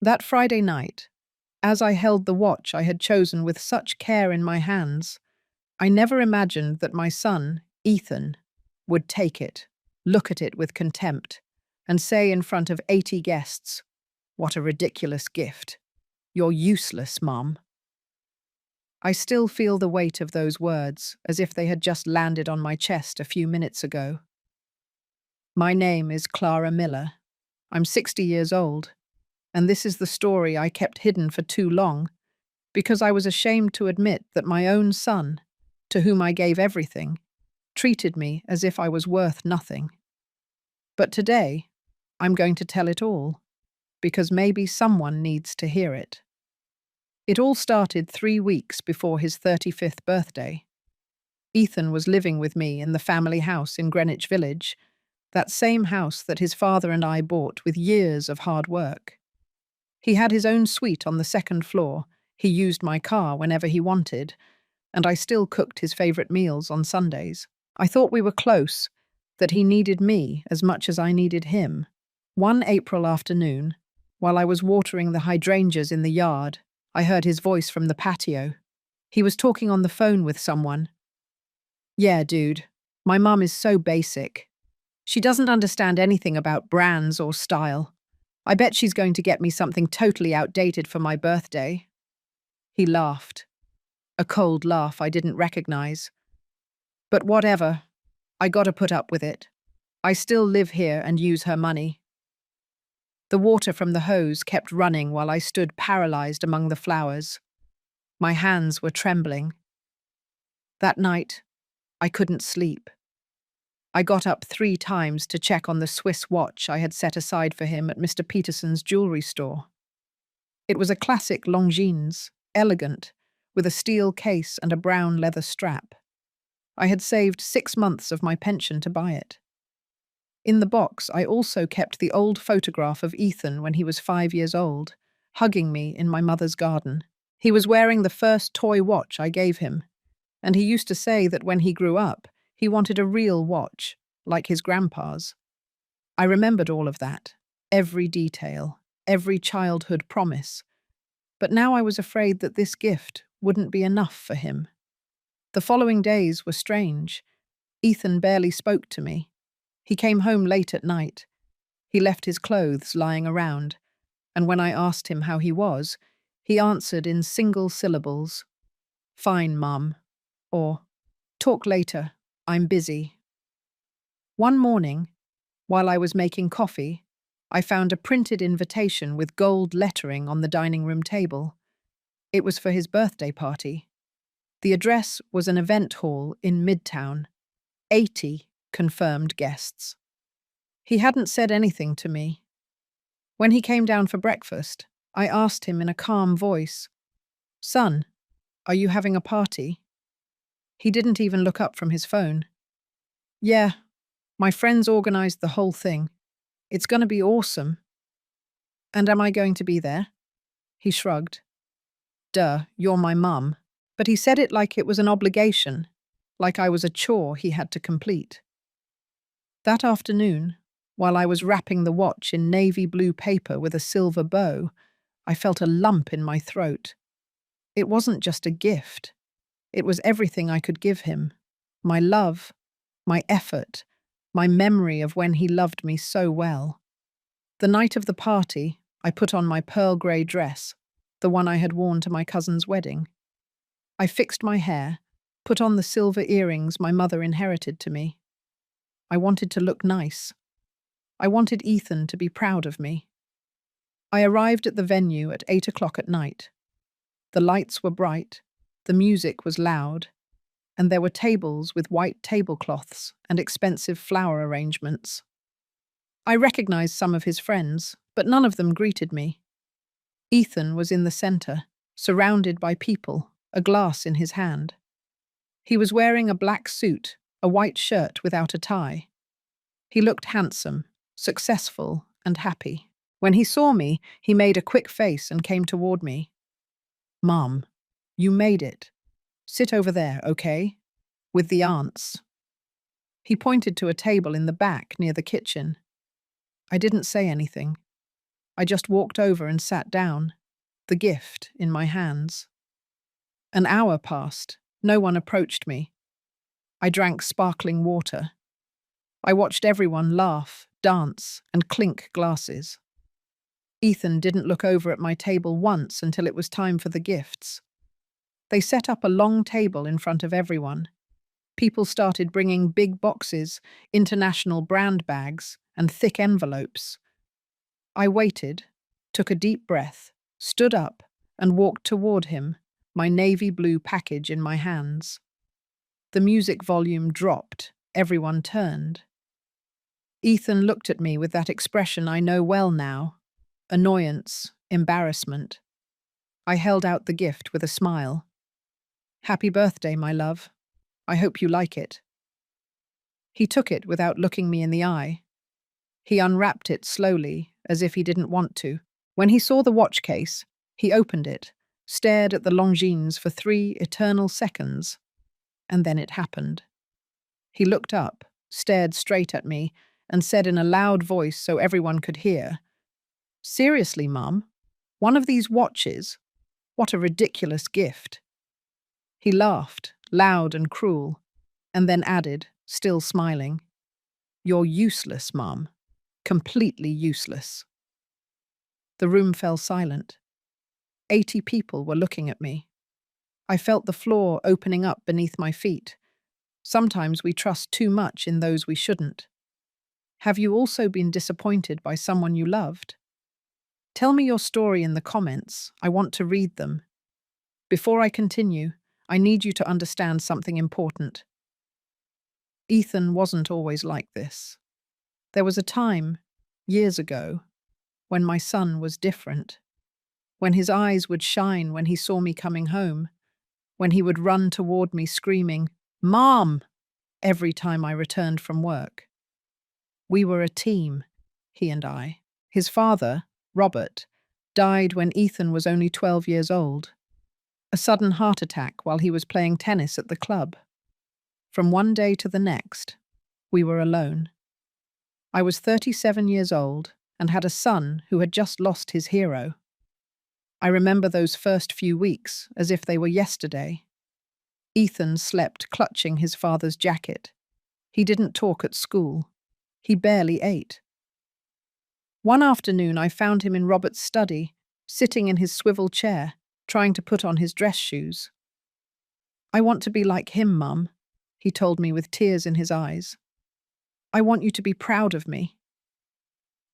That Friday night, as I held the watch I had chosen with such care in my hands, I never imagined that my son, Ethan, would take it, look at it with contempt, and say in front of 80 guests, "What a ridiculous gift. You're useless, Mum." I still feel the weight of those words, as if they had just landed on my chest a few minutes ago. My name is Clara Miller. I'm 60 years old, and this is the story I kept hidden for too long, because I was ashamed to admit that my own son, to whom I gave everything, treated me as if I was worth nothing. But today, I'm going to tell it all, because maybe someone needs to hear it. It all started 3 weeks before his 35th birthday. Ethan was living with me in the family house in Greenwich Village, that same house that his father and I bought with years of hard work. He had his own suite on the second floor, he used my car whenever he wanted, and I still cooked his favourite meals on Sundays. I thought we were close, that he needed me as much as I needed him. One April afternoon, while I was watering the hydrangeas in the yard, I heard his voice from the patio. He was talking on the phone with someone. "Yeah, dude, my mum is so basic. She doesn't understand anything about brands or style. I bet she's going to get me something totally outdated for my birthday." He laughed. A cold laugh I didn't recognize. But whatever, I gotta put up with it. I still live here and use her money. The water from the hose kept running while I stood paralyzed among the flowers. My hands were trembling. That night, I couldn't sleep. I got up 3 times to check on the Swiss watch I had set aside for him at Mr. Peterson's jewelry store. It was a classic Longines, elegant, with a steel case and a brown leather strap. I had saved 6 months of my pension to buy it. In the box, I also kept the old photograph of Ethan when he was 5 years old, hugging me in my mother's garden. He was wearing the first toy watch I gave him, and he used to say that when he grew up, he wanted a real watch, like his grandpa's. I remembered all of that, every detail, every childhood promise. But now I was afraid that this gift wouldn't be enough for him. The following days were strange. Ethan barely spoke to me. He came home late at night. He left his clothes lying around, and when I asked him how he was, he answered in single syllables, "Fine, Mum," or "Talk later, I'm busy." One morning, while I was making coffee, I found a printed invitation with gold lettering on the dining room table. It was for his birthday party. The address was an event hall in Midtown. 80 confirmed guests. He hadn't said anything to me. When he came down for breakfast, I asked him in a calm voice, "Son, are you having a party?" He didn't even look up from his phone. "Yeah, my friends organized the whole thing. It's gonna be awesome." "And am I going to be there?" He shrugged. "Duh, you're my mum." But he said it like it was an obligation, like I was a chore he had to complete. That afternoon, while I was wrapping the watch in navy blue paper with a silver bow, I felt a lump in my throat. It wasn't just a gift. It was everything I could give him. My love, my effort, my memory of when he loved me so well. The night of the party, I put on my pearl grey dress, the one I had worn to my cousin's wedding. I fixed my hair, put on the silver earrings my mother inherited to me. I wanted to look nice. I wanted Ethan to be proud of me. I arrived at the venue at 8 o'clock at night. The lights were bright, the music was loud, and there were tables with white tablecloths and expensive flower arrangements. I recognized some of his friends, but none of them greeted me. Ethan was in the center, surrounded by people, a glass in his hand. He was wearing a black suit, a white shirt without a tie. He looked handsome, successful, and happy. When he saw me, he made a quick face and came toward me. "Mom, you made it. Sit over there, okay? With the aunts." He pointed to a table in the back near the kitchen. I didn't say anything. I just walked over and sat down, the gift in my hands. An hour passed. No one approached me. I drank sparkling water. I watched everyone laugh, dance, and clink glasses. Ethan didn't look over at my table once until it was time for the gifts. They set up a long table in front of everyone. People started bringing big boxes, international brand bags, and thick envelopes. I waited, took a deep breath, stood up, and walked toward him, my navy blue package in my hands. The music volume dropped. Everyone turned. Ethan looked at me with that expression I know well now: annoyance, embarrassment. I held out the gift with a smile. "Happy birthday, my love. I hope you like it." He took it without looking me in the eye. He unwrapped it slowly, as if he didn't want to. When he saw the watch case, he opened it, stared at the Longines for 3 eternal seconds, and then it happened. He looked up, stared straight at me, and said in a loud voice so everyone could hear, "Seriously, Mum? One of these watches? What a ridiculous gift." He laughed, loud and cruel, and then added, still smiling, "You're useless, Mum. Completely useless." The room fell silent. 80 people were looking at me. I felt the floor opening up beneath my feet. Sometimes we trust too much in those we shouldn't. Have you also been disappointed by someone you loved? Tell me your story in the comments. I want to read them. Before I continue, I need you to understand something important. Ethan wasn't always like this. There was a time, years ago, when my son was different. When his eyes would shine when he saw me coming home. When he would run toward me screaming, "Mom!" every time I returned from work. We were a team, he and I. His father, Robert, died when Ethan was only 12 years old. A sudden heart attack while he was playing tennis at the club. From one day to the next, we were alone. I was 37 years old and had a son who had just lost his hero. I remember those first few weeks as if they were yesterday. Ethan slept clutching his father's jacket. He didn't talk at school. He barely ate. One afternoon I found him in Robert's study, sitting in his swivel chair, trying to put on his dress shoes. "I want to be like him, Mum," he told me with tears in his eyes. "I want you to be proud of me."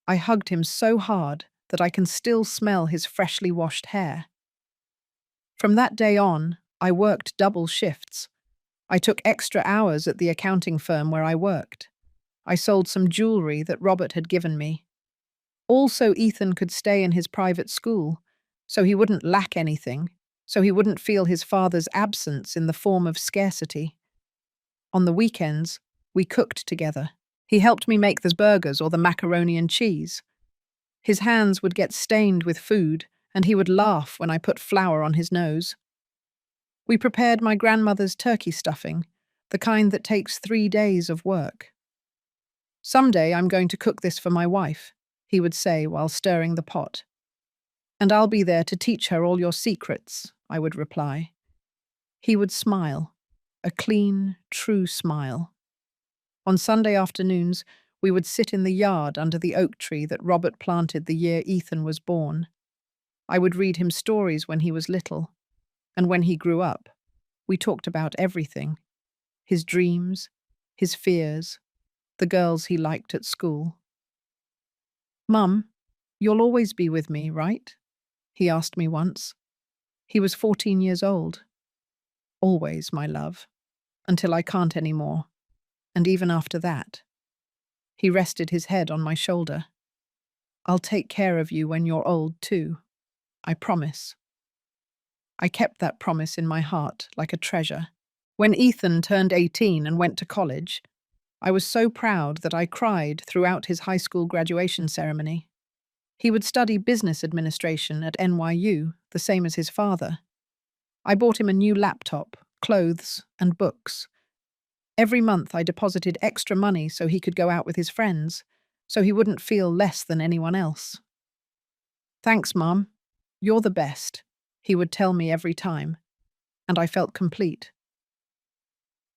I hugged him so hard that I can still smell his freshly washed hair. From that day on, I worked double shifts. I took extra hours at the accounting firm where I worked. I sold some jewelry that Robert had given me. Also, Ethan could stay in his private school, so he wouldn't lack anything, so he wouldn't feel his father's absence in the form of scarcity. On the weekends, we cooked together. He helped me make the burgers or the macaroni and cheese. His hands would get stained with food, and he would laugh when I put flour on his nose. We prepared my grandmother's turkey stuffing, the kind that takes 3 days of work. "Someday I'm going to cook this for my wife," he would say while stirring the pot. "And I'll be there to teach her all your secrets," I would reply. He would smile, a clean, true smile. On Sunday afternoons, we would sit in the yard under the oak tree that Robert planted the year Ethan was born. I would read him stories when he was little, and when he grew up, we talked about everything: his dreams, his fears, the girls he liked at school. "Mum, you'll always be with me, right?" he asked me once. He was 14 years old. "Always, my love, until I can't anymore, and even after that." He rested his head on my shoulder. "I'll take care of you when you're old, too. I promise." I kept that promise in my heart like a treasure. When Ethan turned 18 and went to college, I was so proud that I cried throughout his high school graduation ceremony. He would study business administration at NYU, the same as his father. I bought him a new laptop, clothes, and books. Every month I deposited extra money so he could go out with his friends, so he wouldn't feel less than anyone else. Thanks, Mom. You're the best, he would tell me every time, and I felt complete.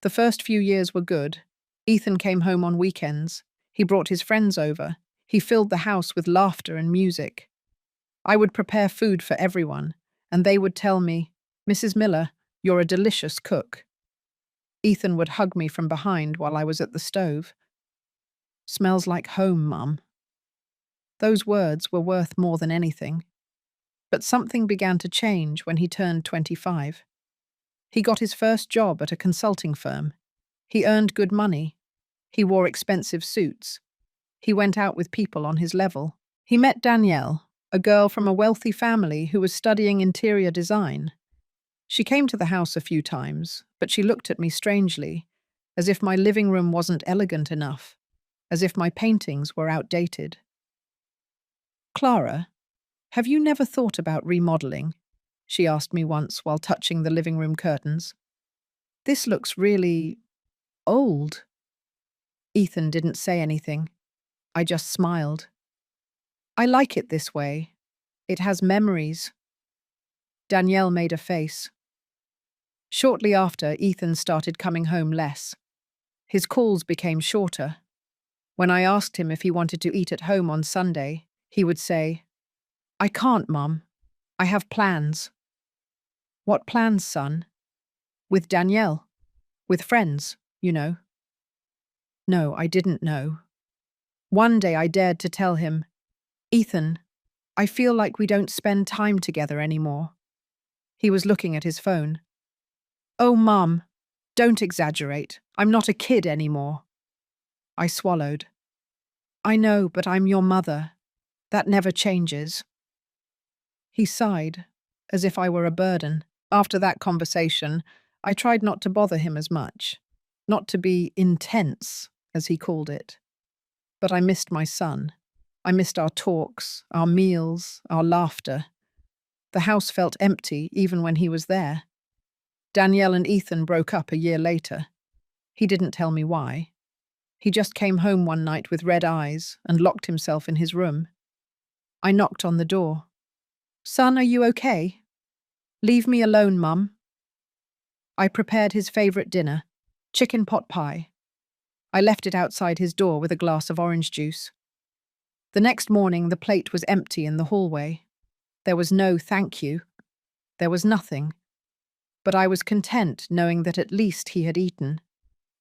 The first few years were good. Ethan came home on weekends. He brought his friends over. He filled the house with laughter and music. I would prepare food for everyone, and they would tell me, "Mrs. Miller, you're a delicious cook." Ethan would hug me from behind while I was at the stove. "Smells like home, Mum." Those words were worth more than anything. But something began to change when he turned 25. He got his first job at a consulting firm. He earned good money. He wore expensive suits. He went out with people on his level. He met Danielle, a girl from a wealthy family who was studying interior design. She came to the house a few times, but she looked at me strangely, as if my living room wasn't elegant enough, as if my paintings were outdated. "Clara, have you never thought about remodeling?" she asked me once while touching the living room curtains. "This looks really old." Ethan didn't say anything. I just smiled. "I like it this way. It has memories." Danielle made a face. Shortly after, Ethan started coming home less. His calls became shorter. When I asked him if he wanted to eat at home on Sunday, he would say, "I can't, Mum. I have plans." "What plans, son?" "With Danielle. With friends, you know." No, I didn't know. One day I dared to tell him, "Ethan, I feel like we don't spend time together anymore." He was looking at his phone. "Oh, Mum, don't exaggerate. I'm not a kid anymore." I swallowed. "I know, but I'm your mother. That never changes." He sighed, as if I were a burden. After that conversation, I tried not to bother him as much, not to be intense, as he called it. But I missed my son. I missed our talks, our meals, our laughter. The house felt empty even when he was there. Danielle and Ethan broke up a year later. He didn't tell me why. He just came home one night with red eyes and locked himself in his room. I knocked on the door. "Son, are you okay?" "Leave me alone, Mum." I prepared his favourite dinner, chicken pot pie. I left it outside his door with a glass of orange juice. The next morning, the plate was empty in the hallway. There was no thank you. There was nothing. But I was content knowing that at least he had eaten,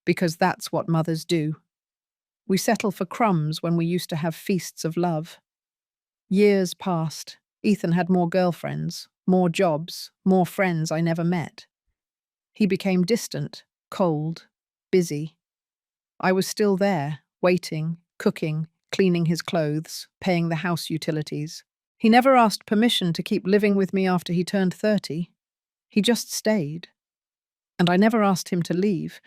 because that's what mothers do. We settle for crumbs when we used to have feasts of love. Years passed. Ethan had more girlfriends, more jobs, more friends I never met. He became distant, cold, busy. I was still there, waiting, cooking, cleaning his clothes, paying the house utilities. He never asked permission to keep living with me after he turned 30. He just stayed. And I never asked him to leave,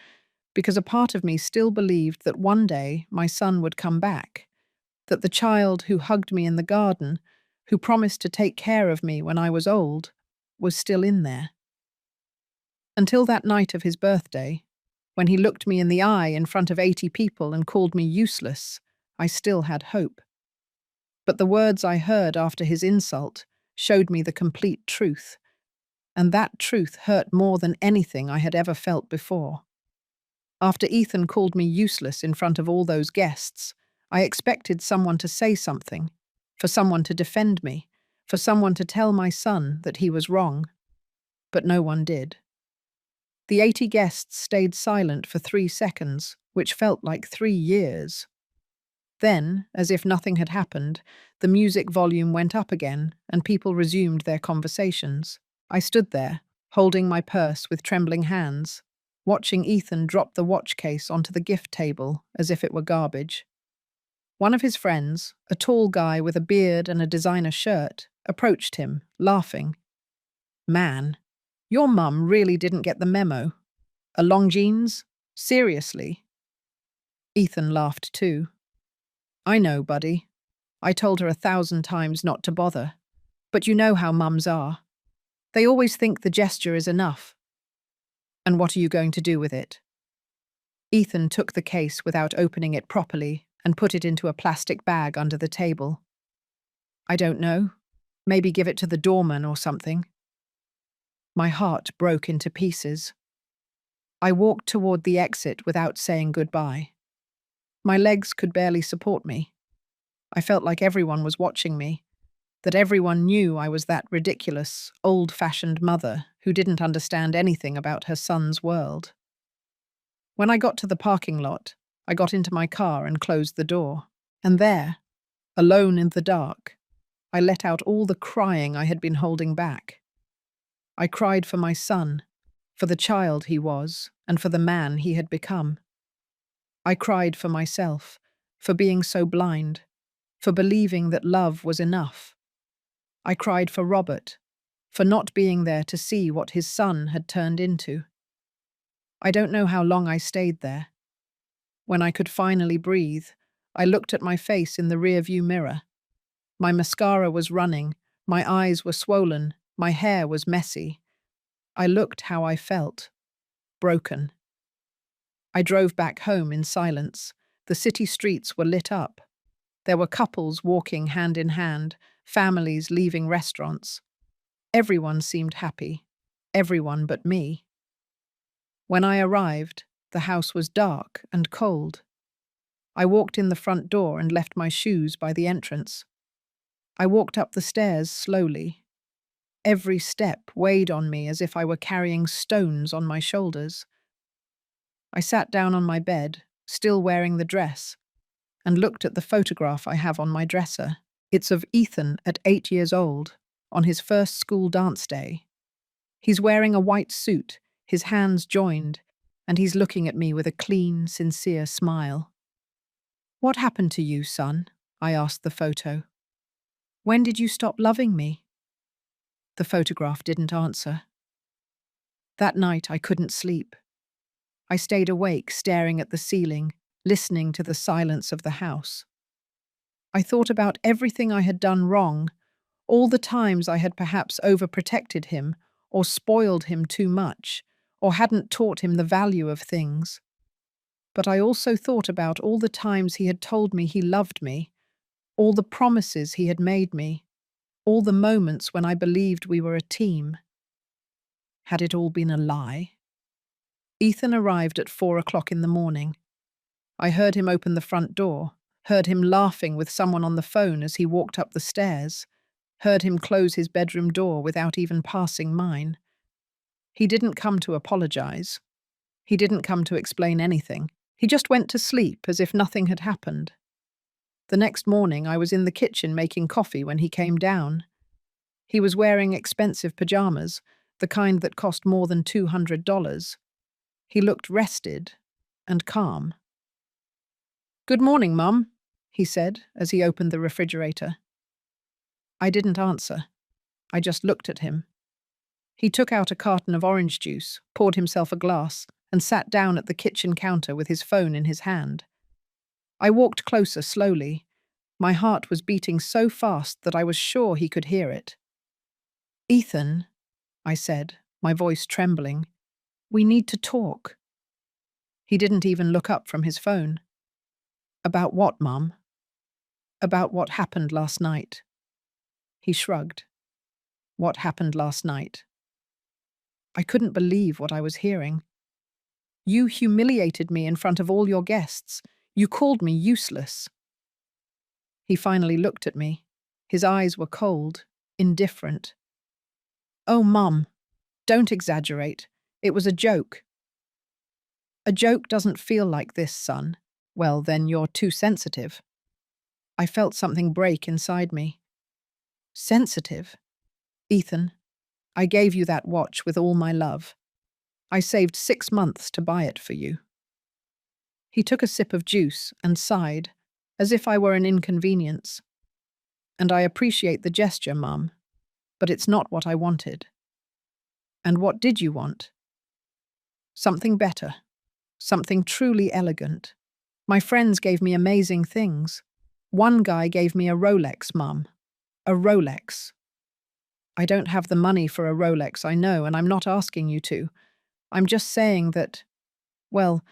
because a part of me still believed that one day my son would come back, that the child who hugged me in the garden, who promised to take care of me when I was old, was still in there. Until that night of his birthday, when he looked me in the eye in front of 80 people and called me useless, I still had hope. But the words I heard after his insult showed me the complete truth, and that truth hurt more than anything I had ever felt before. After Ethan called me useless in front of all those guests, I expected someone to say something, for someone to defend me, for someone to tell my son that he was wrong. But no one did. The 80 guests stayed silent for 3 seconds, which felt like 3 years. Then, as if nothing had happened, the music volume went up again and people resumed their conversations. I stood there, holding my purse with trembling hands, watching Ethan drop the watch case onto the gift table as if it were garbage. One of his friends, a tall guy with a beard and a designer shirt, approached him, laughing. "Man, your mum really didn't get the memo. A Longines? Seriously?" Ethan laughed too. "I know, buddy. I told her 1,000 times not to bother. But you know how mums are. They always think the gesture is enough. And what are you going to do with it?" Ethan took the case without opening it properly and put it into a plastic bag under the table. "I don't know. Maybe give it to the doorman or something. My heart broke into pieces. I walked toward the exit without saying goodbye. My legs could barely support me. I felt like everyone was watching me, that everyone knew I was that ridiculous, old-fashioned mother who didn't understand anything about her son's world. When I got to the parking lot, I got into my car and closed the door. And there, alone in the dark, I let out all the crying I had been holding back. I cried for my son, for the child he was, and for the man he had become. I cried for myself, for being so blind, for believing that love was enough. I cried for Robert, for not being there to see what his son had turned into. I don't know how long I stayed there. When I could finally breathe, I looked at my face in the rearview mirror. My mascara was running, my eyes were swollen, my hair was messy. I looked how I felt, broken. I drove back home in silence. The city streets were lit up. There were couples walking hand in hand, families leaving restaurants. Everyone seemed happy, everyone but me. When I arrived, the house was dark and cold. I walked in the front door and left my shoes by the entrance. I walked up the stairs slowly. Every step weighed on me as if I were carrying stones on my shoulders. I sat down on my bed, still wearing the dress, and looked at the photograph I have on my dresser. It's of Ethan at 8 years old, on his first school dance day. He's wearing a white suit, his hands joined, and he's looking at me with a clean, sincere smile. "What happened to you, son?" I asked the photo. "When did you stop loving me?" The photograph didn't answer. That night I couldn't sleep. I stayed awake, staring at the ceiling, listening to the silence of the house. I thought about everything I had done wrong, all the times I had perhaps overprotected him, or spoiled him too much, or hadn't taught him the value of things. But I also thought about all the times he had told me he loved me, all the promises he had made me, all the moments when I believed we were a team. Had it all been a lie? Ethan arrived at 4 o'clock in the morning. I heard him open the front door, heard him laughing with someone on the phone as he walked up the stairs, heard him close his bedroom door without even passing mine. He didn't come to apologize. He didn't come to explain anything. He just went to sleep as if nothing had happened. The next morning, I was in the kitchen making coffee when he came down. He was wearing expensive pajamas, the kind that cost more than $200. He looked rested and calm. "Good morning, Mum," he said as he opened the refrigerator. I didn't answer. I just looked at him. He took out a carton of orange juice, poured himself a glass, and sat down at the kitchen counter with his phone in his hand. I walked closer slowly. My heart was beating so fast that I was sure he could hear it. "Ethan," I said, my voice trembling, "we need to talk." He didn't even look up from his phone. "About what, Mum?" "About what happened last night." He shrugged. "What happened last night?" I couldn't believe what I was hearing. "You humiliated me in front of all your guests. You called me useless." He finally looked at me. His eyes were cold, indifferent. "Oh, Mum, don't exaggerate. It was a joke." "A joke doesn't feel like this, son." "Well, then you're too sensitive." I felt something break inside me. "Sensitive? Ethan, I gave you that watch with all my love. I saved 6 months to buy it for you." He took a sip of juice and sighed, as if I were an inconvenience. "And I appreciate the gesture, Mum, but it's not what I wanted." "And what did you want?" "Something better. Something truly elegant. My friends gave me amazing things. One guy gave me a Rolex, Mum. A Rolex." "I don't have the money for a Rolex, I know, and I'm not asking you to. I'm just saying that, well,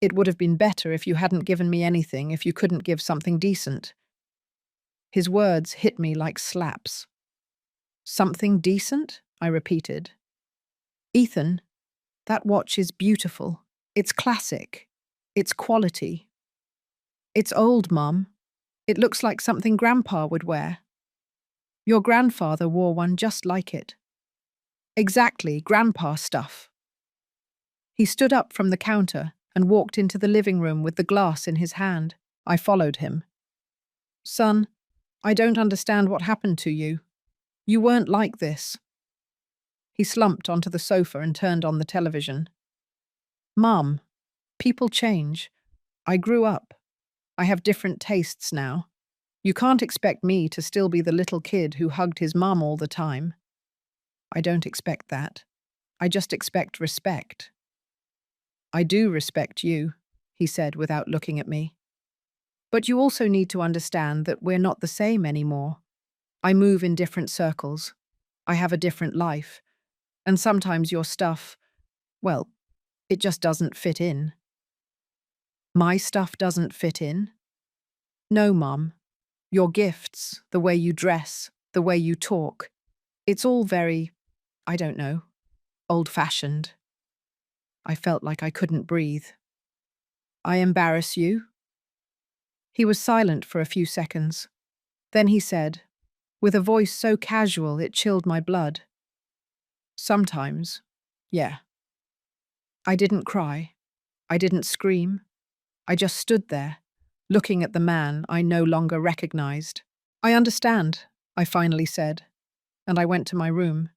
it would have been better if you hadn't given me anything, if you couldn't give something decent." His words hit me like slaps. Something decent? I repeated. Ethan, that watch is beautiful. It's classic. It's quality. It's old, Mum. It looks like something Grandpa would wear. Your grandfather wore one just like it. Exactly, Grandpa stuff. He stood up from the counter and walked into the living room with the glass in his hand. I followed him. Son, I don't understand what happened to you. You weren't like this. He slumped onto the sofa and turned on the television. Mum, people change. I grew up. I have different tastes now. You can't expect me to still be the little kid who hugged his mum all the time. I don't expect that. I just expect respect. I do respect you, he said without looking at me. But you also need to understand that we're not the same anymore. I move in different circles. I have a different life. And sometimes your stuff, well, it just doesn't fit in. My stuff doesn't fit in? No, Mum. Your gifts, the way you dress, the way you talk, it's all very, I don't know, old-fashioned. I felt like I couldn't breathe. I embarrass you? He was silent for a few seconds. Then he said, with a voice so casual it chilled my blood. Sometimes, yeah. I didn't cry. I didn't scream. I just stood there, looking at the man I no longer recognized. I understand, I finally said, and I went to my room.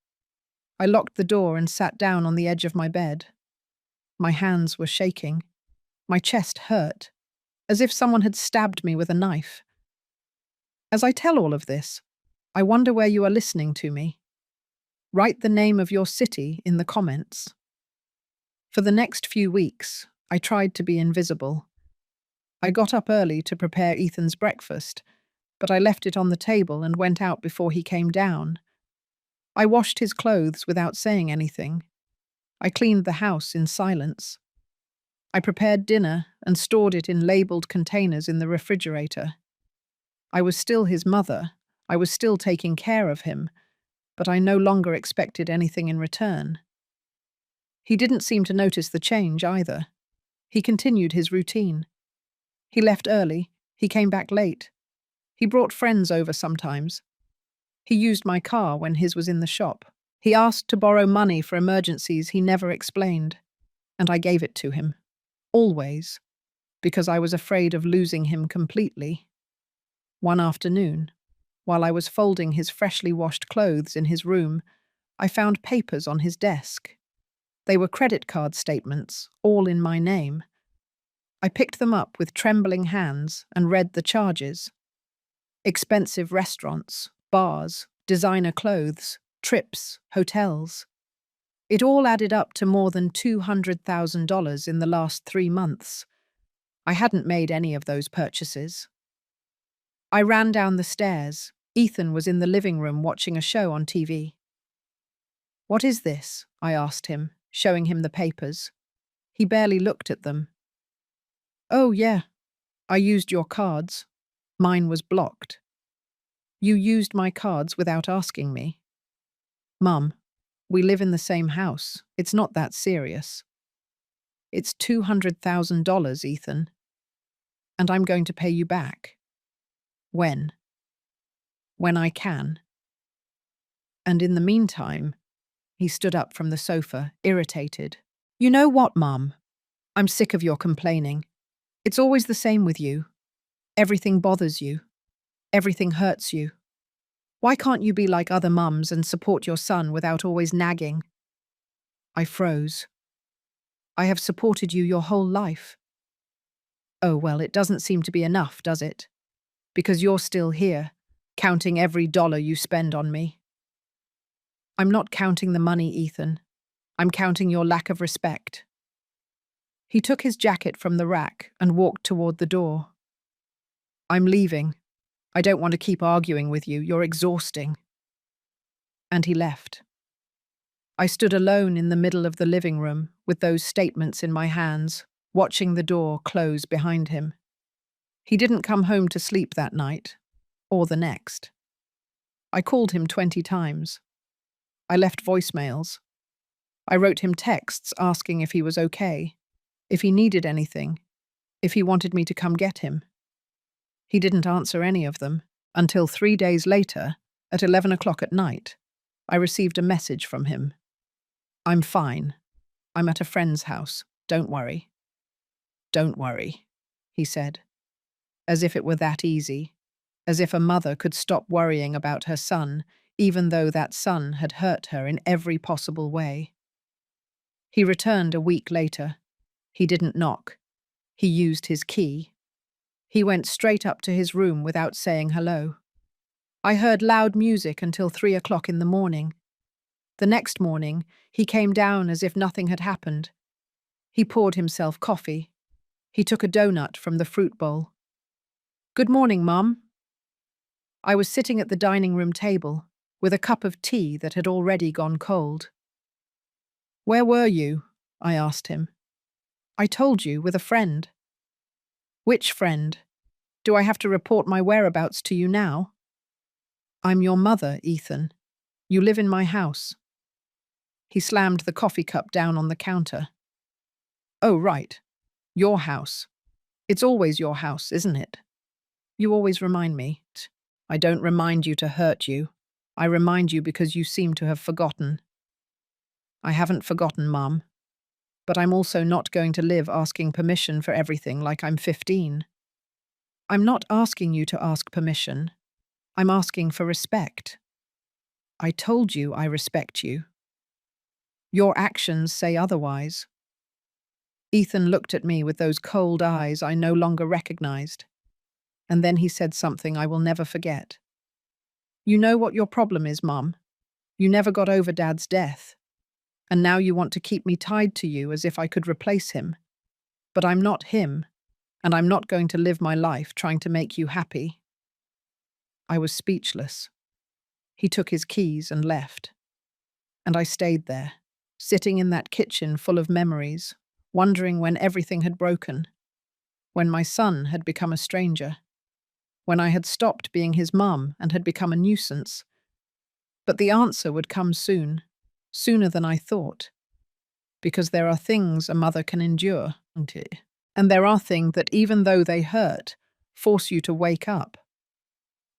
I locked the door and sat down on the edge of my bed. My hands were shaking. My chest hurt, as if someone had stabbed me with a knife. As I tell all of this, I wonder where you are listening to me. Write the name of your city in the comments. For the next few weeks, I tried to be invisible. I got up early to prepare Ethan's breakfast, but I left it on the table and went out before he came down. I washed his clothes without saying anything. I cleaned the house in silence. I prepared dinner and stored it in labeled containers in the refrigerator. I was still his mother. I was still taking care of him, but I no longer expected anything in return. He didn't seem to notice the change either. He continued his routine. He left early. He came back late. He brought friends over sometimes. He used my car when his was in the shop. He asked to borrow money for emergencies he never explained, and I gave it to him. Always, because I was afraid of losing him completely. One afternoon, while I was folding his freshly washed clothes in his room, I found papers on his desk. They were credit card statements, all in my name. I picked them up with trembling hands and read the charges. Expensive restaurants, bars, designer clothes, trips, hotels. It all added up to more than $200,000 in the last 3 months. I hadn't made any of those purchases. I ran down the stairs. Ethan was in the living room watching a show on TV. What is this? I asked him, showing him the papers. He barely looked at them. Oh, yeah. I used your cards. Mine was blocked. You used my cards without asking me. Mum, we live in the same house. It's not that serious. It's $200,000, Ethan. And I'm going to pay you back. When? When I can. And in the meantime, he stood up from the sofa, irritated. You know what, Mum? I'm sick of your complaining. It's always the same with you. Everything bothers you. Everything hurts you. Why can't you be like other mums and support your son without always nagging? I froze. I have supported you your whole life. Oh, well, it doesn't seem to be enough, does it? Because you're still here, counting every dollar you spend on me. I'm not counting the money, Ethan. I'm counting your lack of respect. He took his jacket from the rack and walked toward the door. I'm leaving. I don't want to keep arguing with you. You're exhausting. And he left. I stood alone in the middle of the living room with those statements in my hands, watching the door close behind him. He didn't come home to sleep that night, or the next. I called him 20 times. I left voicemails. I wrote him texts asking if he was okay, if he needed anything, if he wanted me to come get him. He didn't answer any of them until 3 days later, at 11 o'clock at night, I received a message from him. "I'm fine. I'm at a friend's house. Don't worry." "Don't worry," he said, as if it were that easy, as if a mother could stop worrying about her son, even though that son had hurt her in every possible way. He returned a week later. He didn't knock. He used his key. He went straight up to his room without saying hello. I heard loud music until 3 o'clock in the morning. The next morning, he came down as if nothing had happened. He poured himself coffee. He took a donut from the fruit bowl. "Good morning, Mum." I was sitting at the dining room table with a cup of tea that had already gone cold. "Where were you?" I asked him. "I told you, with a friend." "Which friend? Do I have to report my whereabouts to you now?" "I'm your mother, Ethan. You live in my house." He slammed the coffee cup down on the counter. "Oh, right. Your house. It's always your house, isn't it? You always remind me." "I don't remind you to hurt you. I remind you because you seem to have forgotten." "I haven't forgotten, Mum. But I'm also not going to live asking permission for everything like I'm 15. I'm not asking you to ask permission. I'm asking for respect. I told you I respect you. Your actions say otherwise." Ethan looked at me with those cold eyes I no longer recognized. And then he said something I will never forget. "You know what your problem is, Mum. You never got over Dad's death. And now you want to keep me tied to you as if I could replace him. But I'm not him, and I'm not going to live my life trying to make you happy." I was speechless. He took his keys and left. And I stayed there, sitting in that kitchen full of memories, wondering when everything had broken, when my son had become a stranger, when I had stopped being his mum and had become a nuisance. But the answer would come soon, sooner than I thought, because there are things a mother can endure, and there are things that, even though they hurt, force you to wake up.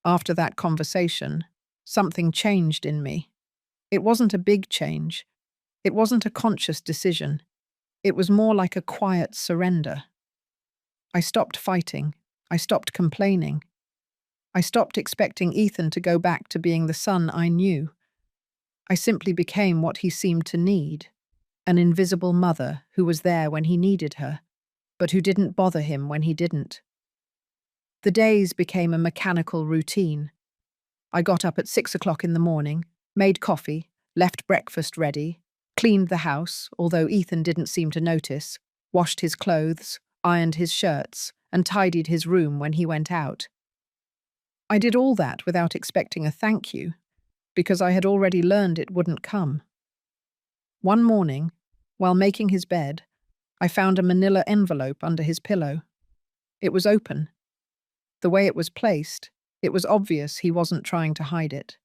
After that conversation, something changed in me. It wasn't a big change. It wasn't a conscious decision. It was more like a quiet surrender. I stopped fighting. I stopped complaining. I stopped expecting Ethan to go back to being the son I knew. I simply became what he seemed to need, an invisible mother who was there when he needed her, but who didn't bother him when he didn't. The days became a mechanical routine. I got up at 6 o'clock in the morning, made coffee, left breakfast ready, cleaned the house, although Ethan didn't seem to notice, washed his clothes, ironed his shirts, and tidied his room when he went out. I did all that without expecting a thank you, because I had already learned it wouldn't come. One morning, while making his bed, I found a manila envelope under his pillow. It was open. The way it was placed, it was obvious he wasn't trying to hide it.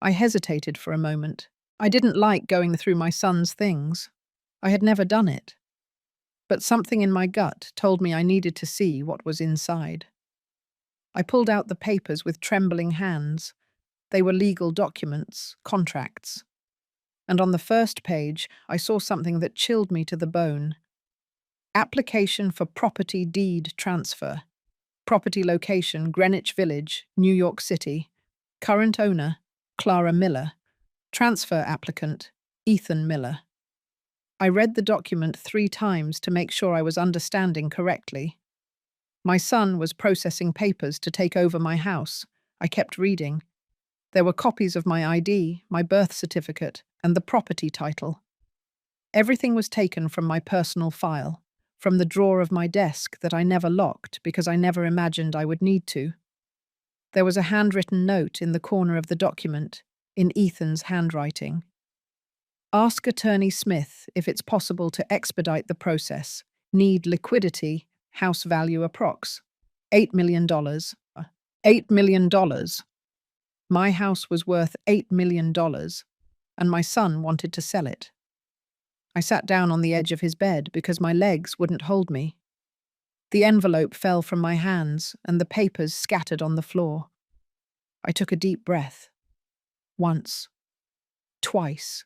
I hesitated for a moment. I didn't like going through my son's things. I had never done it. But something in my gut told me I needed to see what was inside. I pulled out the papers with trembling hands. They were legal documents, contracts. And on the first page, I saw something that chilled me to the bone. Application for property deed transfer. Property location, Greenwich Village, New York City. Current owner, Clara Miller. Transfer applicant, Ethan Miller. I read the document 3 times to make sure I was understanding correctly. My son was processing papers to take over my house. I kept reading. There were copies of my ID, my birth certificate, and the property title. Everything was taken from my personal file, from the drawer of my desk that I never locked because I never imagined I would need to. There was a handwritten note in the corner of the document, in Ethan's handwriting. Ask Attorney Smith if it's possible to expedite the process. Need liquidity, house value approx. $8 million. $8 million. My house was worth $8 million, and my son wanted to sell it. I sat down on the edge of his bed because my legs wouldn't hold me. The envelope fell from my hands, and the papers scattered on the floor. I took a deep breath. Once, twice,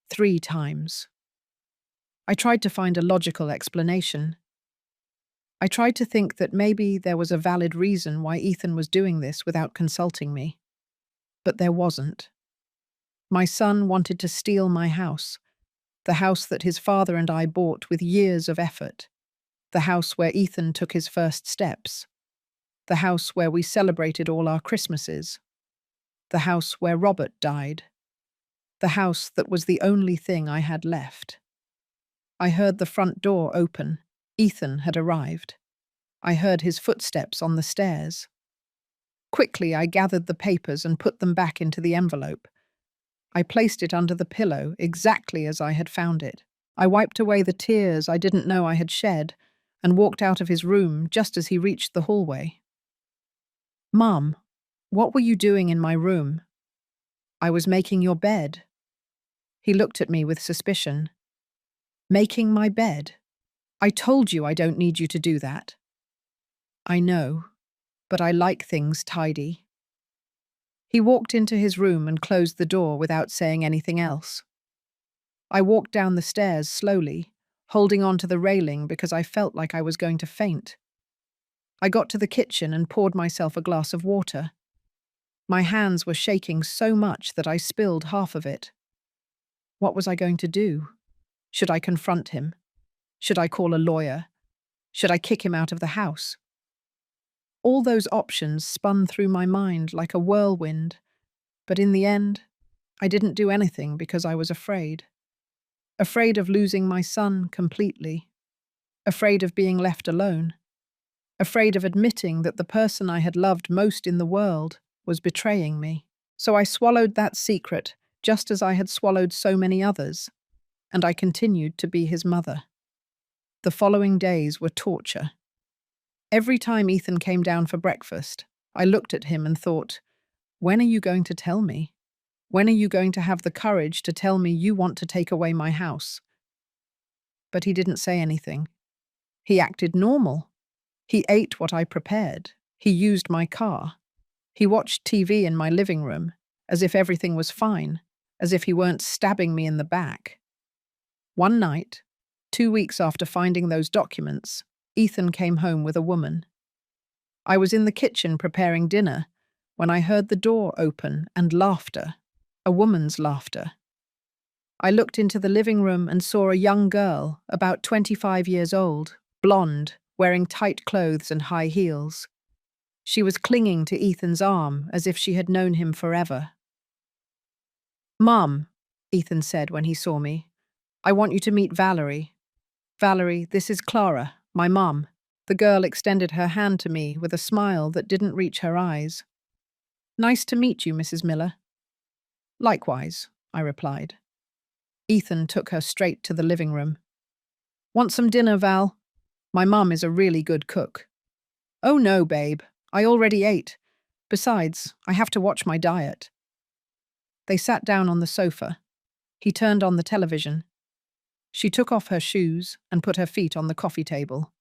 3 times. I tried to find a logical explanation. I tried to think that maybe there was a valid reason why Ethan was doing this without consulting me. But there wasn't. My son wanted to steal my house, the house that his father and I bought with years of effort, the house where Ethan took his first steps, the house where we celebrated all our Christmases, the house where Robert died, the house that was the only thing I had left. I heard the front door open. Ethan had arrived. I heard his footsteps on the stairs. Quickly, I gathered the papers and put them back into the envelope. I placed it under the pillow exactly as I had found it. I wiped away the tears I didn't know I had shed and walked out of his room just as he reached the hallway. "Mom, what were you doing in my room?" "I was making your bed." He looked at me with suspicion. "Making my bed? I told you I don't need you to do that." "I know, but I like things tidy." He walked into his room and closed the door without saying anything else. I walked down the stairs slowly, holding on to the railing because I felt like I was going to faint. I got to the kitchen and poured myself a glass of water. My hands were shaking so much that I spilled half of it. What was I going to do? Should I confront him? Should I call a lawyer? Should I kick him out of the house? All those options spun through my mind like a whirlwind, but in the end, I didn't do anything because I was afraid. Afraid of losing my son completely. Afraid of being left alone. Afraid of admitting that the person I had loved most in the world was betraying me. So I swallowed that secret, just as I had swallowed so many others, and I continued to be his mother. The following days were torture. Every time Ethan came down for breakfast, I looked at him and thought, when are you going to tell me? When are you going to have the courage to tell me you want to take away my house? But he didn't say anything. He acted normal. He ate what I prepared. He used my car. He watched TV in my living room, as if everything was fine, as if he weren't stabbing me in the back. One night, 2 weeks after finding those documents, Ethan came home with a woman. I was in the kitchen preparing dinner when I heard the door open and laughter, a woman's laughter. I looked into the living room and saw a young girl, about 25 years old, blonde, wearing tight clothes and high heels. She was clinging to Ethan's arm as if she had known him forever. "Mom," Ethan said when he saw me, "I want you to meet Valerie. Valerie, this is Clara, my mom." The girl extended her hand to me with a smile that didn't reach her eyes. "Nice to meet you, Mrs. Miller." "Likewise," I replied. Ethan took her straight to the living room. "Want some dinner, Val? My mum is a really good cook." "Oh no, babe. I already ate. Besides, I have to watch my diet." They sat down on the sofa. He turned on the television. She took off her shoes and put her feet on the coffee table.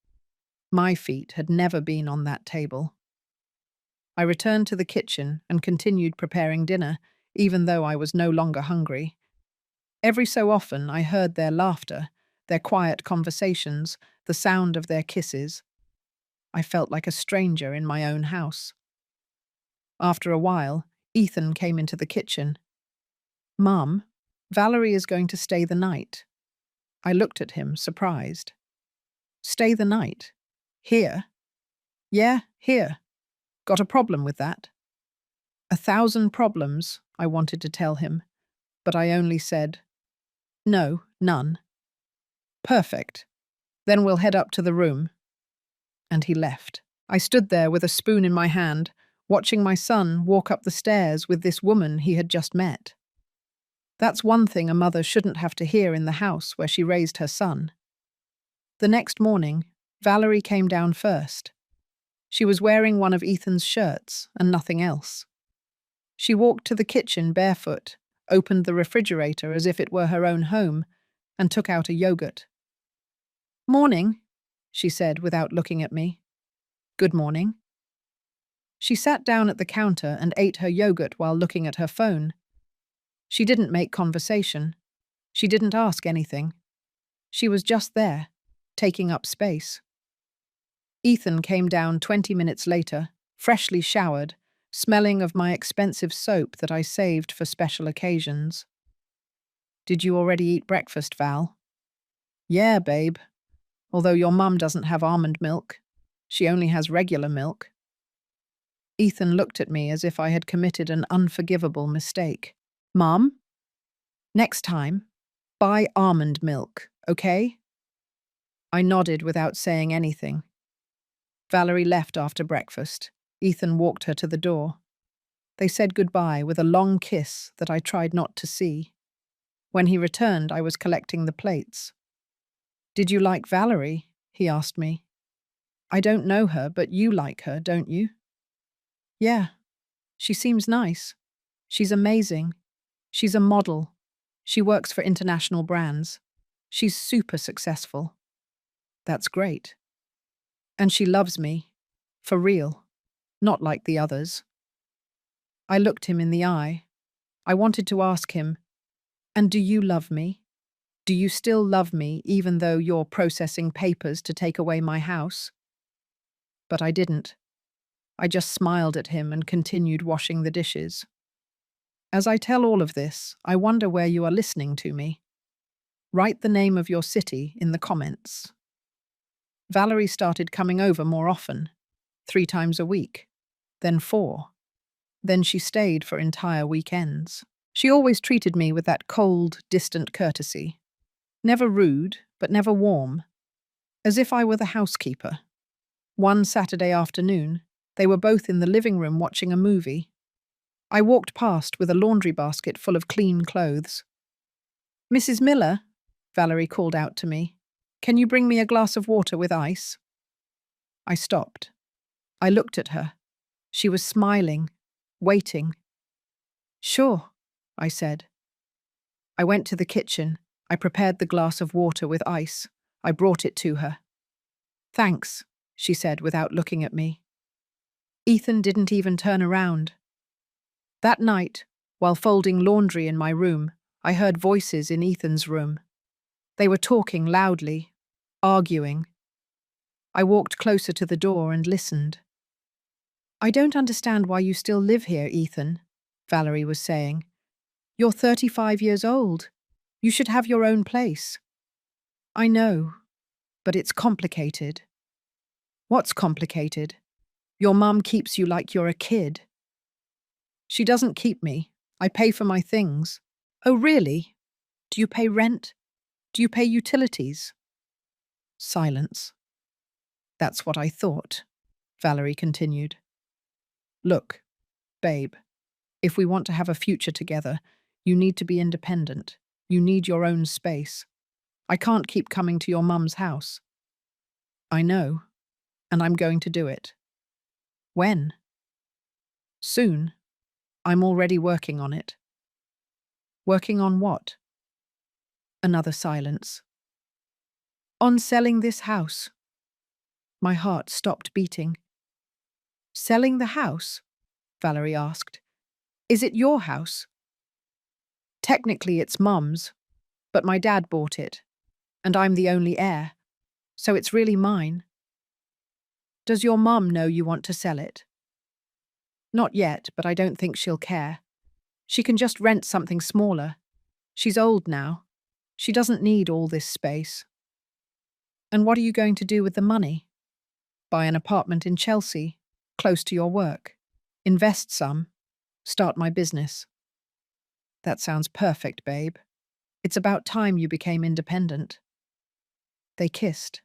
My feet had never been on that table. I returned to the kitchen and continued preparing dinner, even though I was no longer hungry. Every so often I heard their laughter, their quiet conversations, the sound of their kisses. I felt like a stranger in my own house. After a while, Ethan came into the kitchen. "Mum, Valerie is going to stay the night." I looked at him, surprised. "Stay the night? Here?" "Yeah, here. Got a problem with that?" 1,000 problems, I wanted to tell him, but I only said, "No, none." "Perfect. Then we'll head up to the room." And he left. I stood there with a spoon in my hand, watching my son walk up the stairs with this woman he had just met. That's one thing a mother shouldn't have to hear in the house where she raised her son. The next morning, Valerie came down first. She was wearing one of Ethan's shirts and nothing else. She walked to the kitchen barefoot, opened the refrigerator as if it were her own home, and took out a yogurt. "Morning," she said without looking at me. "Good morning." She sat down at the counter and ate her yogurt while looking at her phone. She didn't make conversation. She didn't ask anything. She was just there, taking up space. Ethan came down 20 minutes later, freshly showered, smelling of my expensive soap that I saved for special occasions. "Did you already eat breakfast, Val?" "Yeah, babe. Although your mum doesn't have almond milk. She only has regular milk." Ethan looked at me as if I had committed an unforgivable mistake. "Mum? Next time, buy almond milk, okay?" I nodded without saying anything. Valerie left after breakfast. Ethan walked her to the door. They said goodbye with a long kiss that I tried not to see. When he returned, I was collecting the plates. "Did you like Valerie?" he asked me. "I don't know her, but you like her, don't you?" "Yeah, she seems nice. She's amazing. She's a model. She works for international brands. She's super successful." "That's great." "And she loves me. For real. Not like the others." I looked him in the eye. I wanted to ask him, "And do you love me? Do you still love me even though you're processing papers to take away my house?" But I didn't. I just smiled at him and continued washing the dishes. As I tell all of this, I wonder where you are listening to me. Write the name of your city in the comments. Valerie started coming over more often, 3 times a week, then 4. Then she stayed for entire weekends. She always treated me with that cold, distant courtesy. Never rude, but never warm. As if I were the housekeeper. One Saturday afternoon, they were both in the living room watching a movie. I walked past with a laundry basket full of clean clothes. "Mrs. Miller," Valerie called out to me, "can you bring me a glass of water with ice?" I stopped. I looked at her. She was smiling, waiting. "Sure," I said. I went to the kitchen. I prepared the glass of water with ice. I brought it to her. "Thanks," she said without looking at me. Ethan didn't even turn around. That night, while folding laundry in my room, I heard voices in Ethan's room. They were talking loudly, arguing. I walked closer to the door and listened. "I don't understand why you still live here, Ethan," Valerie was saying. "You're 35 years old. You should have your own place." "I know, but it's complicated." "What's complicated? Your mum keeps you like you're a kid." "She doesn't keep me. I pay for my things." "Oh, really? Do you pay rent? Do you pay utilities?" Silence. "That's what I thought," Valerie continued. "Look, babe, if we want to have a future together, you need to be independent. You need your own space. I can't keep coming to your mum's house." "I know, and I'm going to do it." "When?" "Soon. I'm already working on it." "Working on what?" Another silence. "On selling this house." My heart stopped beating. "Selling the house?" Valerie asked. "Is it your house?" "Technically it's Mum's, but my dad bought it, and I'm the only heir, so it's really mine." "Does your mum know you want to sell it?" "Not yet, but I don't think she'll care. She can just rent something smaller. She's old now. She doesn't need all this space." "And what are you going to do with the money?" "Buy an apartment in Chelsea, close to your work. Invest some. Start my business." "That sounds perfect, babe. It's about time you became independent." They kissed.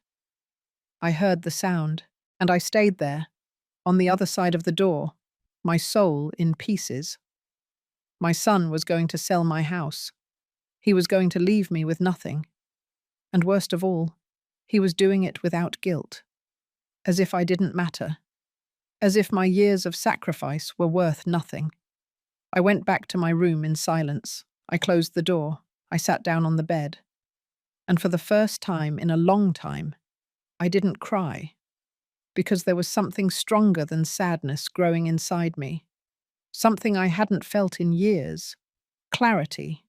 I heard the sound, and I stayed there, on the other side of the door, my soul in pieces. My son was going to sell my house. He was going to leave me with nothing. And worst of all, he was doing it without guilt. As if I didn't matter. As if my years of sacrifice were worth nothing. I went back to my room in silence. I closed the door. I sat down on the bed. And for the first time in a long time, I didn't cry, because there was something stronger than sadness growing inside me. Something I hadn't felt in years. Clarity.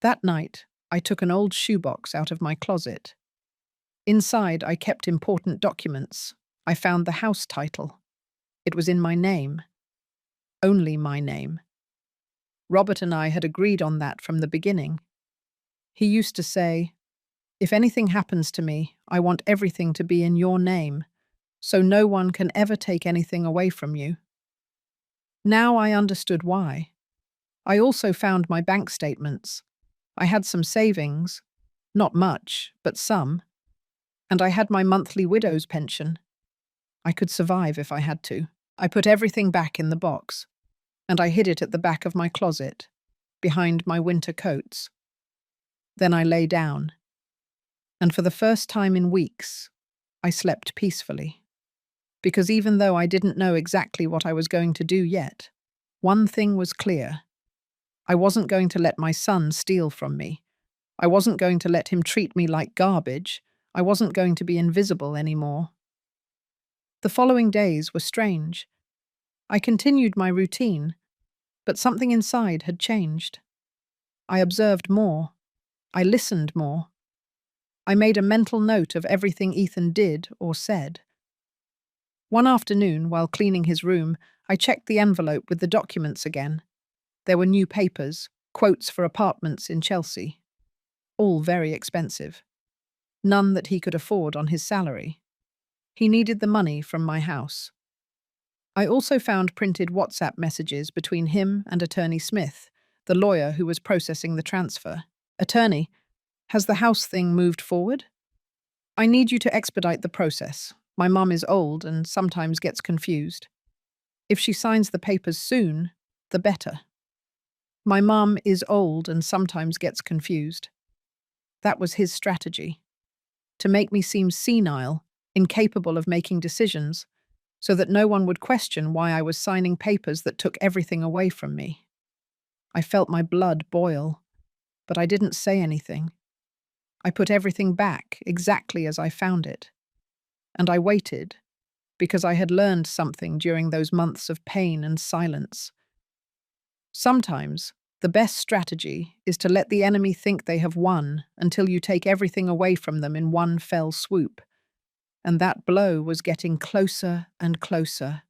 That night, I took an old shoebox out of my closet. Inside, I kept important documents. I found the house title. It was in my name. Only my name. Robert and I had agreed on that from the beginning. He used to say, "If anything happens to me, I want everything to be in your name, so no one can ever take anything away from you." Now I understood why. I also found my bank statements. I had some savings, not much, but some, and I had my monthly widow's pension. I could survive if I had to. I put everything back in the box, and I hid it at the back of my closet, behind my winter coats. Then I lay down, and for the first time in weeks, I slept peacefully. Because even though I didn't know exactly what I was going to do yet, one thing was clear. I wasn't going to let my son steal from me. I wasn't going to let him treat me like garbage. I wasn't going to be invisible anymore. The following days were strange. I continued my routine, but something inside had changed. I observed more. I listened more. I made a mental note of everything Ethan did or said. One afternoon, while cleaning his room, I checked the envelope with the documents again. There were new papers, quotes for apartments in Chelsea. All very expensive. None that he could afford on his salary. He needed the money from my house. I also found printed WhatsApp messages between him and Attorney Smith, the lawyer who was processing the transfer. "Attorney, has the house thing moved forward? I need you to expedite the process. My mum is old and sometimes gets confused. If she signs the papers soon, the better." My mum is old and sometimes gets confused. That was his strategy. To make me seem senile, incapable of making decisions, so that no one would question why I was signing papers that took everything away from me. I felt my blood boil, but I didn't say anything. I put everything back exactly as I found it. And I waited, because I had learned something during those months of pain and silence. Sometimes, the best strategy is to let the enemy think they have won until you take everything away from them in one fell swoop. And that blow was getting closer and closer.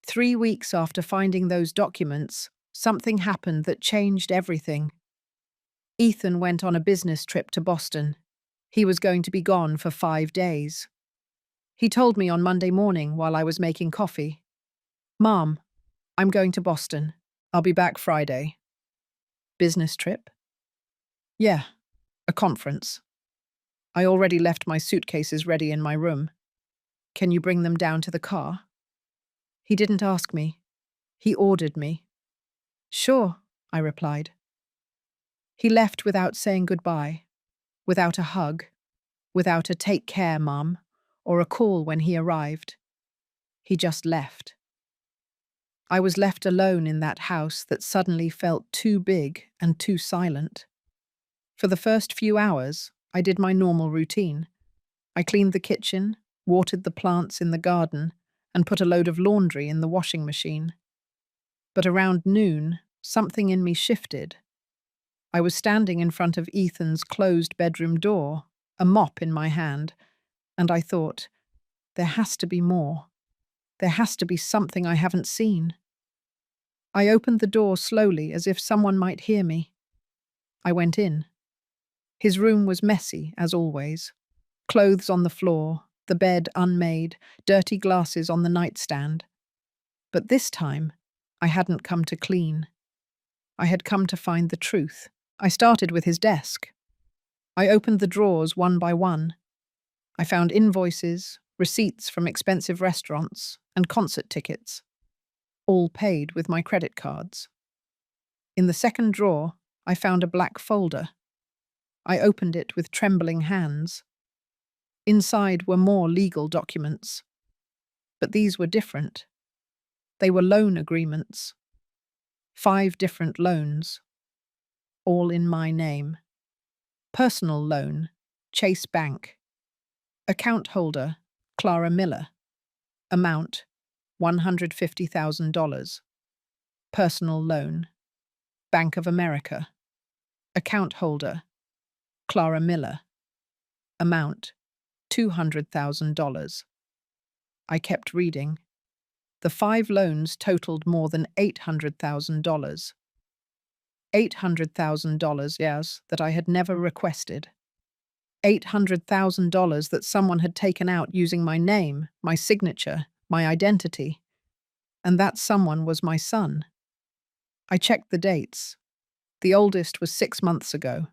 3 weeks after finding those documents, something happened that changed everything. Ethan went on a business trip to Boston. He was going to be gone for 5 days. He told me on Monday morning while I was making coffee, "Mom, I'm going to Boston. I'll be back Friday." Business trip? Yeah, a conference. I already left my suitcases ready in my room. "Can you bring them down to the car?" He didn't ask me. He ordered me. "Sure," I replied. He left without saying goodbye, without a hug, without a "take care, Mum," or a call when he arrived. He just left. I was left alone in that house that suddenly felt too big and too silent. For the first few hours, I did my normal routine. I cleaned the kitchen, watered the plants in the garden, and put a load of laundry in the washing machine. But around noon, something in me shifted. I was standing in front of Ethan's closed bedroom door, a mop in my hand, and I thought, there has to be more. There has to be something I haven't seen. I opened the door slowly as if someone might hear me. I went in. His room was messy, as always. Clothes on the floor, the bed unmade, dirty glasses on the nightstand. But this time, I hadn't come to clean. I had come to find the truth. I started with his desk. I opened the drawers one by one. I found invoices, receipts from expensive restaurants, and concert tickets, all paid with my credit cards. In the second drawer, I found a black folder. I opened it with trembling hands. Inside were more legal documents. But these were different. They were loan agreements. 5 different loans, all in my name. Personal loan, Chase Bank. Account holder, Clara Miller. Amount, $150,000. Personal loan, Bank of America. Account holder, Clara Miller. Amount, $200,000. I kept reading. The 5 loans totaled more than $800,000. $800,000, yes, that I had never requested. $800,000 that someone had taken out using my name, my signature, my identity. And that someone was my son. I checked the dates. The oldest was 6 months ago.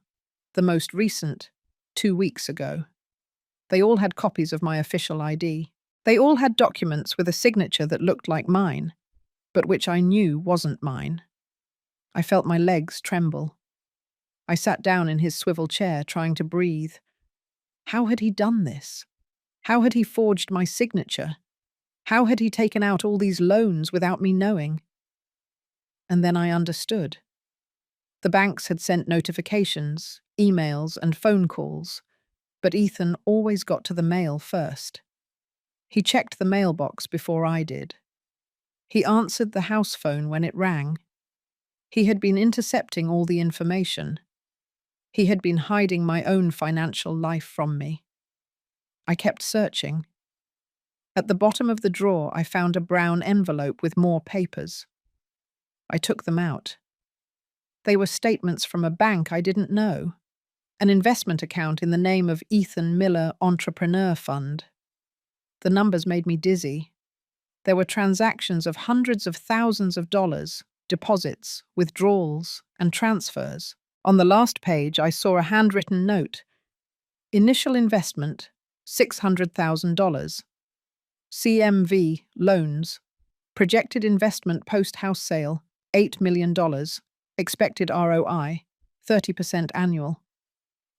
The most recent, 2 weeks ago. They all had copies of my official ID. They all had documents with a signature that looked like mine, but which I knew wasn't mine. I felt my legs tremble. I sat down in his swivel chair, trying to breathe. How had he done this? How had he forged my signature? How had he taken out all these loans without me knowing? And then I understood. The banks had sent notifications, emails, and phone calls, but Ethan always got to the mail first. He checked the mailbox before I did. He answered the house phone when it rang. He had been intercepting all the information. He had been hiding my own financial life from me. I kept searching. At the bottom of the drawer, I found a brown envelope with more papers. I took them out. They were statements from a bank I didn't know, an investment account in the name of Ethan Miller Entrepreneur Fund. The numbers made me dizzy. There were transactions of hundreds of thousands of dollars, deposits, withdrawals, and transfers. On the last page, I saw a handwritten note. Initial investment, $600,000. CMV, loans. Projected investment post-house sale, $8 million. Expected ROI, 30% annual.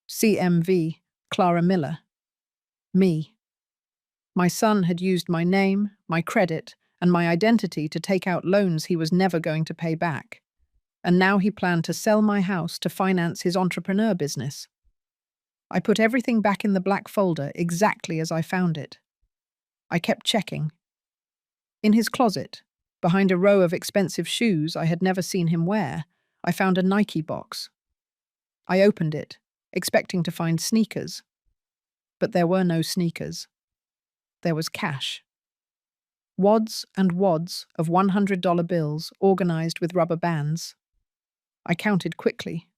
CMV, Clara Miller. Me. My son had used my name, my credit, and my identity to take out loans he was never going to pay back. And now he planned to sell my house to finance his entrepreneur business. I put everything back in the black folder exactly as I found it. I kept checking. In his closet, behind a row of expensive shoes I had never seen him wear, I found a Nike box. I opened it, expecting to find sneakers. But there were no sneakers. There was cash. Wads and wads of $100 bills organized with rubber bands. I counted quickly.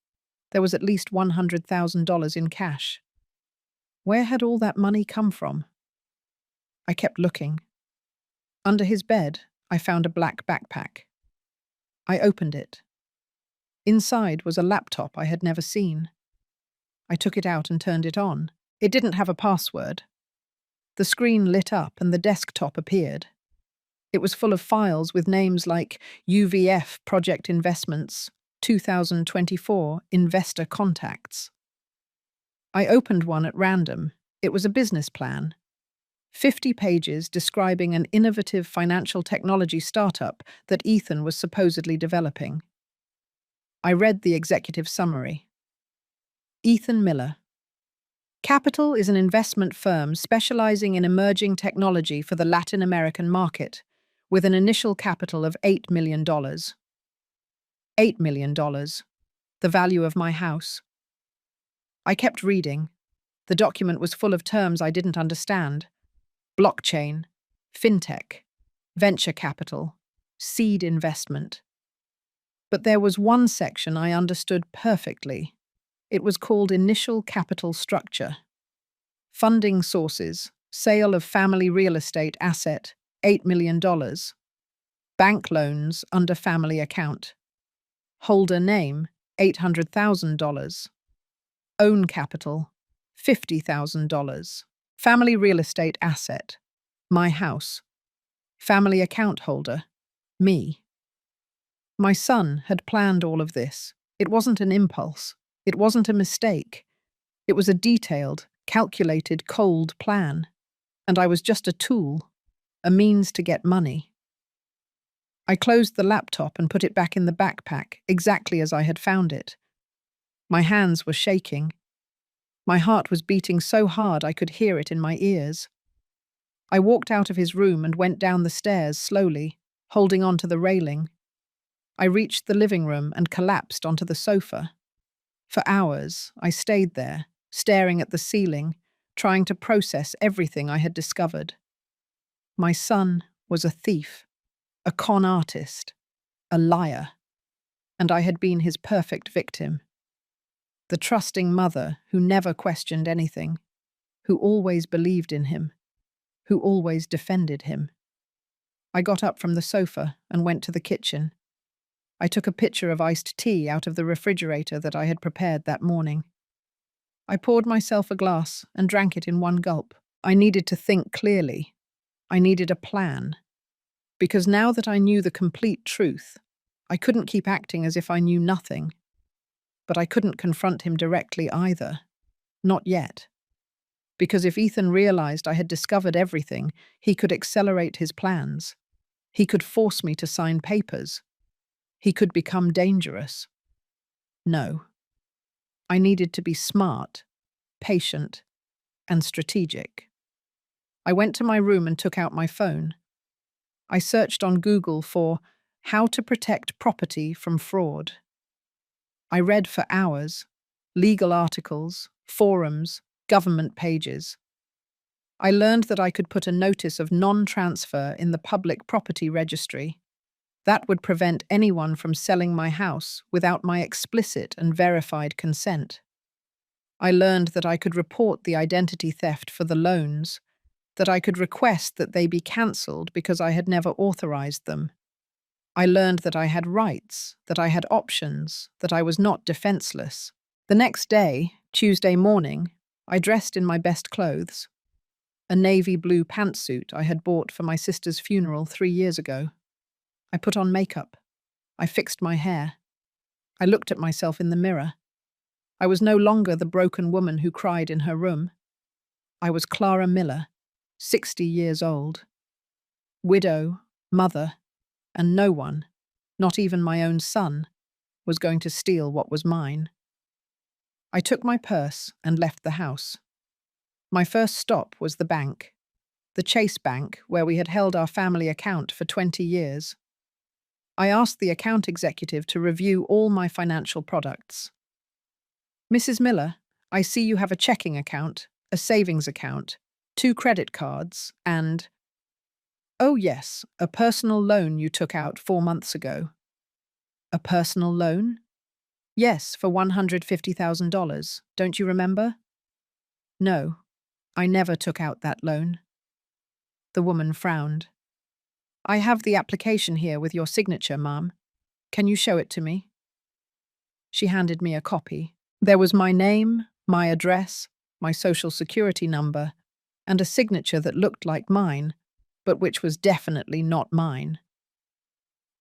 There was at least $100,000 in cash. Where had all that money come from? I kept looking. Under his bed, I found a black backpack. I opened it. Inside was a laptop I had never seen. I took it out and turned it on. It didn't have a password. The screen lit up and the desktop appeared. It was full of files with names like UVF Project Investments, 2024 Investor Contacts. I opened one at random. It was a business plan. 50 pages describing an innovative financial technology startup that Ethan was supposedly developing. I read the executive summary. Ethan Miller. Capital is an investment firm specializing in emerging technology for the Latin American market, with an initial capital of $8 million. $8 million, the value of my house. I kept reading. The document was full of terms I didn't understand. Blockchain, fintech, venture capital, seed investment. But there was one section I understood perfectly. It was called Initial Capital Structure. Funding sources, sale of family real estate asset, $8 million. Bank loans under family account. Holder name, $800,000. Own capital, $50,000. Family real estate asset, my house. Family account holder, me. My son had planned all of this. It wasn't an impulse. It wasn't a mistake. It was a detailed, calculated, cold plan. And I was just a tool, a means to get money. I closed the laptop and put it back in the backpack, exactly as I had found it. My hands were shaking. My heart was beating so hard I could hear it in my ears. I walked out of his room and went down the stairs slowly, holding on to the railing. I reached the living room and collapsed onto the sofa. For hours, I stayed there, staring at the ceiling, trying to process everything I had discovered. My son was a thief, a con artist, a liar, and I had been his perfect victim. The trusting mother who never questioned anything, who always believed in him, who always defended him. I got up from the sofa and went to the kitchen. I took a pitcher of iced tea out of the refrigerator that I had prepared that morning. I poured myself a glass and drank it in one gulp. I needed to think clearly. I needed a plan. Because now that I knew the complete truth, I couldn't keep acting as if I knew nothing. But I couldn't confront him directly either. Not yet. Because if Ethan realized I had discovered everything, he could accelerate his plans. He could force me to sign papers. He could become dangerous. No. I needed to be smart, patient, and strategic. I went to my room and took out my phone. I searched on Google for how to protect property from fraud. I read for hours, legal articles, forums, government pages. I learned that I could put a notice of non-transfer in the public property registry. That would prevent anyone from selling my house without my explicit and verified consent. I learned that I could report the identity theft for the loans, that I could request that they be cancelled because I had never authorized them. I learned that I had rights, that I had options, that I was not defenseless. The next day, Tuesday morning, I dressed in my best clothes. A navy blue pantsuit I had bought for my sister's funeral 3 years ago. I put on makeup. I fixed my hair. I looked at myself in the mirror. I was no longer the broken woman who cried in her room. I was Clara Miller, 60 years old. Widow, mother, and no one, not even my own son, was going to steal what was mine. I took my purse and left the house. My first stop was the bank, the Chase Bank where we had held our family account for 20 years. I asked the account executive to review all my financial products. Mrs. Miller, I see you have a checking account, a savings account, 2 credit cards, and… Oh yes, a personal loan you took out 4 months ago. A personal loan? Yes, for $150,000, don't you remember? No, I never took out that loan. The woman frowned. I have the application here with your signature, ma'am. Can you show it to me? She handed me a copy. There was my name, my address, my social security number, and a signature that looked like mine, but which was definitely not mine.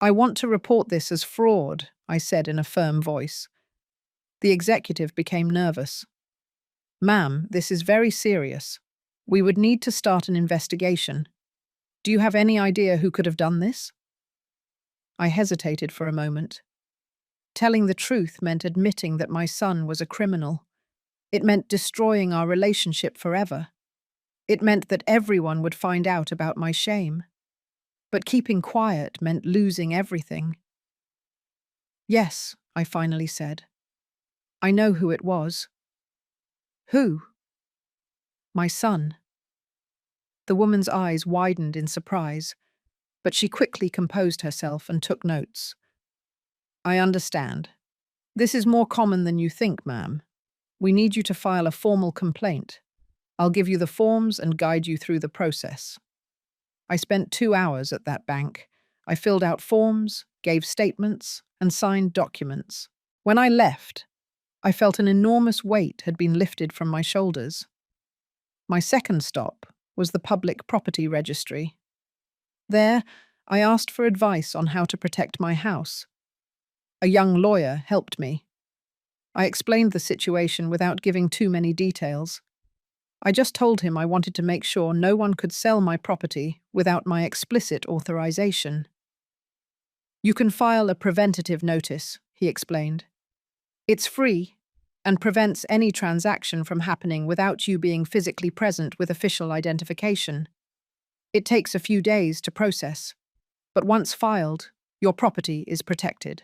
I want to report this as fraud, I said in a firm voice. The executive became nervous. Ma'am, this is very serious. We would need to start an investigation. Do you have any idea who could have done this? I hesitated for a moment. Telling the truth meant admitting that my son was a criminal. It meant destroying our relationship forever. It meant that everyone would find out about my shame. But keeping quiet meant losing everything. Yes, I finally said. I know who it was. Who? My son. The woman's eyes widened in surprise, but she quickly composed herself and took notes. I understand. This is more common than you think, ma'am. We need you to file a formal complaint. I'll give you the forms and guide you through the process. I spent 2 hours at that bank. I filled out forms, gave statements, and signed documents. When I left, I felt an enormous weight had been lifted from my shoulders. My second stop was the public property registry. There, I asked for advice on how to protect my house. A young lawyer helped me. I explained the situation without giving too many details. I just told him I wanted to make sure no one could sell my property without my explicit authorization. You can file a preventative notice, he explained. It's free and prevents any transaction from happening without you being physically present with official identification. It takes a few days to process, but once filed, your property is protected.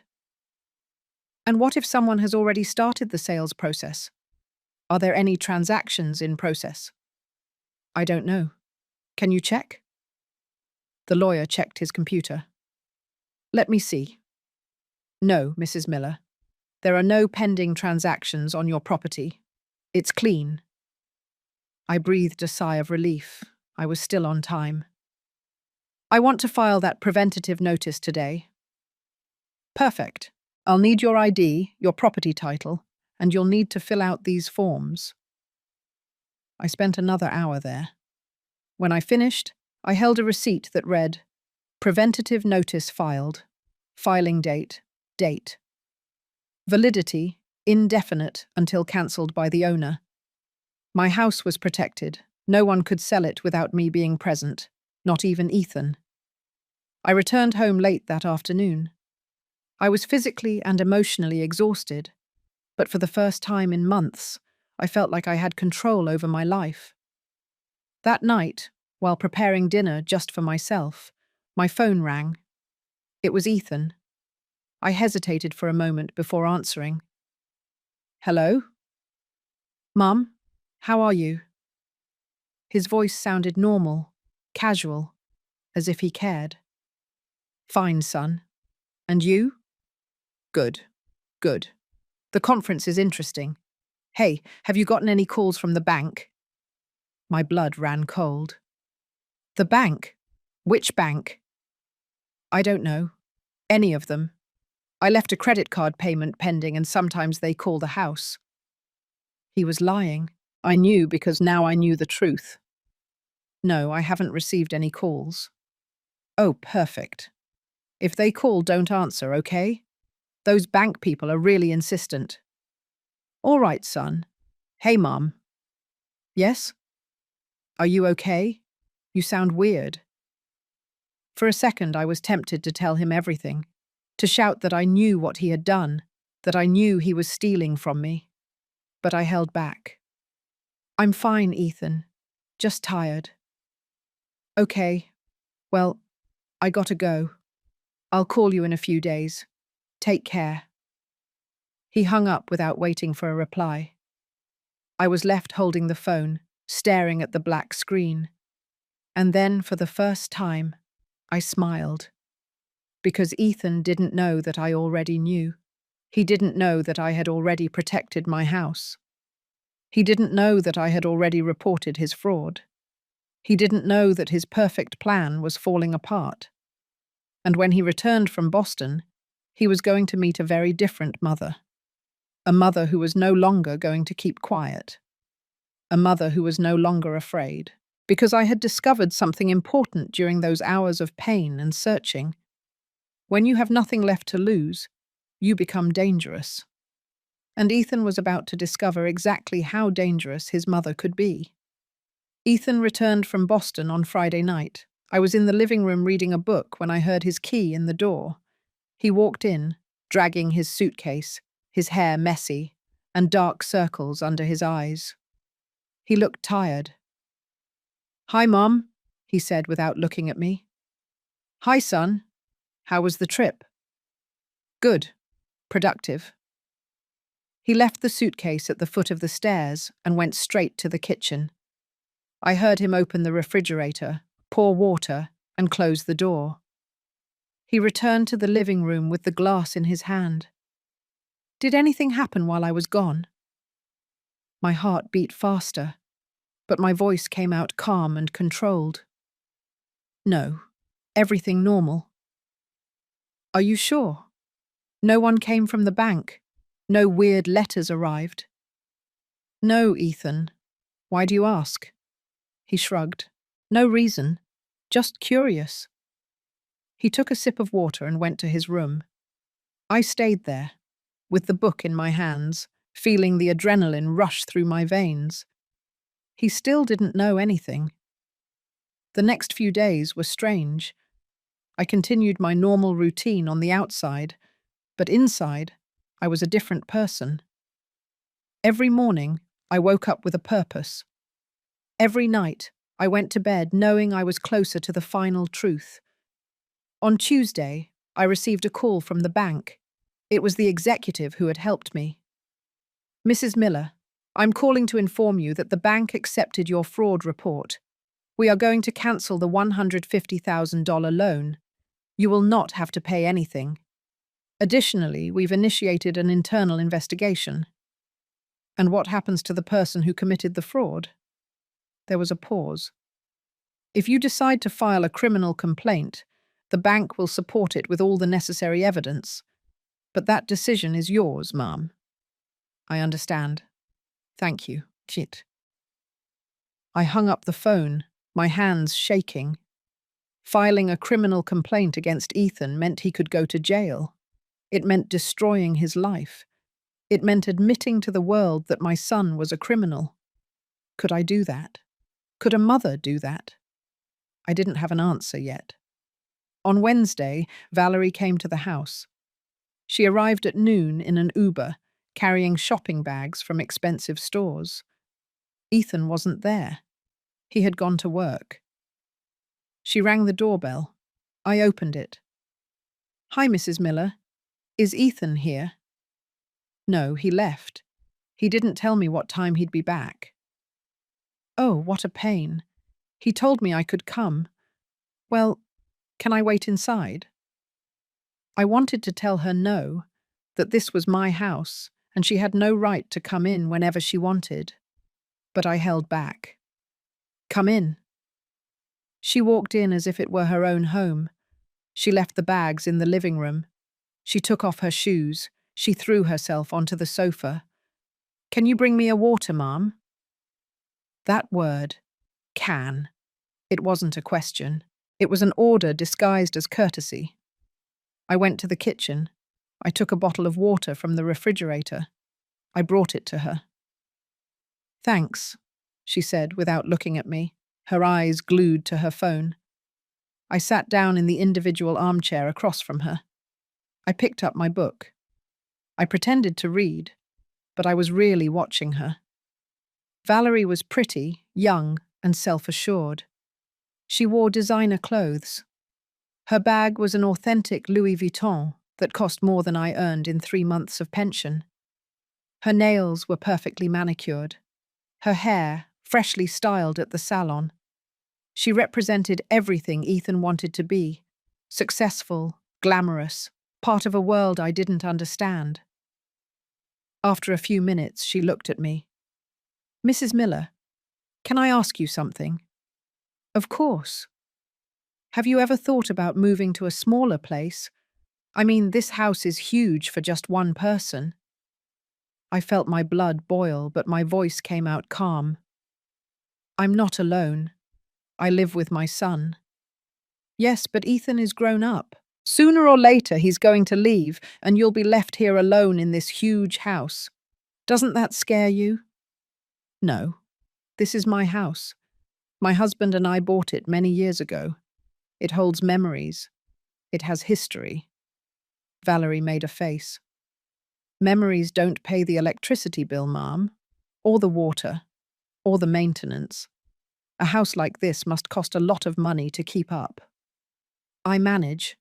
And what if someone has already started the sales process? Are there any transactions in process? I don't know. Can you check? The lawyer checked his computer. Let me see. No, Mrs. Miller. There are no pending transactions on your property. It's clean. I breathed a sigh of relief. I was still on time. I want to file that preventative notice today. Perfect. I'll need your ID, your property title, and you'll need to fill out these forms. I spent another hour there. When I finished, I held a receipt that read, Preventative notice filed. Filing date, date. Validity, indefinite until cancelled by the owner. My house was protected. No one could sell it without me being present, not even Ethan. I returned home late that afternoon. I was physically and emotionally exhausted, but for the first time in months, I felt like I had control over my life. That night, while preparing dinner just for myself, my phone rang. It was Ethan. I hesitated for a moment before answering. Hello? Mum, how are you? His voice sounded normal, casual, as if he cared. Fine, son. And you? Good. Good. The conference is interesting. Hey, have you gotten any calls from the bank? My blood ran cold. The bank? Which bank? I don't know. Any of them. I left a credit card payment pending and sometimes they call the house. He was lying. I knew because now I knew the truth. No, I haven't received any calls. Oh, perfect. If they call, don't answer, okay? Those bank people are really insistent. All right, son. Hey, Mom. Yes? Are you okay? You sound weird. For a second, I was tempted to tell him everything, to shout that I knew what he had done, that I knew he was stealing from me. But I held back. I'm fine, Ethan. Just tired. Okay. Well, I gotta go. I'll call you in a few days. Take care. He hung up without waiting for a reply. I was left holding the phone, staring at the black screen. And then, for the first time, I smiled. Because Ethan didn't know that I already knew. He didn't know that I had already protected my house. He didn't know that I had already reported his fraud. He didn't know that his perfect plan was falling apart. And when he returned from Boston, he was going to meet a very different mother. A mother who was no longer going to keep quiet. A mother who was no longer afraid. Because I had discovered something important during those hours of pain and searching. When you have nothing left to lose, you become dangerous. And Ethan was about to discover exactly how dangerous his mother could be. Ethan returned from Boston on Friday night. I was in the living room reading a book when I heard his key in the door. He walked in, dragging his suitcase, his hair messy, and dark circles under his eyes. He looked tired. Hi, Mom, he said without looking at me. Hi, son. How was the trip? Good. Productive. He left the suitcase at the foot of the stairs and went straight to the kitchen. I heard him open the refrigerator, pour water, and close the door. He returned to the living room with the glass in his hand. Did anything happen while I was gone? My heart beat faster, but my voice came out calm and controlled. No, everything normal. Are you sure? No one came from the bank? No weird letters arrived? No, Ethan. Why do you ask? He shrugged. No reason. Just curious. He took a sip of water and went to his room. I stayed there, with the book in my hands, feeling the adrenaline rush through my veins. He still didn't know anything. The next few days were strange. I continued my normal routine on the outside, but inside, I was a different person. Every morning, I woke up with a purpose. Every night, I went to bed knowing I was closer to the final truth. On Tuesday, I received a call from the bank. It was the executive who had helped me. "Mrs. Miller, I'm calling to inform you that the bank accepted your fraud report. We are going to cancel the $150,000 loan. You will not have to pay anything. Additionally, we've initiated an internal investigation." "And what happens to the person who committed the fraud?" There was a pause. "If you decide to file a criminal complaint, the bank will support it with all the necessary evidence. But that decision is yours, ma'am." "I understand. Thank you, Chit." I hung up the phone, my hands shaking. Filing a criminal complaint against Ethan meant he could go to jail. It meant destroying his life. It meant admitting to the world that my son was a criminal. Could I do that? Could a mother do that? I didn't have an answer yet. On Wednesday, Valerie came to the house. She arrived at noon in an Uber, carrying shopping bags from expensive stores. Ethan wasn't there. He had gone to work. She rang the doorbell. I opened it. "Hi, Mrs. Miller. Is Ethan here?" "No, he left. He didn't tell me what time he'd be back." "Oh, what a pain. He told me I could come. Well, can I wait inside?" I wanted to tell her no, that this was my house, and she had no right to come in whenever she wanted. But I held back. "Come in." She walked in as if it were her own home. She left the bags in the living room. She took off her shoes. She threw herself onto the sofa. "Can you bring me a water, ma'am?" That word, can. It wasn't a question. It was an order disguised as courtesy. I went to the kitchen. I took a bottle of water from the refrigerator. I brought it to her. "Thanks," she said without looking at me, her eyes glued to her phone. I sat down in the individual armchair across from her. I picked up my book. I pretended to read, but I was really watching her. Valerie was pretty, young, and self-assured. She wore designer clothes. Her bag was an authentic Louis Vuitton that cost more than I earned in 3 months of pension. Her nails were perfectly manicured. Her hair, freshly styled at the salon. She represented everything Ethan wanted to be. Successful, glamorous, part of a world I didn't understand. After a few minutes, she looked at me. "Mrs. Miller, can I ask you something?" "Of course." "Have you ever thought about moving to a smaller place? I mean, this house is huge for just one person." I felt my blood boil, but my voice came out calm. "I'm not alone. I live with my son." "Yes, but Ethan is grown up. Sooner or later he's going to leave, and you'll be left here alone in this huge house. Doesn't that scare you?" "No. This is my house. My husband and I bought it many years ago. It holds memories. It has history." Valerie made a face. "Memories don't pay the electricity bill, ma'am, or the water, or the maintenance. A house like this must cost a lot of money to keep up." "I manage."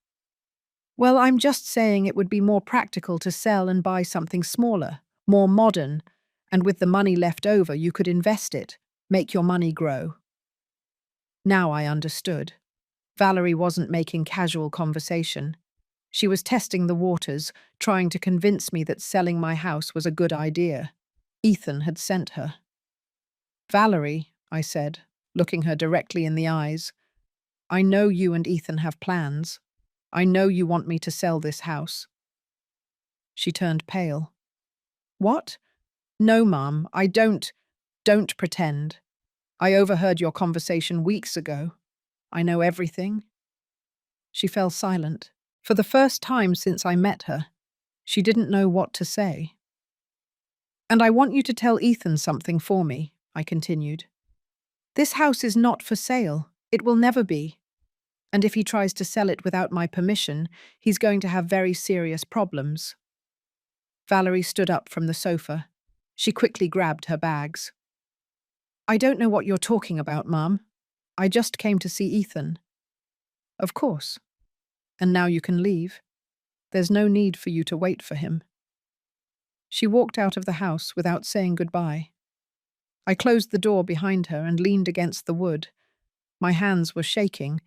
"Well, I'm just saying it would be more practical to sell and buy something smaller, more modern, and with the money left over you could invest it, make your money grow." Now I understood. Valerie wasn't making casual conversation. She was testing the waters, trying to convince me that selling my house was a good idea. Ethan had sent her. "Valerie," I said, looking her directly in the eyes, "I know you and Ethan have plans. I know you want me to sell this house." She turned pale. "What? No, Mum, I don't. Don't pretend. I overheard your conversation weeks ago. I know everything." She fell silent. For the first time since I met her, she didn't know what to say. "And I want you to tell Ethan something for me," I continued. "This house is not for sale. It will never be. And if he tries to sell it without my permission, he's going to have very serious problems. Valerie stood up from the sofa. She quickly grabbed her bags. I don't know what you're talking about, Mum. I just came to see Ethan. Of course. And now you can leave. There's no need for you to wait for him. She walked out of the house without saying goodbye. I closed the door behind her and leaned against the wood. My hands were shaking,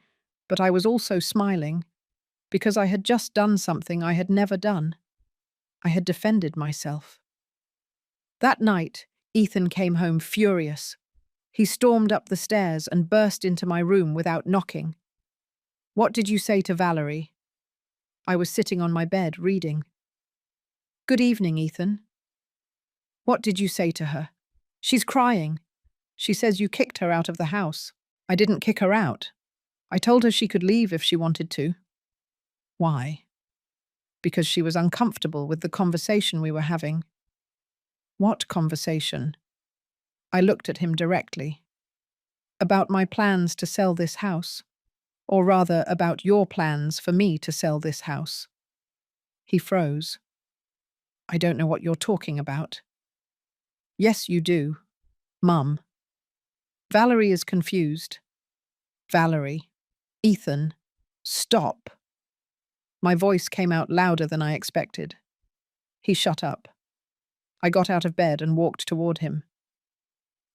but I was also smiling, because I had just done something I had never done. I had defended myself. That night, Ethan came home furious. He stormed up the stairs and burst into my room without knocking. What did you say to Valerie? I was sitting on my bed, reading. Good evening, Ethan. What did you say to her? She's crying. She says you kicked her out of the house. I didn't kick her out. I told her she could leave if she wanted to. Why? Because she was uncomfortable with the conversation we were having. What conversation? I looked at him directly. About my plans to sell this house. Or rather, about your plans for me to sell this house. He froze. I don't know what you're talking about. Yes, you do. Mum. Valerie is confused. Valerie. Ethan. Stop. My voice came out louder than I expected. He shut up. I got out of bed and walked toward him.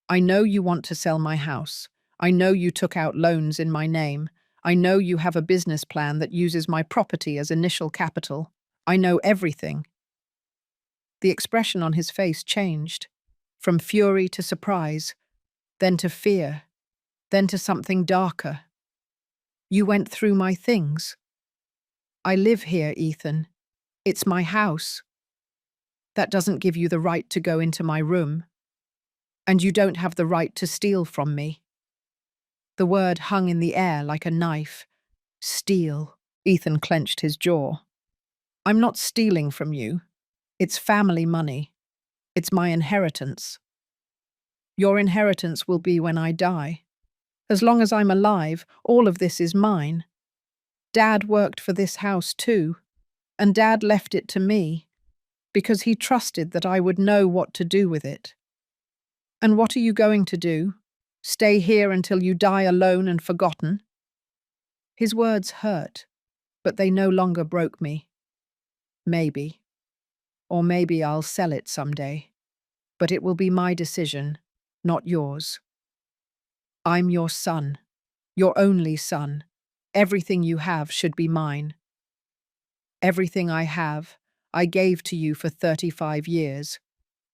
I know you want to sell my house. I know you took out loans in my name. I know you have a business plan that uses my property as initial capital. I know everything. The expression on his face changed, from fury to surprise, then to fear, then to something darker. You went through my things. I live here, Ethan. It's my house. That doesn't give you the right to go into my room. And you don't have the right to steal from me. The word hung in the air like a knife. Steal. Ethan clenched his jaw. I'm not stealing from you. It's family money. It's my inheritance. Your inheritance will be when I die. As long as I'm alive, all of this is mine. Dad worked for this house too, and Dad left it to me, because he trusted that I would know what to do with it. And what are you going to do? Stay here until you die alone and forgotten? His words hurt, but they no longer broke me. Maybe. Or maybe I'll sell it someday. But it will be my decision, not yours. I'm your son, your only son. Everything you have should be mine. Everything I have, I gave to you for 35 years.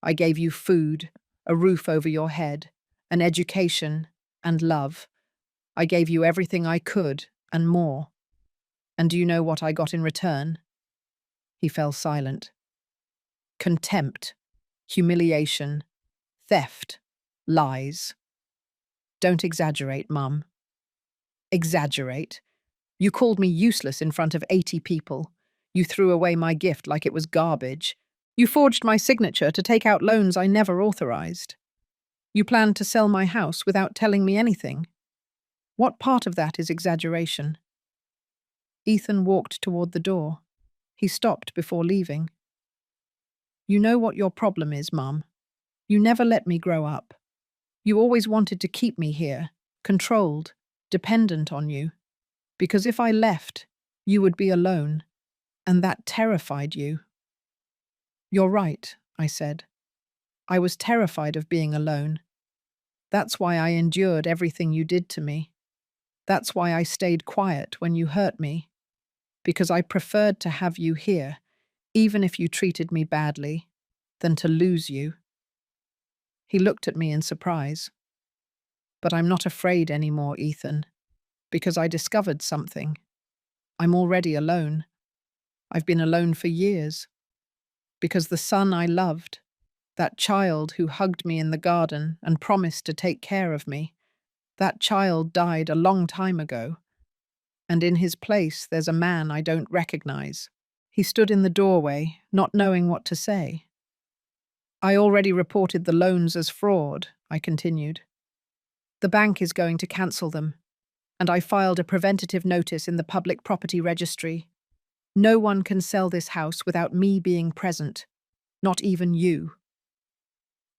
I gave you food, a roof over your head, an education, and love. I gave you everything I could, and more. And do you know what I got in return? He fell silent. Contempt, humiliation, theft, lies. Don't exaggerate, Mum. Exaggerate? You called me useless in front of 80 people. You threw away my gift like it was garbage. You forged my signature to take out loans I never authorized. You planned to sell my house without telling me anything. What part of that is exaggeration? Ethan walked toward the door. He stopped before leaving. You know what your problem is, Mum. You never let me grow up. You always wanted to keep me here, controlled, dependent on you. Because if I left, you would be alone, and that terrified you. You're right, I said. I was terrified of being alone. That's why I endured everything you did to me. That's why I stayed quiet when you hurt me. Because I preferred to have you here, even if you treated me badly, than to lose you. He looked at me in surprise. But I'm not afraid anymore, Ethan, because I discovered something. I'm already alone. I've been alone for years. Because the son I loved, that child who hugged me in the garden and promised to take care of me, that child died a long time ago. And in his place there's a man I don't recognize. He stood in the doorway, not knowing what to say. I already reported the loans as fraud, I continued. The bank is going to cancel them. and I filed a preventative notice in the public property registry. No one can sell this house without me being present, not even you."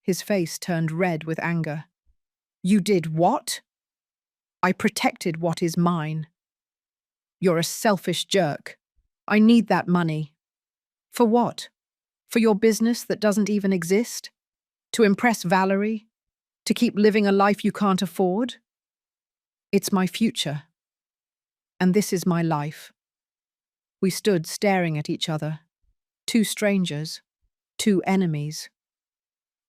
His face turned red with anger. "You did what?" "I protected what is mine." "You're a selfish jerk. I need that money." "For what? For your business that doesn't even exist? To impress Valerie? To keep living a life you can't afford?" "It's my future. And this is my life." We stood staring at each other. Two strangers. Two enemies.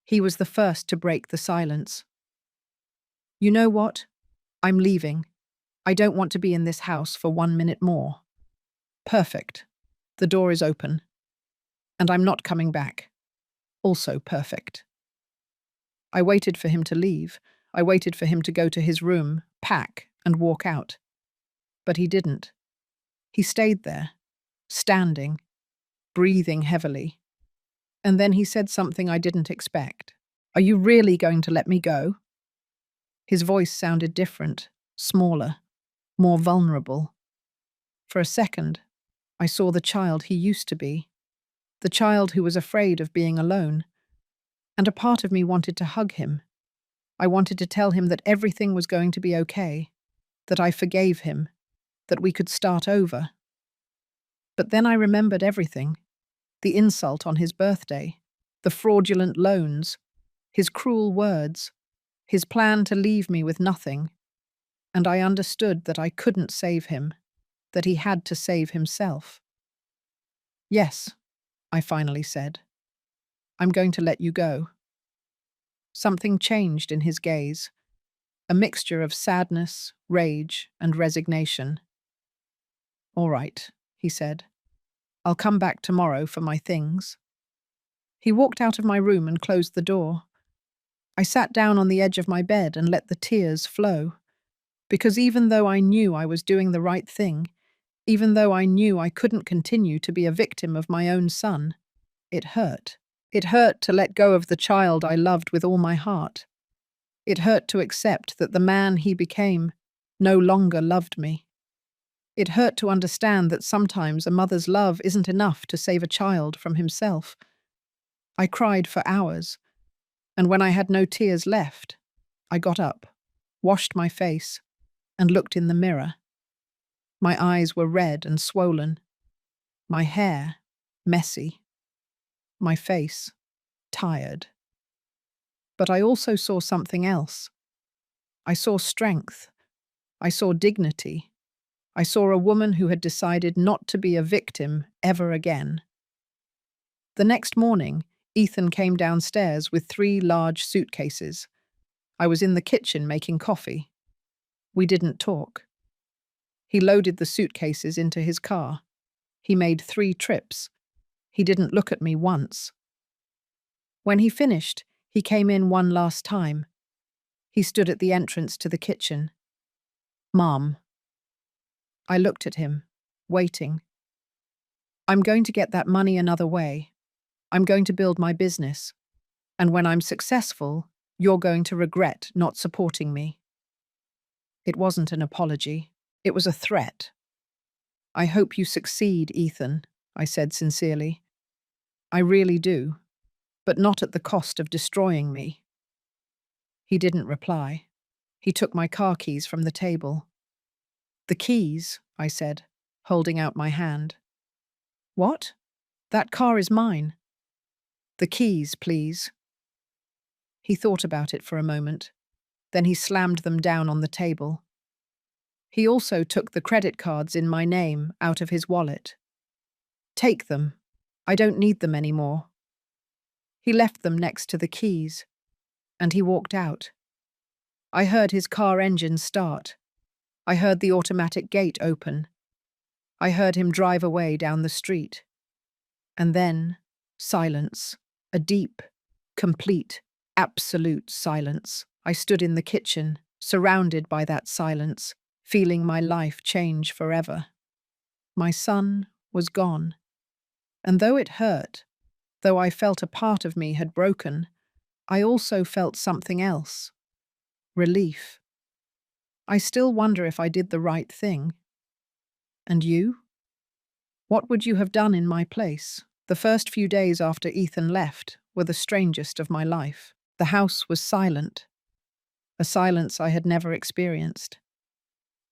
He was the first to break the silence. "You know what? I'm leaving. I don't want to be in this house for 1 minute more." "Perfect. The door is open. And I'm not coming back." "Also perfect." I waited for him to leave. I waited for him to go to his room, pack, and walk out. But he didn't. He stayed there, standing, breathing heavily. And then he said something I didn't expect. "Are you really going to let me go?" His voice sounded different, smaller, more vulnerable. For a second, I saw the child he used to be, the child who was afraid of being alone. And a part of me wanted to hug him. I wanted to tell him that everything was going to be okay, that I forgave him, that we could start over. But then I remembered everything. The insult on his birthday, the fraudulent loans, his cruel words, his plan to leave me with nothing. And I understood that I couldn't save him, that he had to save himself. "Yes," I finally said. "I'm going to let you go." Something changed in his gaze, a mixture of sadness, rage, and resignation. "All right," he said. "I'll come back tomorrow for my things." He walked out of my room and closed the door. I sat down on the edge of my bed and let the tears flow, because even though I knew I was doing the right thing, even though I knew I couldn't continue to be a victim of my own son, it hurt. It hurt to let go of the child I loved with all my heart. It hurt to accept that the man he became no longer loved me. It hurt to understand that sometimes a mother's love isn't enough to save a child from himself. I cried for hours, and when I had no tears left, I got up, washed my face, and looked in the mirror. My eyes were red and swollen, my hair messy, my face tired. But I also saw something else. I saw strength. I saw dignity. I saw a woman who had decided not to be a victim ever again. The next morning, Ethan came downstairs with 3 large suitcases. I was in the kitchen making coffee. We didn't talk. He loaded the suitcases into his car. He made 3 trips. He didn't look at me once. When he finished, he came in one last time. He stood at the entrance to the kitchen. "Mom." I looked at him, waiting. "I'm going to get that money another way. I'm going to build my business. And when I'm successful, you're going to regret not supporting me." It wasn't an apology. It was a threat. "I hope you succeed, Ethan," I said sincerely. "I really do, but not at the cost of destroying me." He didn't reply. He took my car keys from the table. "The keys," I said, holding out my hand. "What? That car is mine." "The keys, please." He thought about it for a moment. Then he slammed them down on the table. He also took the credit cards in my name out of his wallet. "Take them. I don't need them anymore." He left them next to the keys, and he walked out. I heard his car engine start. I heard the automatic gate open. I heard him drive away down the street. And then, silence. A deep, complete, absolute silence. I stood in the kitchen, surrounded by that silence, feeling my life change forever. My son was gone. And though it hurt, though I felt a part of me had broken, I also felt something else. Relief. I still wonder if I did the right thing. And you? What would you have done in my place? The first few days after Ethan left were the strangest of my life. The house was silent, a silence I had never experienced.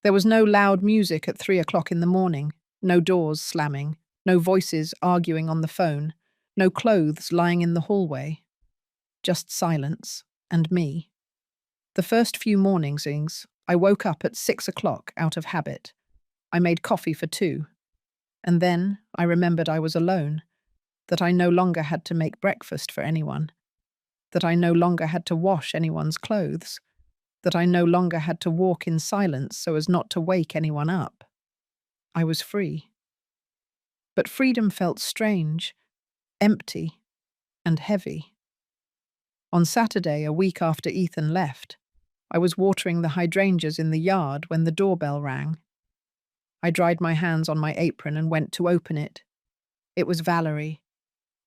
There was no loud music at 3 o'clock in the morning, no doors slamming, no voices arguing on the phone, no clothes lying in the hallway. Just silence and me. The first few mornings, I woke up at 6 o'clock out of habit. I made coffee for two. And then I remembered I was alone, that I no longer had to make breakfast for anyone, that I no longer had to wash anyone's clothes, that I no longer had to walk in silence so as not to wake anyone up. I was free. But freedom felt strange, empty, and heavy. On Saturday, a week after Ethan left, I was watering the hydrangeas in the yard when the doorbell rang. I dried my hands on my apron and went to open it. It was Valerie.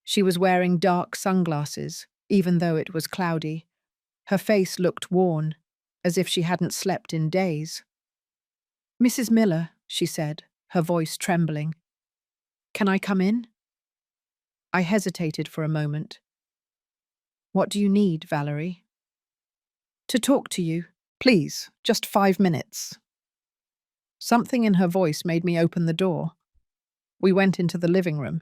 She was wearing dark sunglasses, even though it was cloudy. Her face looked worn, as if she hadn't slept in days. "Mrs. Miller," she said, her voice trembling. "Can I come in?" I hesitated for a moment. "What do you need, Valerie?" "To talk to you. Please, just 5 minutes." Something in her voice made me open the door. We went into the living room.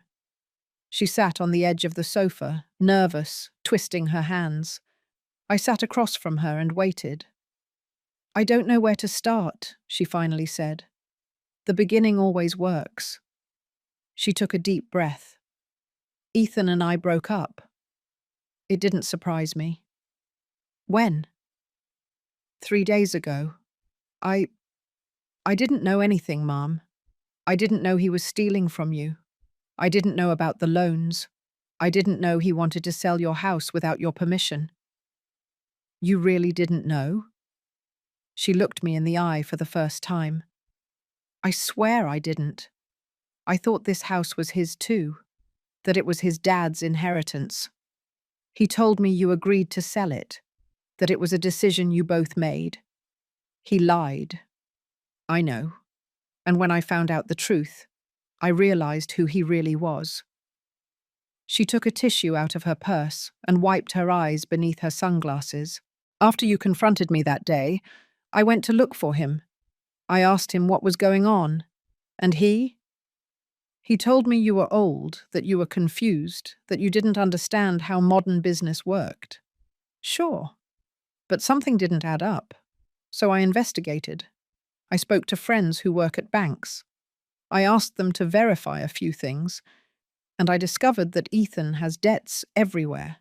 She sat on the edge of the sofa, nervous, twisting her hands. I sat across from her and waited. "I don't know where to start," she finally said. "The beginning always works." She took a deep breath. "Ethan and I broke up." It didn't surprise me. "When?" "3 days ago. I didn't know anything, Mom. I didn't know he was stealing from you. I didn't know about the loans. I didn't know he wanted to sell your house without your permission." "You really didn't know?" She looked me in the eye for the first time. "I swear I didn't. I thought this house was his too, that it was his dad's inheritance. He told me you agreed to sell it, that it was a decision you both made. He lied." "I know. And when I found out the truth, I realized who he really was." She took a tissue out of her purse and wiped her eyes beneath her sunglasses. "After you confronted me that day, I went to look for him. I asked him what was going on. And he told me you were old, that you were confused, that you didn't understand how modern business worked." "Sure. But something didn't add up. So I investigated. I spoke to friends who work at banks. I asked them to verify a few things, and I discovered that Ethan has debts everywhere.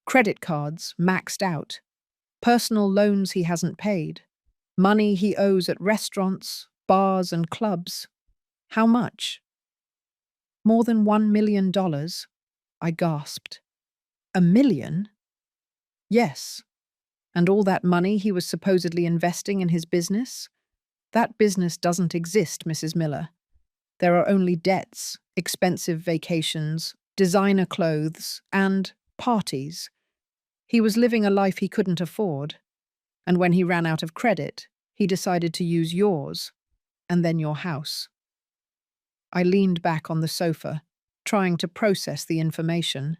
Credit cards maxed out, personal loans he hasn't paid, money he owes at restaurants, bars, and clubs. How much?" "More than $1 million. I gasped. "1 million?" "Yes. And all that money he was supposedly investing in his business? That business doesn't exist, Mrs. Miller. There are only debts, expensive vacations, designer clothes, and parties. He was living a life he couldn't afford. And when he ran out of credit, he decided to use yours, and then your house." I leaned back on the sofa, trying to process the information.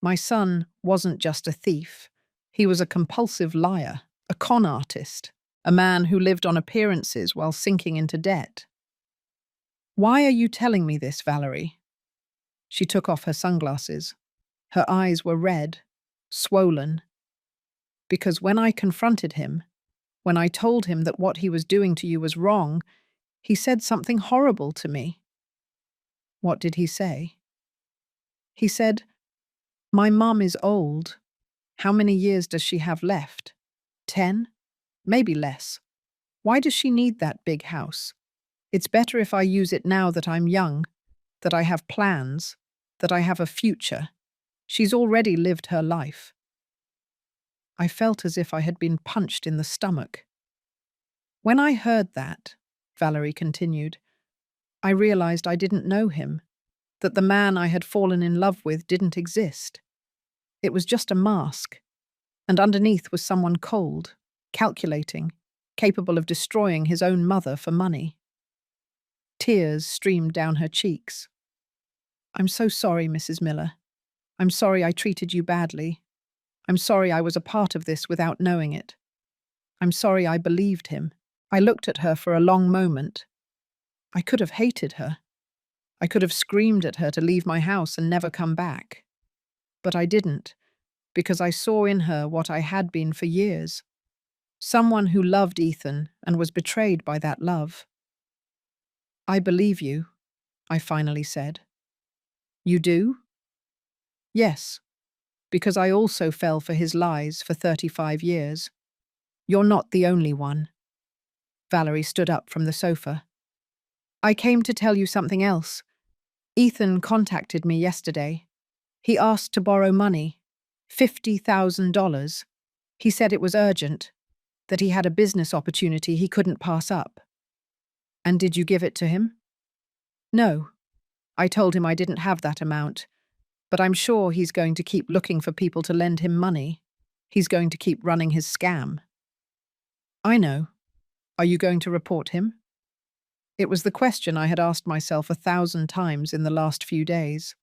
My son wasn't just a thief. He was a compulsive liar, a con artist, a man who lived on appearances while sinking into debt. "Why are you telling me this, Valerie?" She took off her sunglasses. Her eyes were red, swollen. "Because when I confronted him, when I told him that what he was doing to you was wrong, he said something horrible to me." "What did he say?" "He said, 'My mom is old. How many years does she have left? 10? Maybe less. Why does she need that big house? It's better if I use it now that I'm young, that I have plans, that I have a future. She's already lived her life.'" I felt as if I had been punched in the stomach. "When I heard that," Valerie continued, "I realized I didn't know him, that the man I had fallen in love with didn't exist. It was just a mask, and underneath was someone cold, calculating, capable of destroying his own mother for money. Tears streamed down her cheeks. "I'm so sorry, Mrs. Miller. I'm sorry I treated you badly. I'm sorry I was a part of this without knowing it. I'm sorry I believed him." I looked at her for a long moment. I could have hated her. I could have screamed at her to leave my house and never come back. But I didn't, because I saw in her what I had been for years. Someone who loved Ethan and was betrayed by that love. "I believe you," I finally said. "You do?" "Yes, because I also fell for his lies for 35 years. You're not the only one." Valerie stood up from the sofa. "I came to tell you something else. Ethan contacted me yesterday. He asked to borrow money, $50,000. He said it was urgent, that he had a business opportunity he couldn't pass up." "And did you give it to him?" "No. I told him I didn't have that amount, but I'm sure he's going to keep looking for people to lend him money. He's going to keep running his scam." "I know. Are you going to report him?" It was the question I had asked myself 1,000 times in the last few days.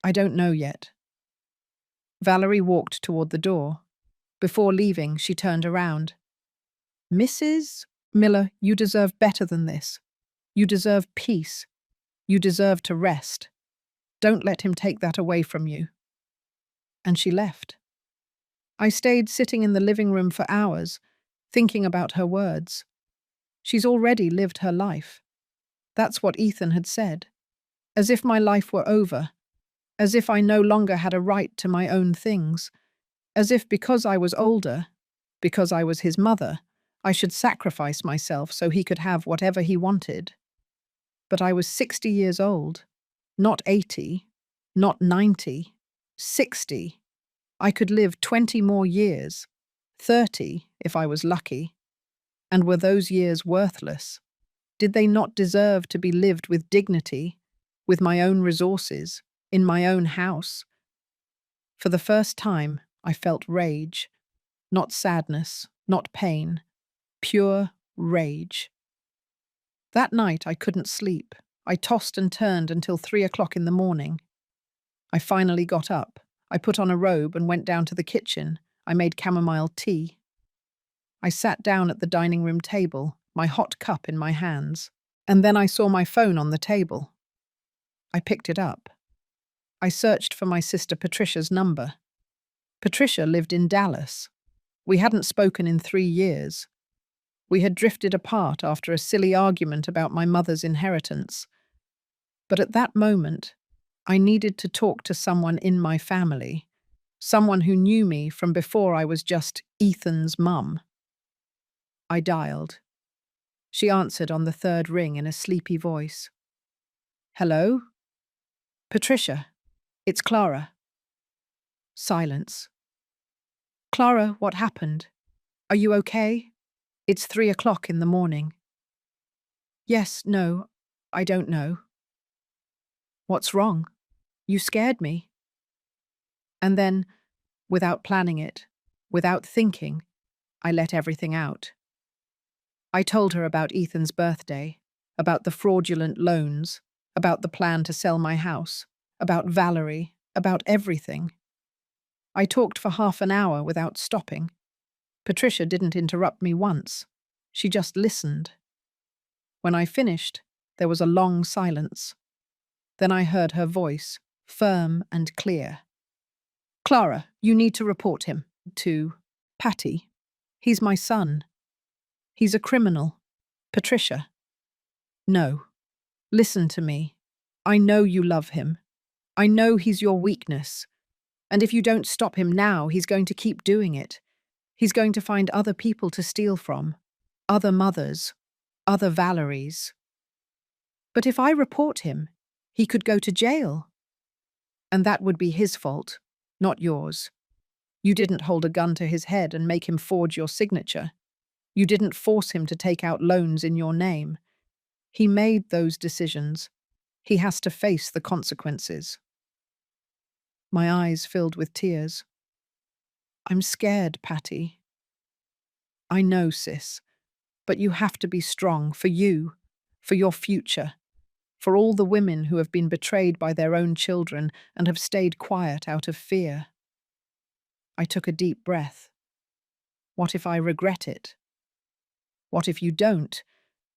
"I don't know yet." Valerie walked toward the door. Before leaving, she turned around. "Mrs. Miller, you deserve better than this. You deserve peace. You deserve to rest. Don't let him take that away from you." And she left. I stayed sitting in the living room for hours, thinking about her words. She's already lived her life. That's what Ethan had said. As if my life were over. As if I no longer had a right to my own things. As if because I was older, because I was his mother, I should sacrifice myself so he could have whatever he wanted. But I was 60 years old, not 80, not 90, 60. I could live 20 more years, 30 if I was lucky. And were those years worthless? Did they not deserve to be lived with dignity, with my own resources, in my own house? For the first time, I felt rage. Not sadness, not pain. Pure rage. That night I couldn't sleep. I tossed and turned until 3 o'clock in the morning. I finally got up. I put on a robe and went down to the kitchen. I made chamomile tea. I sat down at the dining room table, my hot cup in my hands. And then I saw my phone on the table. I picked it up. I searched for my sister Patricia's number. Patricia lived in Dallas. We hadn't spoken in 3 years. We had drifted apart after a silly argument about my mother's inheritance. But at that moment, I needed to talk to someone in my family, someone who knew me from before I was just Ethan's mum. I dialed. She answered on the 3rd ring in a sleepy voice. "Hello?" "Patricia, it's Clara." Silence. "Clara, what happened? Are you okay? It's 3 o'clock in the morning." "Yes, no, I don't know." "What's wrong? You scared me." And then, without planning it, without thinking, I let everything out. I told her about Ethan's birthday, about the fraudulent loans, about the plan to sell my house, about Valerie, about everything. I talked for half an hour without stopping. Patricia didn't interrupt me once. She just listened. When I finished, there was a long silence. Then I heard her voice, firm and clear. "Clara, you need to report him to Patty. He's my son. He's a criminal. Patricia." "No. Listen to me. I know you love him. I know he's your weakness. And if you don't stop him now, he's going to keep doing it. He's going to find other people to steal from. Other mothers. Other Valeries. But if I report him, he could go to jail. And that would be his fault, not yours. You didn't hold a gun to his head and make him forge your signature. You didn't force him to take out loans in your name. He made those decisions. He has to face the consequences." My eyes filled with tears. "I'm scared, Patty." I know, sis, but you have to be strong for you, for your future, for all the women who have been betrayed by their own children and have stayed quiet out of fear. I took a deep breath. What if I regret it? What if you don't,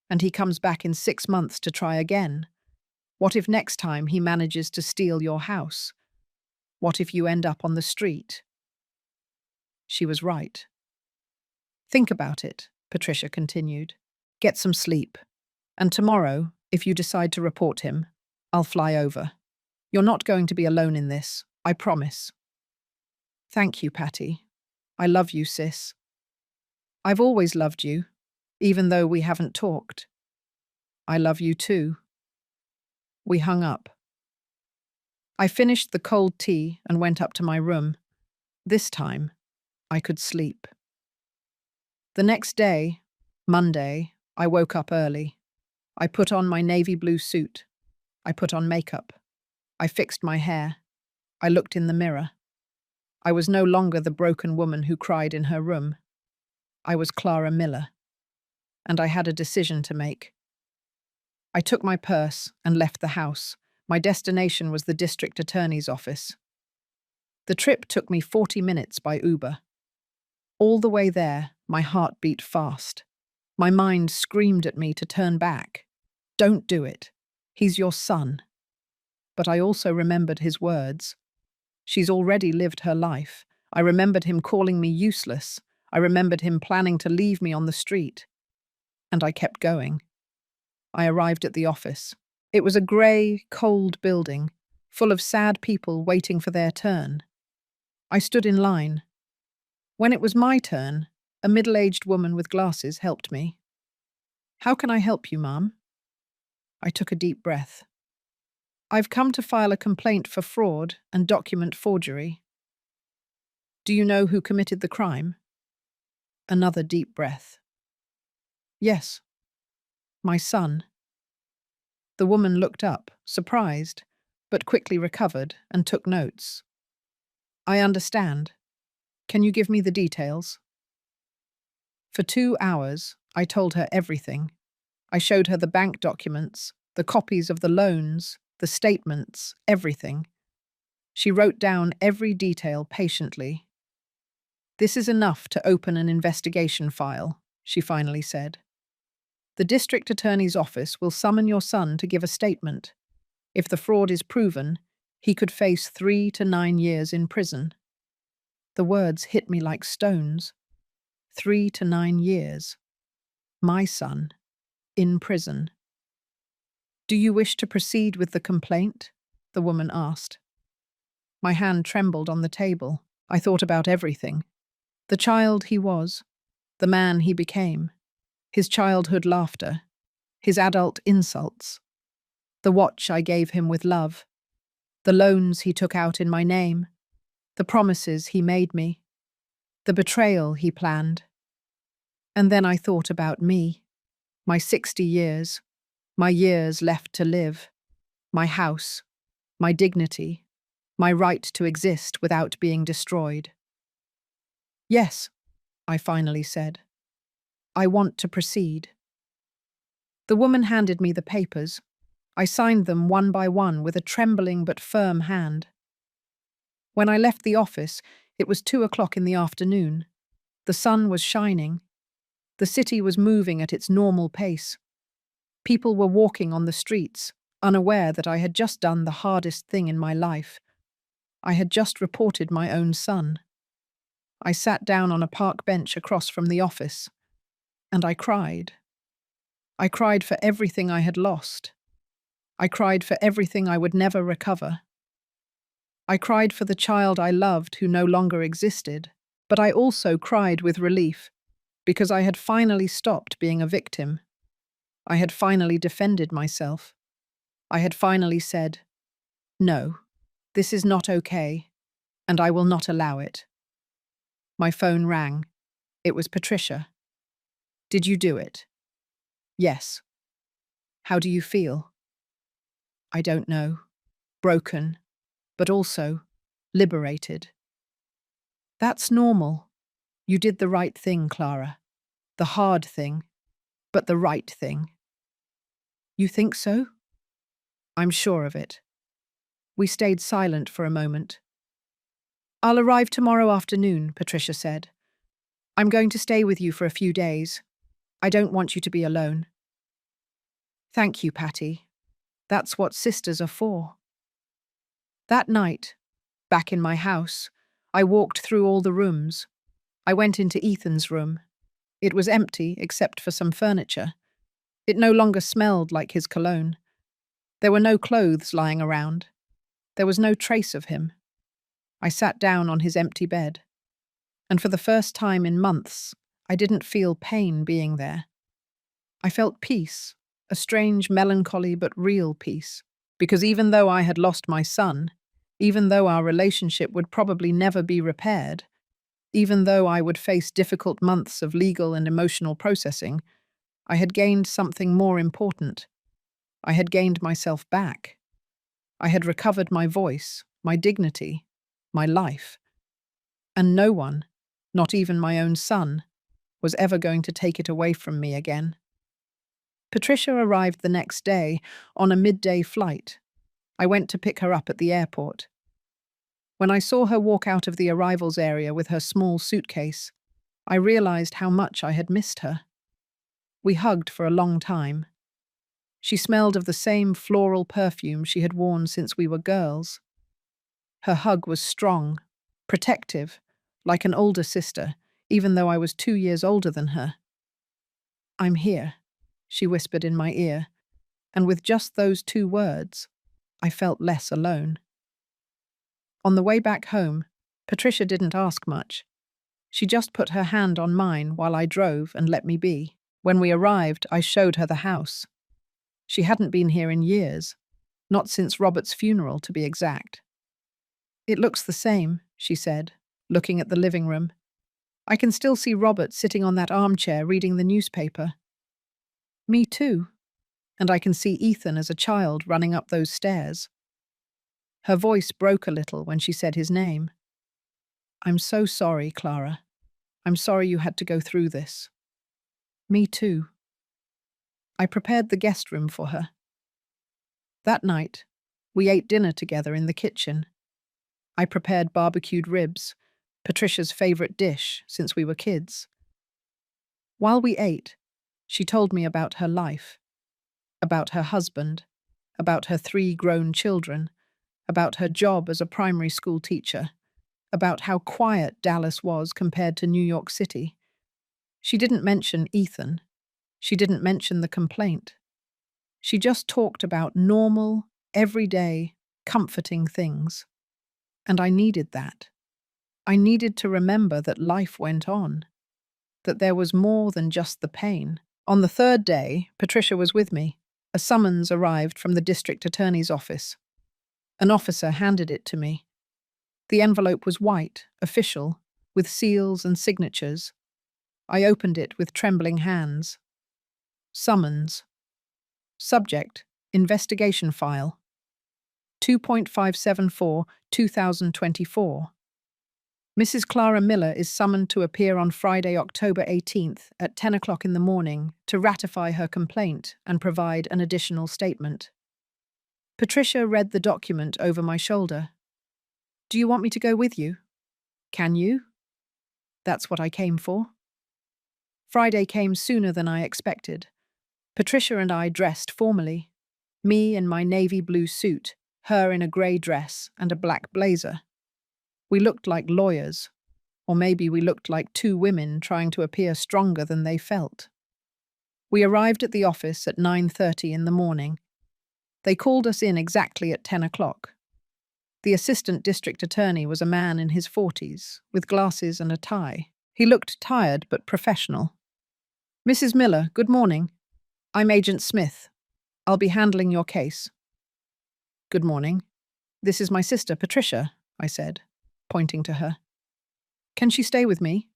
and he comes back in 6 months to try again? What if next time he manages to steal your house? What if you end up on the street? She was right. Think about it, Patricia continued. Get some sleep. And tomorrow, if you decide to report him, I'll fly over. You're not going to be alone in this, I promise. Thank you, Patty. I love you, sis. I've always loved you, even though we haven't talked. I love you too. We hung up. I finished the cold tea and went up to my room. This time, I could sleep. The next day, Monday, I woke up early. I put on my navy blue suit. I put on makeup. I fixed my hair. I looked in the mirror. I was no longer the broken woman who cried in her room. I was Clara Miller. And I had a decision to make. I took my purse and left the house. My destination was the district attorney's office. The trip took me 40 minutes by Uber. All the way there, my heart beat fast. My mind screamed at me to turn back. Don't do it. He's your son. But I also remembered his words. She's already lived her life. I remembered him calling me useless. I remembered him planning to leave me on the street. And I kept going. I arrived at the office. It was a grey, cold building, full of sad people waiting for their turn. I stood in line. When it was my turn, a middle-aged woman with glasses helped me. How can I help you, ma'am? I took a deep breath. I've come to file a complaint for fraud and document forgery. Do you know who committed the crime? Another deep breath. Yes. My son. The woman looked up, surprised, but quickly recovered and took notes. I understand. Can you give me the details? For 2 hours, I told her everything. I showed her the bank documents, the copies of the loans, the statements, everything. She wrote down every detail patiently. This is enough to open an investigation file, she finally said. The district attorney's office will summon your son to give a statement. If the fraud is proven, he could face 3 to 9 years in prison. The words hit me like stones. 3 to 9 years. My son, in prison. Do you wish to proceed with the complaint? The woman asked. My hand trembled on the table. I thought about everything. The child he was, the man he became, his childhood laughter, his adult insults, the watch I gave him with love, the loans he took out in my name, the promises he made me, the betrayal he planned. And then I thought about me, my 60 years, my years left to live, my house, my dignity, my right to exist without being destroyed. Yes, I finally said. I want to proceed. The woman handed me the papers. I signed them one by one with a trembling but firm hand. When I left the office, it was 2 o'clock in the afternoon. The sun was shining. The city was moving at its normal pace. People were walking on the streets, unaware that I had just done the hardest thing in my life. I had just reported my own son. I sat down on a park bench across from the office, and I cried. I cried for everything I had lost. I cried for everything I would never recover. I cried for the child I loved who no longer existed, but I also cried with relief because I had finally stopped being a victim. I had finally defended myself. I had finally said, "No, this is not okay, and I will not allow it." My phone rang. It was Patricia. Did you do it? Yes. How do you feel? I don't know. Broken, but also liberated. That's normal. You did the right thing, Clara. The hard thing, but the right thing. You think so? I'm sure of it. We stayed silent for a moment. I'll arrive tomorrow afternoon, Patricia said. I'm going to stay with you for a few days. I don't want you to be alone. Thank you, Patty. That's what sisters are for. That night, back in my house, I walked through all the rooms. I went into Ethan's room. It was empty except for some furniture. It no longer smelled like his cologne. There were no clothes lying around. There was no trace of him. I sat down on his empty bed. And for the first time in months, I didn't feel pain being there. I felt peace, a strange, melancholy but real peace. Because even though I had lost my son, even though our relationship would probably never be repaired, even though I would face difficult months of legal and emotional processing, I had gained something more important. I had gained myself back. I had recovered my voice, my dignity, my life. And no one, not even my own son, was ever going to take it away from me again. Patricia arrived the next day on a midday flight. I went to pick her up at the airport. When I saw her walk out of the arrivals area with her small suitcase, I realized how much I had missed her. We hugged for a long time. She smelled of the same floral perfume she had worn since we were girls. Her hug was strong, protective, like an older sister, even though I was 2 years older than her. I'm here, she whispered in my ear, and with just those 2 words, I felt less alone. On the way back home, Patricia didn't ask much. She just put her hand on mine while I drove and let me be. When we arrived, I showed her the house. She hadn't been here in years, not since Robert's funeral, to be exact. It looks the same, she said, looking at the living room. I can still see Robert sitting on that armchair reading the newspaper. Me too. And I can see Ethan as a child running up those stairs. Her voice broke a little when she said his name. I'm so sorry, Clara. I'm sorry you had to go through this. Me too. I prepared the guest room for her. That night, we ate dinner together in the kitchen. I prepared barbecued ribs, Patricia's favorite dish since we were kids. While we ate, she told me about her life, about her husband, about her 3 grown children, about her job as a primary school teacher, about how quiet Dallas was compared to New York City. She didn't mention Ethan. She didn't mention the complaint. She just talked about normal, everyday, comforting things. And I needed that. I needed to remember that life went on, that there was more than just the pain. On the 3rd day, Patricia was with me. A summons arrived from the district attorney's office. An officer handed it to me. The envelope was white, official, with seals and signatures. I opened it with trembling hands. Summons. Subject: Investigation File. 2.574, 2024. Mrs. Clara Miller is summoned to appear on Friday, October 18th at 10 o'clock in the morning to ratify her complaint and provide an additional statement. Patricia read the document over my shoulder. Do you want me to go with you? Can you? That's what I came for. Friday came sooner than I expected. Patricia and I dressed formally. Me in my navy blue suit, her in a grey dress and a black blazer. We looked like lawyers, or maybe we looked like 2 women trying to appear stronger than they felt. We arrived at the office at 9:30 in the morning. They called us in exactly at 10 o'clock. The assistant district attorney was a man in his 40s, with glasses and a tie. He looked tired but professional. Mrs. Miller, good morning. I'm Agent Smith. I'll be handling your case. Good morning. This is my sister, Patricia, I said, pointing to her. Can she stay with me?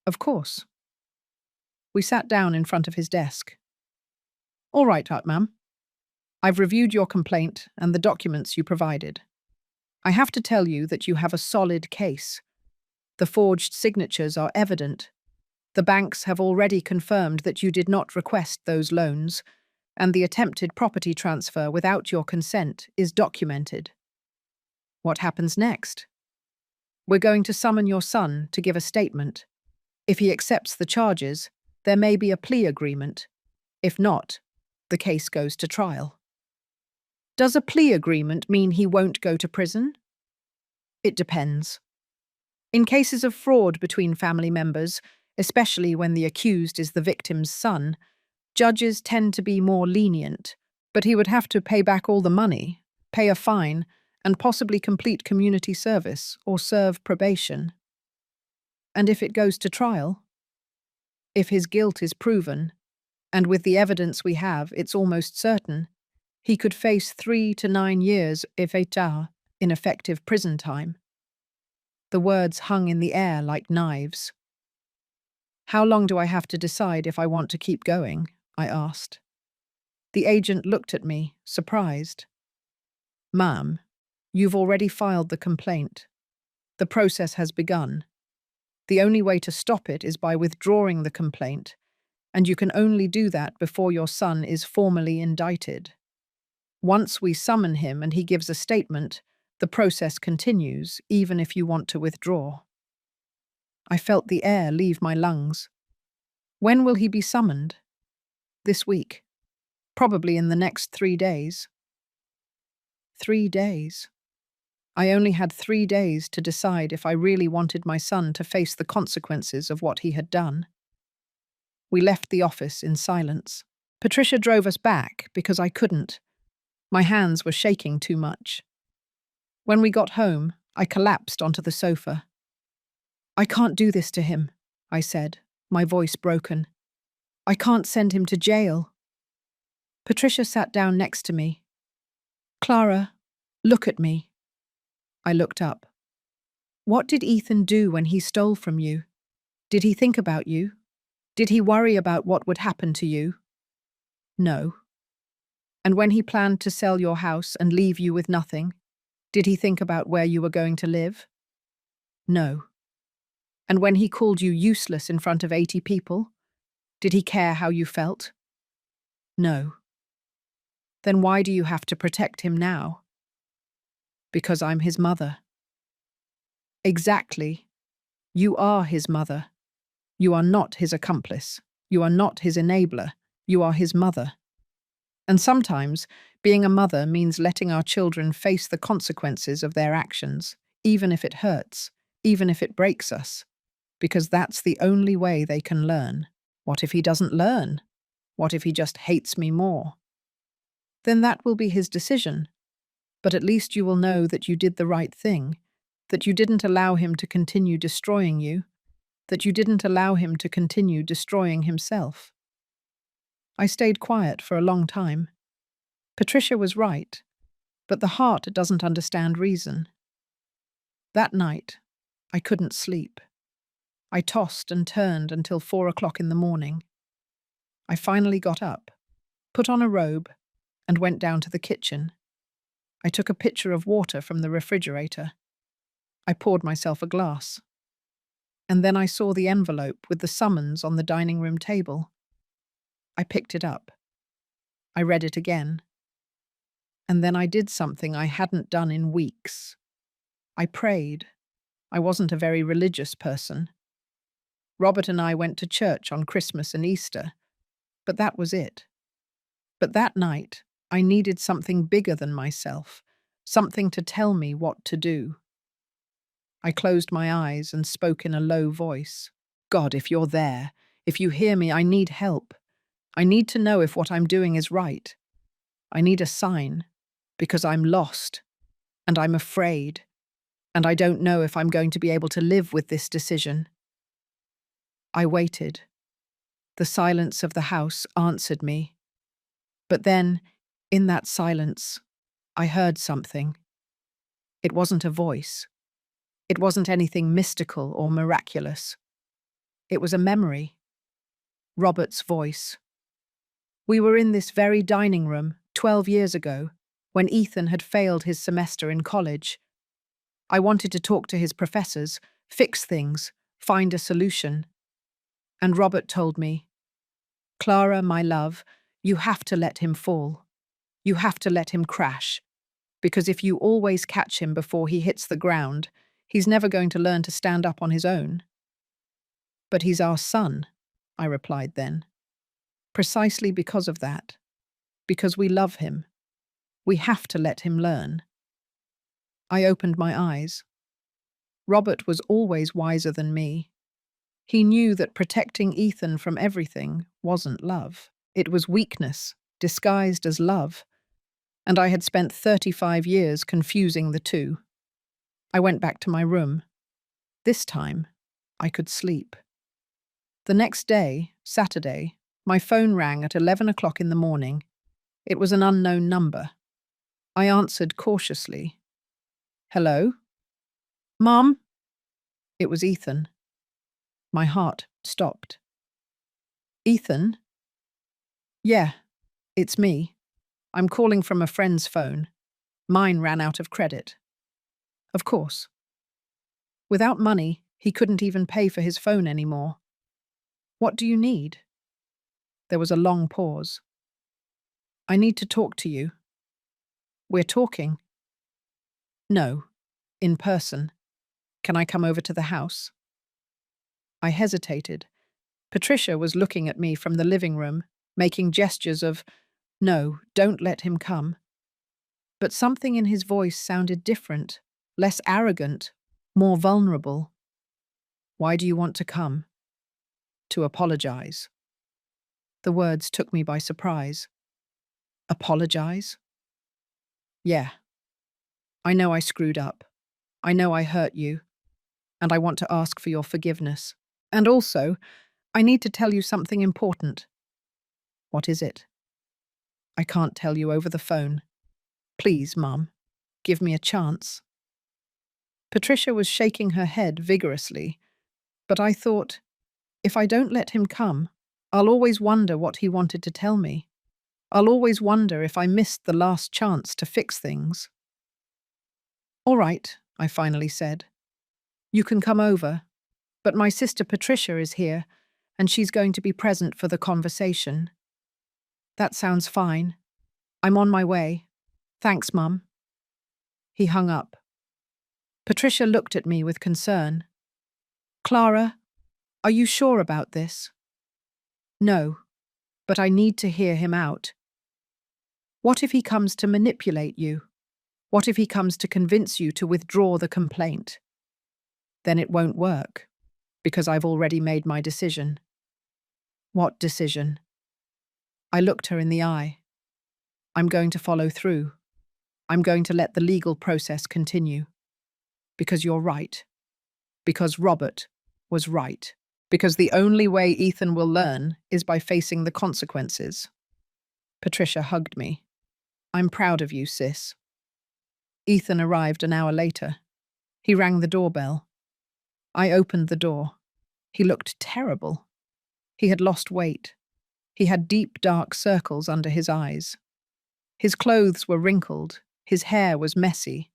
Of course. We sat down in front of his desk. All right, ma'am. I've reviewed your complaint and the documents you provided. I have to tell you that you have a solid case. The forged signatures are evident. The banks have already confirmed that you did not request those loans, and the attempted property transfer without your consent is documented. What happens next? We're going to summon your son to give a statement. If he accepts the charges, there may be a plea agreement. If not, the case goes to trial. Does a plea agreement mean he won't go to prison? It depends. In cases of fraud between family members, especially when the accused is the victim's son, judges tend to be more lenient, but he would have to pay back all the money, pay a fine, and possibly complete community service or serve probation. And if it goes to trial? If his guilt is proven, and with the evidence we have, it's almost certain, he could face 3 to 9 years if in effective prison time. The words hung in the air like knives. How long do I have to decide if I want to keep going? I asked. The agent looked at me, surprised. Ma'am, you've already filed the complaint. The process has begun. The only way to stop it is by withdrawing the complaint, and you can only do that before your son is formally indicted. Once we summon him and he gives a statement, the process continues, even if you want to withdraw. I felt the air leave my lungs. When will he be summoned? This week. Probably in the next 3 days. 3 days. I only had 3 days to decide if I really wanted my son to face the consequences of what he had done. We left the office in silence. Patricia drove us back because I couldn't. My hands were shaking too much. When we got home, I collapsed onto the sofa. I can't do this to him, I said, my voice broken. I can't send him to jail. Patricia sat down next to me. Clara, look at me. I looked up. What did Ethan do when he stole from you? Did he think about you? Did he worry about what would happen to you? No. And when he planned to sell your house and leave you with nothing, did he think about where you were going to live? No. And when he called you useless in front of 80 people, did he care how you felt? No. Then why do you have to protect him now? Because I'm his mother. Exactly. You are his mother. You are not his accomplice. You are not his enabler. You are his mother. And sometimes, being a mother means letting our children face the consequences of their actions, even if it hurts, even if it breaks us, because that's the only way they can learn. What if he doesn't learn? What if he just hates me more? Then that will be his decision. But at least you will know that you did the right thing, that you didn't allow him to continue destroying you, that you didn't allow him to continue destroying himself. I stayed quiet for a long time. Patricia was right, but the heart doesn't understand reason. That night, I couldn't sleep. I tossed and turned until 4 o'clock in the morning. I finally got up, put on a robe, and went down to the kitchen. I took a pitcher of water from the refrigerator. I poured myself a glass. And then I saw the envelope with the summons on the dining room table. I picked it up. I read it again. And then I did something I hadn't done in weeks. I prayed. I wasn't a very religious person. Robert and I went to church on Christmas and Easter, but that was it. But that night, I needed something bigger than myself, something to tell me what to do. I closed my eyes and spoke in a low voice. God, if you're there, if you hear me, I need help. I need to know if what I'm doing is right. I need a sign, because I'm lost, and I'm afraid, and I don't know if I'm going to be able to live with this decision. I waited. The silence of the house answered me. But then, in that silence, I heard something. It wasn't a voice. It wasn't anything mystical or miraculous. It was a memory. Robert's voice. We were in this very dining room 12 years ago, when Ethan had failed his semester in college. I wanted to talk to his professors, fix things, find a solution. And Robert told me, Clara, my love, you have to let him fall. You have to let him crash. Because if you always catch him before he hits the ground, he's never going to learn to stand up on his own. But he's our son, I replied then. Precisely because of that. Because we love him. We have to let him learn. I opened my eyes. Robert was always wiser than me. He knew that protecting Ethan from everything wasn't love. It was weakness, disguised as love. And I had spent 35 years confusing the two. I went back to my room. This time, I could sleep. The next day, Saturday, my phone rang at 11 o'clock in the morning. It was an unknown number. I answered cautiously. Hello? Mom? It was Ethan. My heart stopped. Ethan? Yeah, it's me. I'm calling from a friend's phone. Mine ran out of credit. Of course. Without money, he couldn't even pay for his phone anymore. What do you need? There was a long pause. I need to talk to you. We're talking. No, in person. Can I come over to the house? I hesitated. Patricia was looking at me from the living room, making gestures of, no, don't let him come. But something in his voice sounded different, less arrogant, more vulnerable. Why do you want to come? To apologize. The words took me by surprise. Apologize? Yeah. I know I screwed up. I know I hurt you. And I want to ask for your forgiveness. And also, I need to tell you something important. What is it? I can't tell you over the phone. Please, Mum, give me a chance. Patricia was shaking her head vigorously, but I thought, if I don't let him come, I'll always wonder what he wanted to tell me. I'll always wonder if I missed the last chance to fix things. All right, I finally said. You can come over, but my sister Patricia is here, and she's going to be present for the conversation. That sounds fine. I'm on my way. Thanks, Mum. He hung up. Patricia looked at me with concern. Clara, are you sure about this? No, but I need to hear him out. What if he comes to manipulate you? What if he comes to convince you to withdraw the complaint? Then it won't work, because I've already made my decision. What decision? I looked her in the eye. I'm going to follow through. I'm going to let the legal process continue. Because you're right. Because Robert was right. Because the only way Ethan will learn is by facing the consequences. Patricia hugged me. I'm proud of you, sis. Ethan arrived an hour later. He rang the doorbell. I opened the door. He looked terrible. He had lost weight. He had deep, dark circles under his eyes. His clothes were wrinkled. His hair was messy.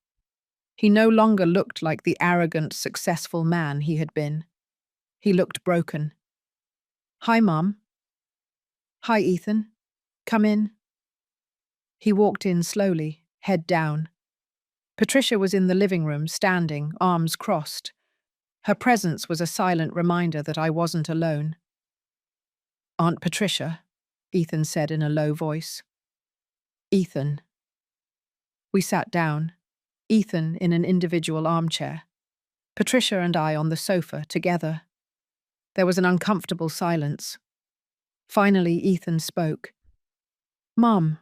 He no longer looked like the arrogant, successful man he had been. He looked broken. Hi, Mum. Hi, Ethan. Come in. He walked in slowly, head down. Patricia was in the living room, standing, arms crossed. Her presence was a silent reminder that I wasn't alone. Aunt Patricia, Ethan said in a low voice. Ethan. We sat down, Ethan in an individual armchair, Patricia and I on the sofa together. There was an uncomfortable silence. Finally, Ethan spoke. Mum,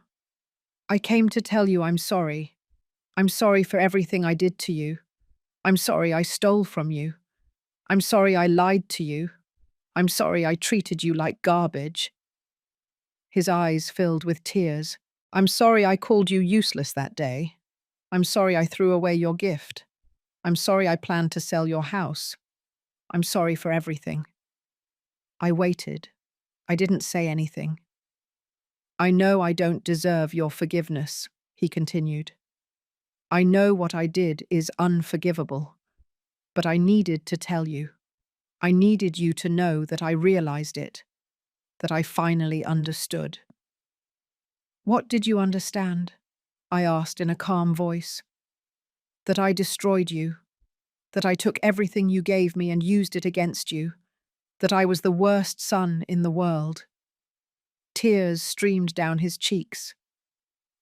I came to tell you I'm sorry. I'm sorry for everything I did to you. I'm sorry I stole from you. I'm sorry I lied to you. I'm sorry I treated you like garbage. His eyes filled with tears. I'm sorry I called you useless that day. I'm sorry I threw away your gift. I'm sorry I planned to sell your house. I'm sorry for everything. I waited. I didn't say anything. I know I don't deserve your forgiveness, he continued. I know what I did is unforgivable, but I needed to tell you. I needed you to know that I realized it, that I finally understood." "What did you understand?" I asked in a calm voice. "That I destroyed you, that I took everything you gave me and used it against you, that I was the worst son in the world." Tears streamed down his cheeks.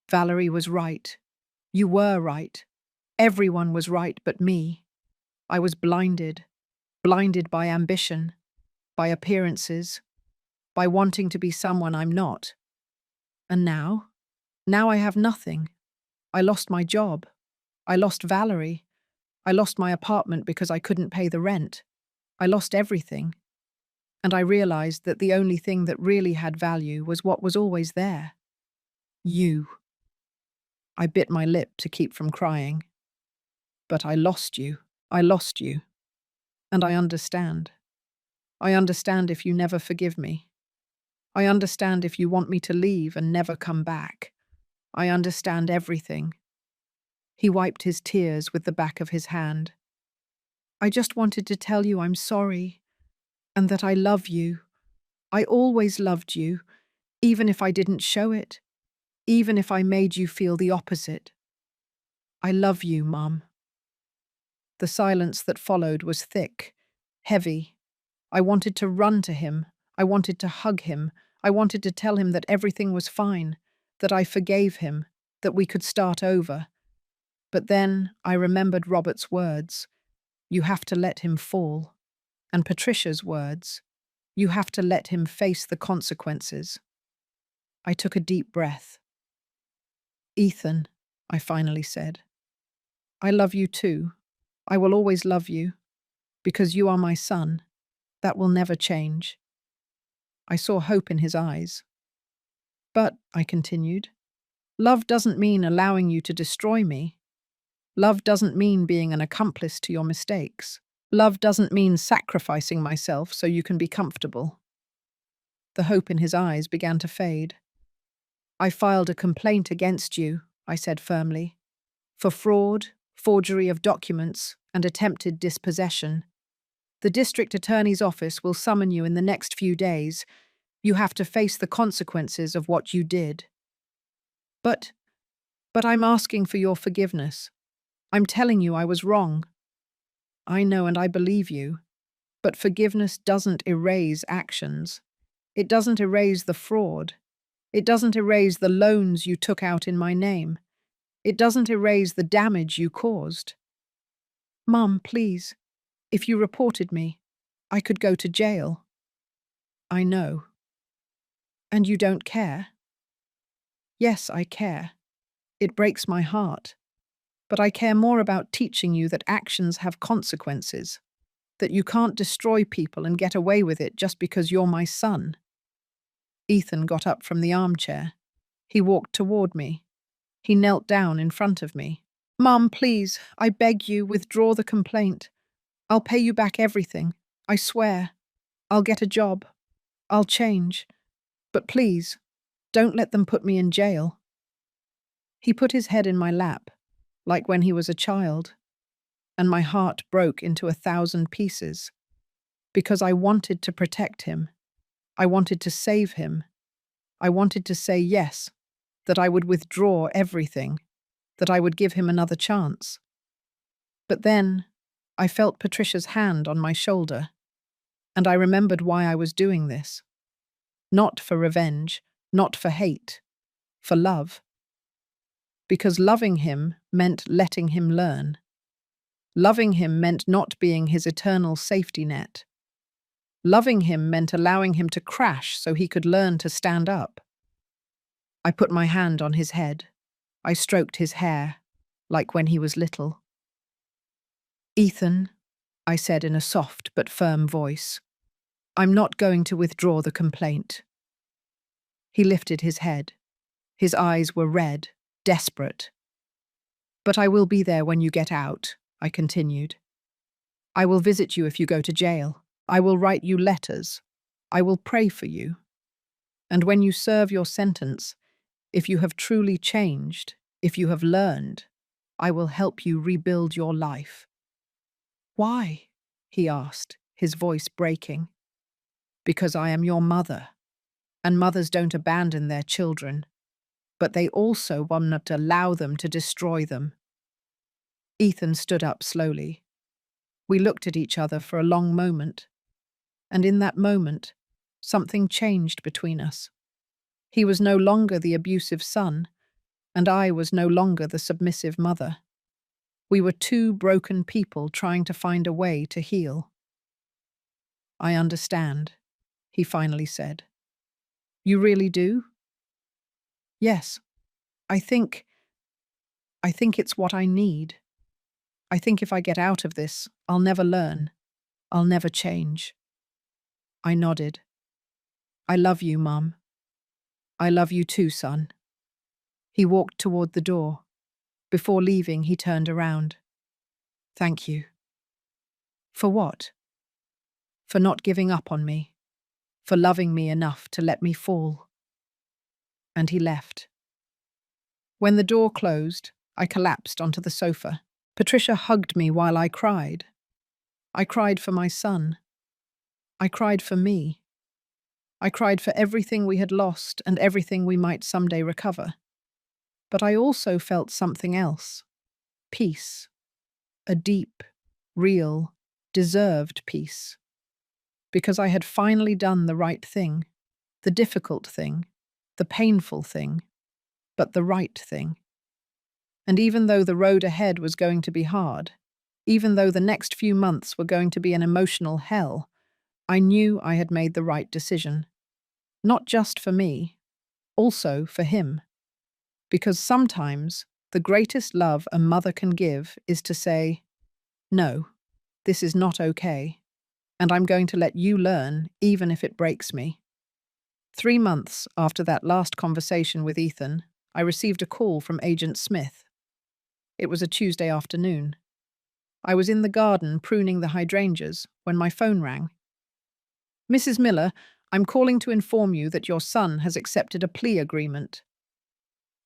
"Valerie was right. You were right. Everyone was right but me. I was blinded, blinded by ambition, by appearances, by wanting to be someone I'm not. And now? Now I have nothing. I lost my job. I lost Valerie. I lost my apartment because I couldn't pay the rent. I lost everything. And I realized that the only thing that really had value was what was always there. You." I bit my lip to keep from crying. "But I lost you. I lost you. And I understand. I understand if you never forgive me. I understand if you want me to leave and never come back. I understand everything." He wiped his tears with the back of his hand. "I just wanted to tell you I'm sorry, and that I love you. I always loved you, even if I didn't show it, even if I made you feel the opposite. I love you, Mum." The silence that followed was thick, heavy. I wanted to run to him. I wanted to hug him. I wanted to tell him that everything was fine, that I forgave him, that we could start over. But then I remembered Robert's words, "You have to let him fall," and Patricia's words, "You have to let him face the consequences." I took a deep breath. "Ethan," I finally said, "I love you too. I will always love you, because you are my son. That will never change." I saw hope in his eyes. "But," I continued, "love doesn't mean allowing you to destroy me. Love doesn't mean being an accomplice to your mistakes. Love doesn't mean sacrificing myself so you can be comfortable." The hope in his eyes began to fade. "I filed a complaint against you," I said firmly, "for fraud, forgery of documents, and attempted dispossession. The district attorney's office will summon you in the next few days. You have to face the consequences of what you did." But I'm asking for your forgiveness. I'm telling you I was wrong." "I know and I believe you. But forgiveness doesn't erase actions. It doesn't erase the fraud. It doesn't erase the loans you took out in my name. It doesn't erase the damage you caused." "Mum, please. If you reported me, I could go to jail." "I know." "And you don't care?" "Yes, I care. It breaks my heart. But I care more about teaching you that actions have consequences, that you can't destroy people and get away with it just because you're my son." Ethan got up from the armchair. He walked toward me. He knelt down in front of me. "Mum, please, I beg you, withdraw the complaint. I'll pay you back everything. I swear. I'll get a job. I'll change. But please, don't let them put me in jail." He put his head in my lap, like when he was a child, and my heart broke into 1,000 pieces, because I wanted to protect him. I wanted to save him. I wanted to say yes, that I would withdraw everything, that I would give him another chance. But then I felt Patricia's hand on my shoulder, and I remembered why I was doing this. Not for revenge, not for hate, for love. Because loving him meant letting him learn. Loving him meant not being his eternal safety net. Loving him meant allowing him to crash so he could learn to stand up. I put my hand on his head. I stroked his hair, like when he was little. "Ethan," I said in a soft but firm voice, "I'm not going to withdraw the complaint." He lifted his head. His eyes were red, desperate. "But I will be there when you get out," I continued. "I will visit you if you go to jail. I will write you letters. I will pray for you. And when you serve your sentence, if you have truly changed, if you have learned, I will help you rebuild your life." "Why?" he asked. his voice breaking. Because I am your mother, and mothers don't abandon their children, but they also will not allow them to destroy them. Ethan stood up slowly. We looked at each other for a long moment, and in that moment, something changed between us. He was no longer the abusive son, and I was no longer the submissive mother. We were two broken people trying to find a way to heal. I understand, he finally said. You really do? Yes. I think it's what I need. I think if I get out of this, I'll never learn. I'll never change. I nodded. I love you, Mum. I love you too, son. He walked toward the door. Before leaving, he turned around. Thank you. For what? For not giving up on me. For loving me enough to let me fall. And he left. When the door closed, I collapsed onto the sofa. Patricia hugged me while I cried. I cried for my son. I cried for me. I cried for everything we had lost and everything we might someday recover. But I also felt something else. Peace. A deep, real, deserved peace. Because I had finally done the right thing, the difficult thing, the painful thing, but the right thing. And even though the road ahead was going to be hard, even though the next few months were going to be an emotional hell, I knew I had made the right decision. Not just for me, also for him. Because sometimes the greatest love a mother can give is to say, no, this is not okay, and I'm going to let you learn even if it breaks me. 3 months after that last conversation with Ethan, I received a call from Agent Smith. It was a Tuesday afternoon. I was in the garden pruning the hydrangeas when my phone rang. Mrs. Miller, I'm calling to inform you that your son has accepted a plea agreement.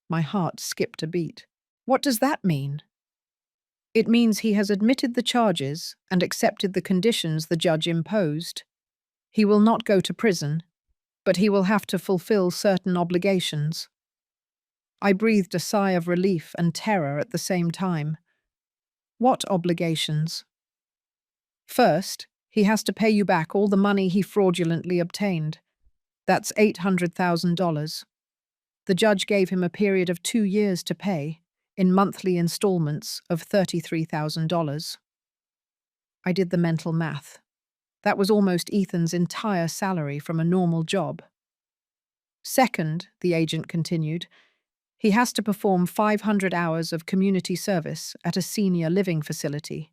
My heart skipped a beat. What does that mean? It means he has admitted the charges and accepted the conditions the judge imposed. He will not go to prison, but he will have to fulfill certain obligations. I breathed a sigh of relief and terror at the same time. What obligations? First, he has to pay you back all the money he fraudulently obtained. That's $800,000. The judge gave him a period of 2 years to pay, in monthly installments of $33,000. I did the mental math. That was almost Ethan's entire salary from a normal job. Second, the agent continued, he has to perform 500 hours of community service at a senior living facility.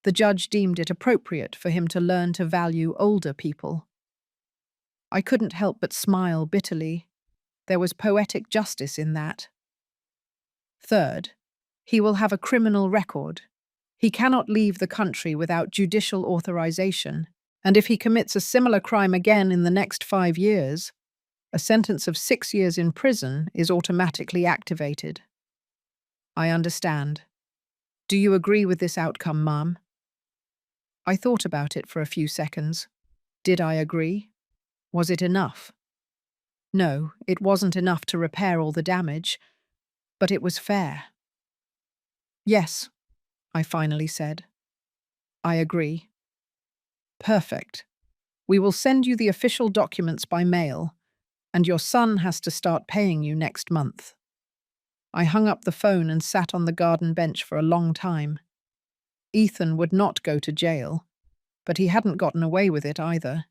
The judge deemed it appropriate for him to learn to value older people. I couldn't help but smile bitterly. There was poetic justice in that. Third, he will have a criminal record. He cannot leave the country without judicial authorization, and if he commits a similar crime again in the next 5 years, a sentence of 6 years in prison is automatically activated. I understand. Do you agree with this outcome, Mom? I thought about it for a few seconds. Did I agree? Was it enough? No, it wasn't enough to repair all the damage, but it was fair. Yes, I finally said. I agree. Perfect. We will send you the official documents by mail, and your son has to start paying you next month. I hung up the phone and sat on the garden bench for a long time. Ethan would not go to jail, but he hadn't gotten away with it either.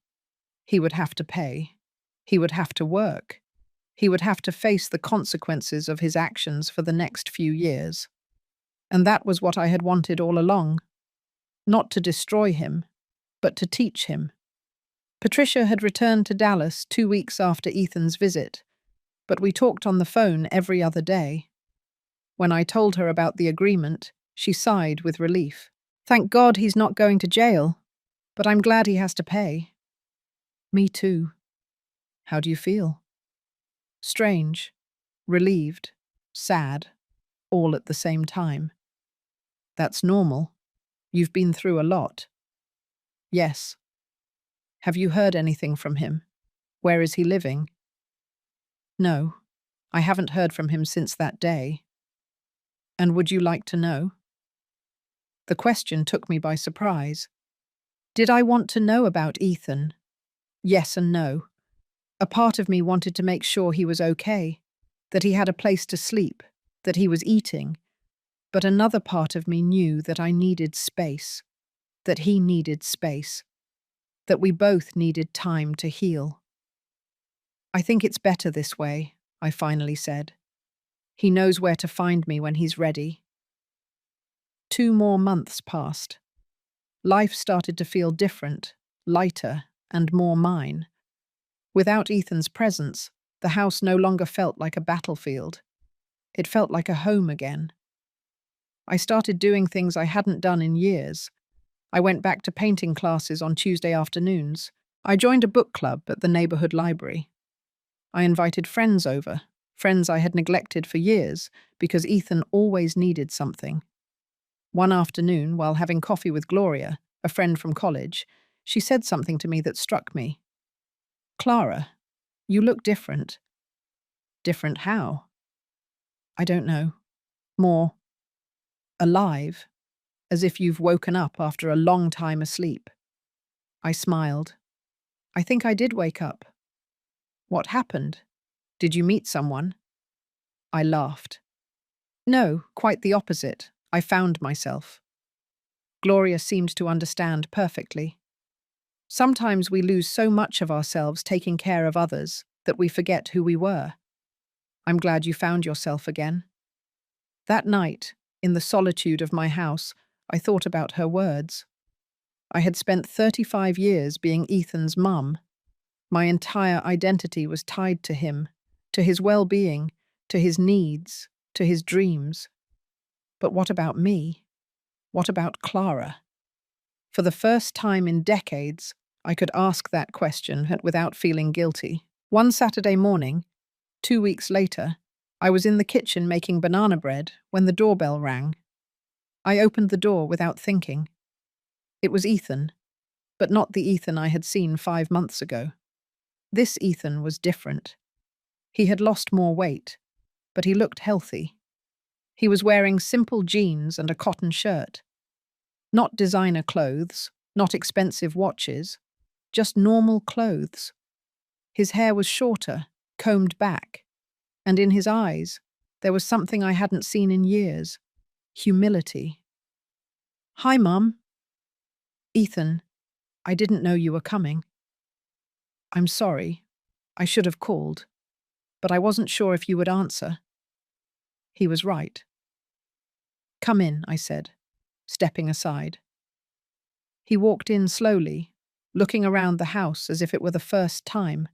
He would have to pay. He would have to work. He would have to face the consequences of his actions for the next few years. And that was what I had wanted all along. Not to destroy him, but to teach him. Patricia had returned to Dallas 2 weeks after Ethan's visit, but we talked on the phone every other day. When I told her about the agreement, she sighed with relief. Thank God he's not going to jail, but I'm glad he has to pay. Me too. How do you feel? Strange, relieved, sad, all at the same time. That's normal. You've been through a lot. Yes. Have you heard anything from him? Where is he living? No, I haven't heard from him since that day. And would you like to know? The question took me by surprise. Did I want to know about Ethan? Yes and no. A part of me wanted to make sure he was okay, that he had a place to sleep, that he was eating, but another part of me knew that I needed space, that he needed space, that we both needed time to heal. I think it's better this way, I finally said. He knows where to find me when he's ready. 2 more months passed. Life started to feel different, lighter, and more mine. Without Ethan's presence, the house no longer felt like a battlefield. It felt like a home again. I started doing things I hadn't done in years. I went back to painting classes on Tuesday afternoons. I joined a book club at the neighborhood library. I invited friends over, friends I had neglected for years because Ethan always needed something. One afternoon, while having coffee with Gloria, a friend from college, she said something to me that struck me. Clara, you look different. Different how? I don't know. More alive, as if you've woken up after a long time asleep. I smiled. I think I did wake up. What happened? Did you meet someone? I laughed. No, quite the opposite. I found myself. Gloria seemed to understand perfectly. Sometimes we lose so much of ourselves taking care of others that we forget who we were. I'm glad you found yourself again. That night, in the solitude of my house, I thought about her words. I had spent 35 years being Ethan's mum. My entire identity was tied to him, to his well-being, to his needs, to his dreams. But what about me? What about Clara? For the first time in decades, I could ask that question without feeling guilty. One Saturday morning, 2 weeks later, I was in the kitchen making banana bread when the doorbell rang. I opened the door without thinking. It was Ethan, but not the Ethan I had seen 5 months ago. This Ethan was different. He had lost more weight, but he looked healthy. He was wearing simple jeans and a cotton shirt. Not designer clothes, not expensive watches, just normal clothes. His hair was shorter, combed back, and in his eyes, there was something I hadn't seen in years: humility. Hi, Mum. Ethan, I didn't know you were coming. I'm sorry. I should have called, but I wasn't sure if you would answer. He was right. Come in, I said, stepping aside. He walked in slowly, looking around the house as if it were the first time,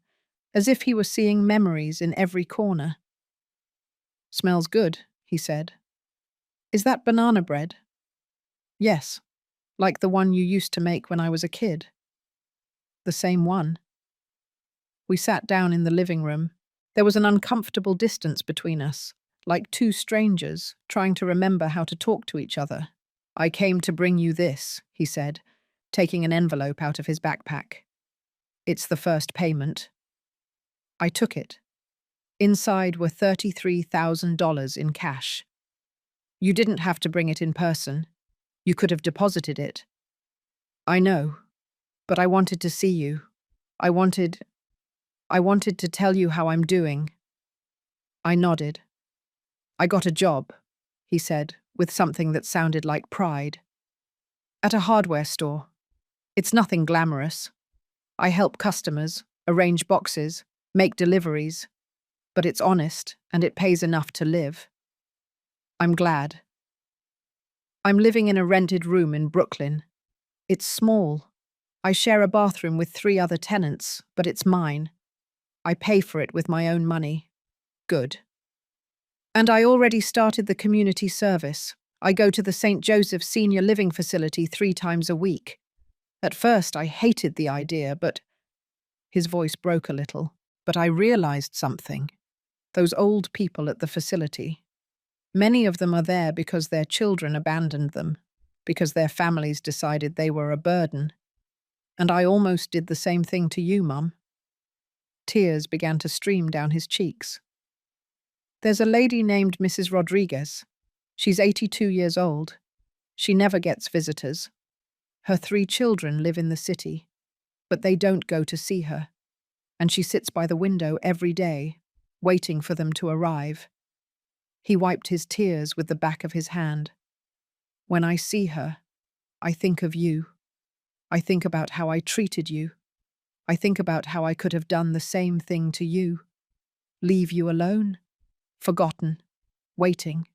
as if he were seeing memories in every corner. Smells good, he said. Is that banana bread? Yes, like the one you used to make when I was a kid. The same one. We sat down in the living room. There was an uncomfortable distance between us, like two strangers trying to remember how to talk to each other. I came to bring you this, he said, taking an envelope out of his backpack. It's the first payment. I took it. Inside were $33,000 in cash. You didn't have to bring it in person. You could have deposited it. I know, but I wanted to see you. I wanted to tell you how I'm doing. I nodded. I got a job, he said, with something that sounded like pride. At a hardware store. It's nothing glamorous. I help customers, arrange boxes, make deliveries, but it's honest and it pays enough to live. I'm glad. I'm living in a rented room in Brooklyn. It's small. I share a bathroom with 3 other tenants, but it's mine. I pay for it with my own money. Good. And I already started the community service. I go to the St. Joseph Senior Living Facility 3 times a week. At first, I hated the idea, but his voice broke a little. But I realized something. Those old people at the facility. Many of them are there because their children abandoned them, because their families decided they were a burden. And I almost did the same thing to you, Mum. Tears began to stream down his cheeks. There's a lady named Mrs. Rodriguez. She's 82 years old. She never gets visitors. Her 3 children live in the city, but they don't go to see her. And she sits by the window every day, waiting for them to arrive. He wiped his tears with the back of his hand. When I see her, I think of you. I think about how I treated you. I think about how I could have done the same thing to you. Leave you alone, forgotten, waiting.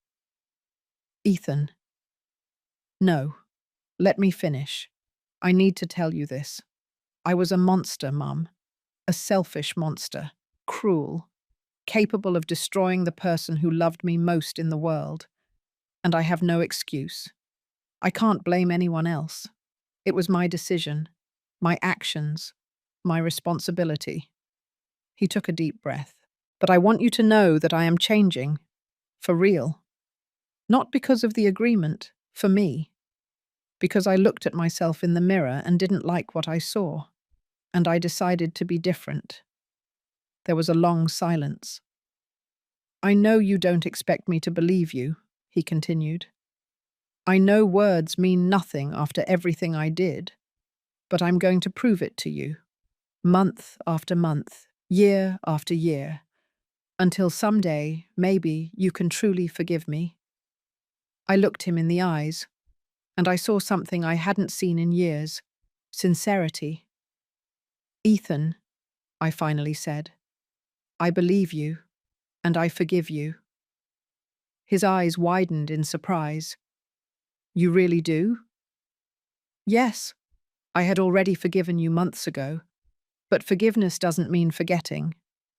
Ethan. No, let me finish. I need to tell you this. I was a monster, Mum. A selfish monster, cruel, capable of destroying the person who loved me most in the world. And I have no excuse. I can't blame anyone else. It was my decision, my actions, my responsibility. He took a deep breath. But I want you to know that I am changing. For real. Not because of the agreement, for me. Because I looked at myself in the mirror and didn't like what I saw. And I decided to be different. There was a long silence. I know you don't expect me to believe you, he continued. I know words mean nothing after everything I did, but I'm going to prove it to you, month after month, year after year, until someday, maybe, you can truly forgive me. I looked him in the eyes, and I saw something I hadn't seen in years, sincerity. Ethan, I finally said, I believe you, and I forgive you. His eyes widened in surprise. You really do? Yes, I had already forgiven you months ago, but forgiveness doesn't mean forgetting.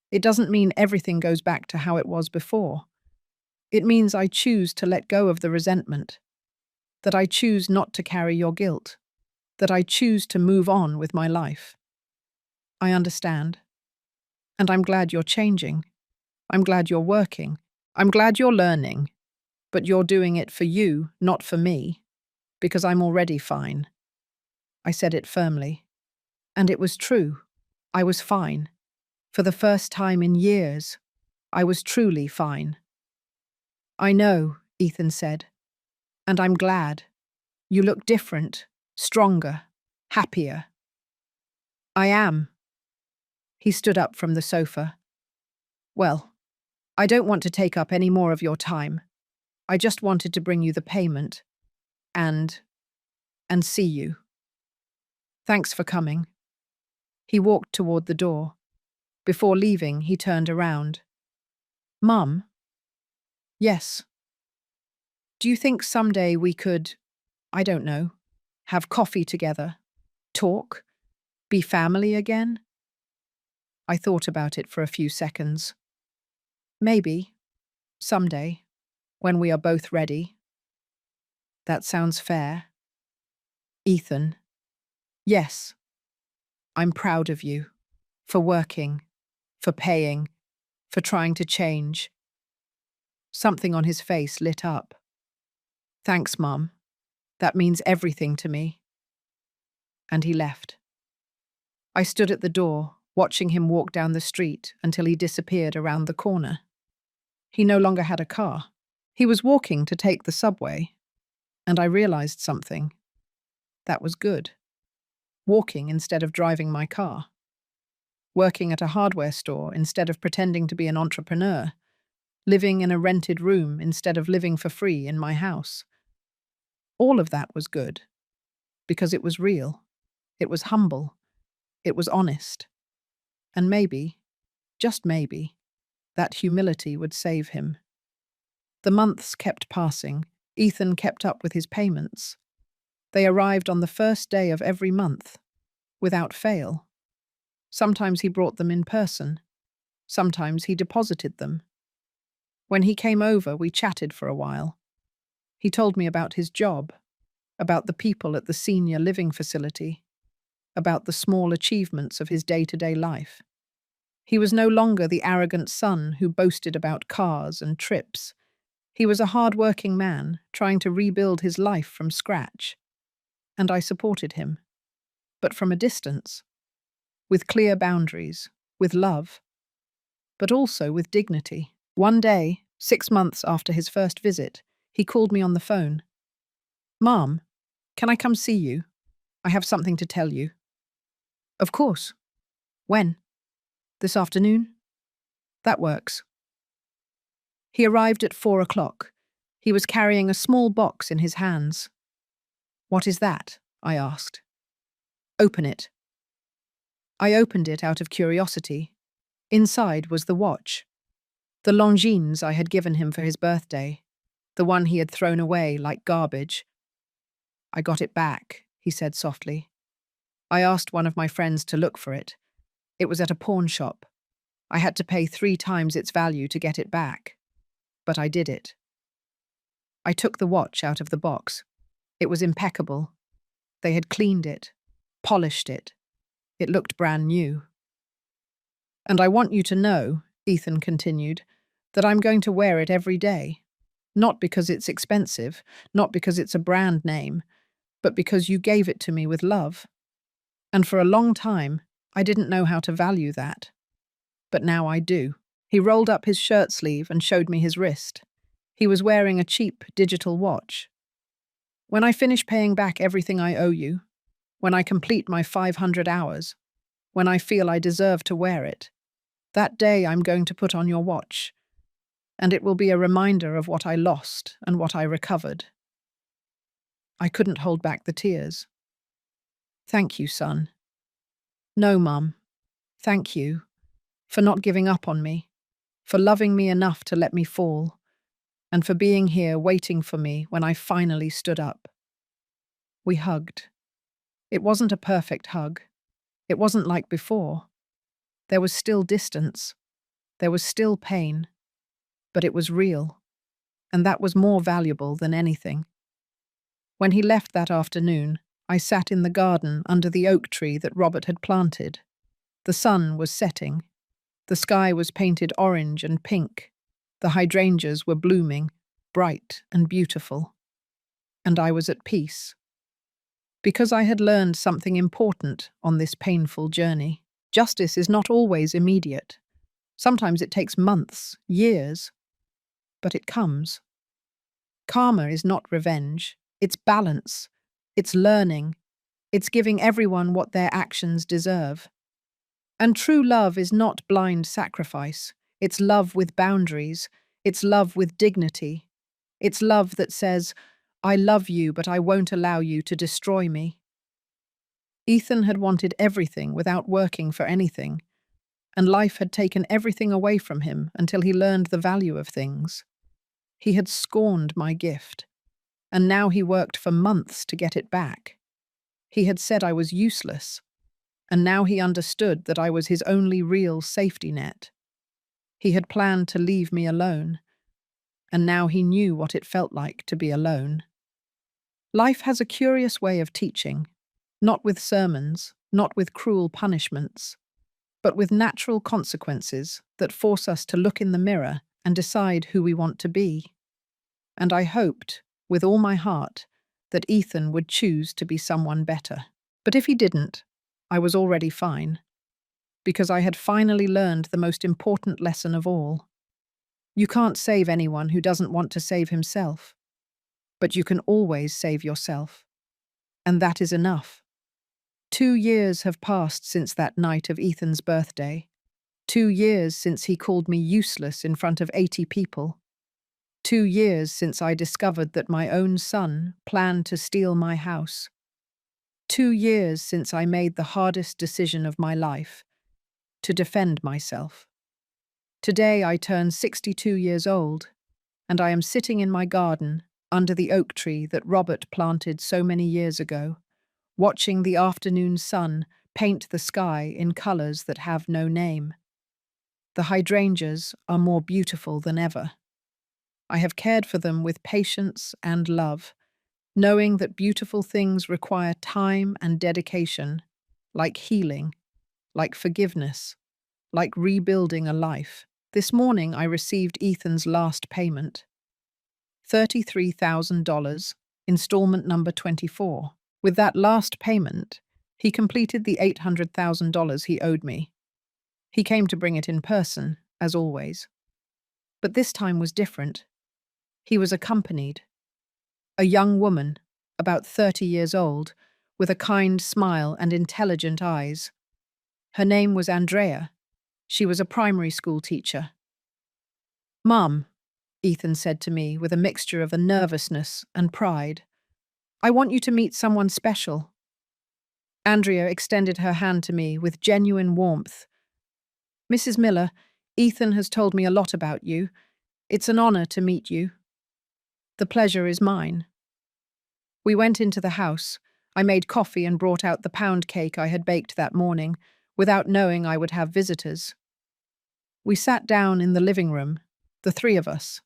It doesn't mean everything goes back to how it was before. It means I choose to let go of the resentment, that I choose not to carry your guilt, that I choose to move on with my life. I understand. And I'm glad you're changing. I'm glad you're working. I'm glad you're learning. But you're doing it for you, not for me, because I'm already fine. I said it firmly. And it was true. I was fine. For the first time in years, I was truly fine. I know, Ethan said. And I'm glad. You look different, stronger, happier. I am. He stood up from the sofa. Well, I don't want to take up any more of your time. I just wanted to bring you the payment and see you. Thanks for coming. He walked toward the door. Before leaving, he turned around. Mum? Yes. Do you think someday we could, I don't know, have coffee together, talk, be family again? I thought about it for a few seconds. Maybe, someday, when we are both ready. That sounds fair. Ethan. Yes. I'm proud of you. For working. For paying. For trying to change. Something on his face lit up. Thanks, Mum. That means everything to me. And he left. I stood at the door, watching him walk down the street until he disappeared around the corner. He no longer had a car. He was walking to take the subway. And I realized something. That was good. Walking instead of driving my car. Working at a hardware store instead of pretending to be an entrepreneur. Living in a rented room instead of living for free in my house. All of that was good. Because it was real. It was humble. It was honest. And maybe, just maybe, that humility would save him. The months kept passing. Ethan kept up with his payments. They arrived on the first day of every month, without fail. Sometimes he brought them in person. Sometimes he deposited them. When he came over, we chatted for a while. He told me about his job, about the people at the senior living facility, about the small achievements of his day-to-day life. He was no longer the arrogant son who boasted about cars and trips. He was a hard-working man trying to rebuild his life from scratch. And I supported him. but from a distance, with clear boundaries, with love, but also with dignity. One day, 6 months after his first visit, he called me on the phone. "Mom, can I come see you? I have something to tell you." "Of course. When? This afternoon?" "That works." He arrived at 4 o'clock. He was carrying a small box in his hands. "What is that?" I asked. "Open it." I opened it out of curiosity. Inside was the watch. The Longines I had given him for his birthday. The one he had thrown away like garbage. "I got it back," he said softly. "I asked one of my friends to look for it. It was at a pawn shop. I had to pay 3 times its value to get it back. But I did it." I took the watch out of the box. It was impeccable. They had cleaned it, polished it. It looked brand new. "And I want you to know," Ethan continued, "that I'm going to wear it every day. Not because it's expensive, not because it's a brand name, but because you gave it to me with love. And for a long time, I didn't know how to value that. But now I do." He rolled up his shirt sleeve and showed me his wrist. He was wearing a cheap digital watch. "When I finish paying back everything I owe you, when I complete my 500 hours, when I feel I deserve to wear it, that day I'm going to put on your watch, and it will be a reminder of what I lost and what I recovered." I couldn't hold back the tears. "Thank you, son." "No, Mum. Thank you for not giving up on me, for loving me enough to let me fall, and for being here waiting for me when I finally stood up." We hugged. It wasn't a perfect hug. It wasn't like before. There was still distance. There was still pain. But it was real. And that was more valuable than anything. When he left that afternoon, I sat in the garden under the oak tree that Robert had planted. The sun was setting. The sky was painted orange and pink. The hydrangeas were blooming, bright and beautiful. And I was at peace. Because I had learned something important on this painful journey. Justice is not always immediate. Sometimes it takes months, years. But it comes. Karma is not revenge. It's balance. It's learning. It's giving everyone what their actions deserve. And true love is not blind sacrifice. It's love with boundaries. It's love with dignity. It's love that says, "I love you, but I won't allow you to destroy me." Ethan had wanted everything without working for anything, and life had taken everything away from him until he learned the value of things. He had scorned my gift, and now he worked for months to get it back. He had said I was useless, and now he understood that I was his only real safety net. He had planned to leave me alone, and now he knew what it felt like to be alone. Life has a curious way of teaching, not with sermons, not with cruel punishments, but with natural consequences that force us to look in the mirror and decide who we want to be. And I hoped, with all my heart, that Ethan would choose to be someone better. But if he didn't, I was already fine, because I had finally learned the most important lesson of all. You can't save anyone who doesn't want to save himself, but you can always save yourself. And that is enough. 2 years have passed since that night of Ethan's birthday. 2 years since he called me useless in front of 80 people. 2 years since I discovered that my own son planned to steal my house. 2 years since I made the hardest decision of my life, to defend myself. Today I turn 62 years old, and I am sitting in my garden under the oak tree that Robert planted so many years ago, watching the afternoon sun paint the sky in colors that have no name. The hydrangeas are more beautiful than ever. I have cared for them with patience and love, knowing that beautiful things require time and dedication, like healing, like forgiveness, like rebuilding a life. This morning I received Ethan's last payment. $33,000, installment number 24. With that last payment, He completed the $800,000 he owed me. He came to bring it in person, as always. But this time was different. He was accompanied. A young woman, about 30 years old, with a kind smile and intelligent eyes. Her name was Andrea. She was a primary school teacher. "Mum," Ethan said to me with a mixture of nervousness and pride, "I want you to meet someone special." Andrea extended her hand to me with genuine warmth. "Mrs. Miller, Ethan has told me a lot about you. It's an honor to meet you." "The pleasure is mine." We went into the house. I made coffee and brought out the pound cake I had baked that morning, without knowing I would have visitors. We sat down in the living room, the three of us,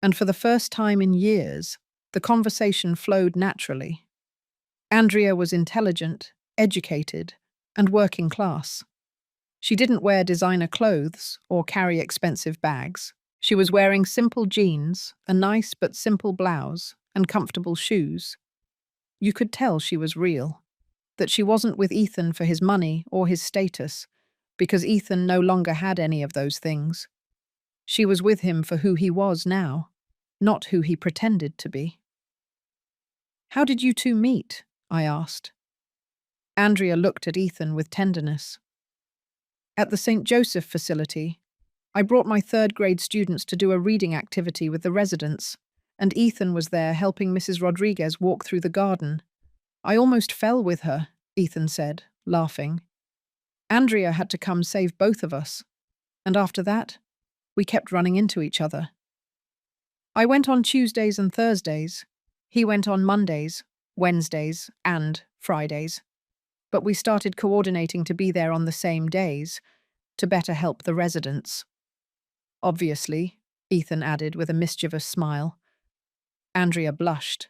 and for the first time in years, the conversation flowed naturally. Andrea was intelligent, educated, and working class. She didn't wear designer clothes or carry expensive bags. She was wearing simple jeans, a nice but simple blouse, and comfortable shoes. You could tell she was real, that she wasn't with Ethan for his money or his status, because Ethan no longer had any of those things. She was with him for who he was now, not who he pretended to be. "How did you two meet?" I asked. Andrea looked at Ethan with tenderness. "At the St. Joseph facility, I brought my third-grade students to do a reading activity with the residents, and Ethan was there helping Mrs. Rodriguez walk through the garden. I almost fell with her," Ethan said, laughing. "Andrea had to come save both of us, and after that, we kept running into each other. I went on Tuesdays and Thursdays. He went on Mondays, Wednesdays, and Fridays. But we started coordinating to be there on the same days, to better help the residents." "Obviously," Ethan added with a mischievous smile. Andrea blushed.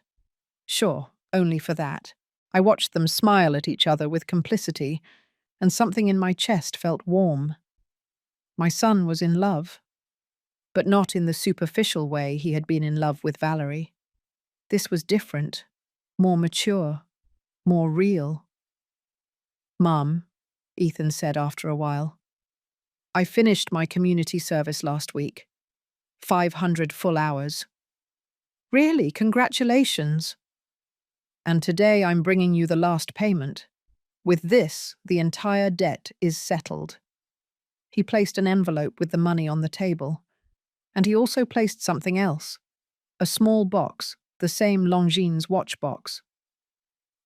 "Sure, only for that." I watched them smile at each other with complicity, and something in my chest felt warm. My son was in love, but not in the superficial way he had been in love with Valerie. This was different, more mature, more real. "Mum," Ethan said after a while, "I finished my community service last week. 500 full hours." "Really? Congratulations." "And today I'm bringing you the last payment. With this, the entire debt is settled." He placed an envelope with the money on the table, and he also placed something else, a small box, the same Longines watch box.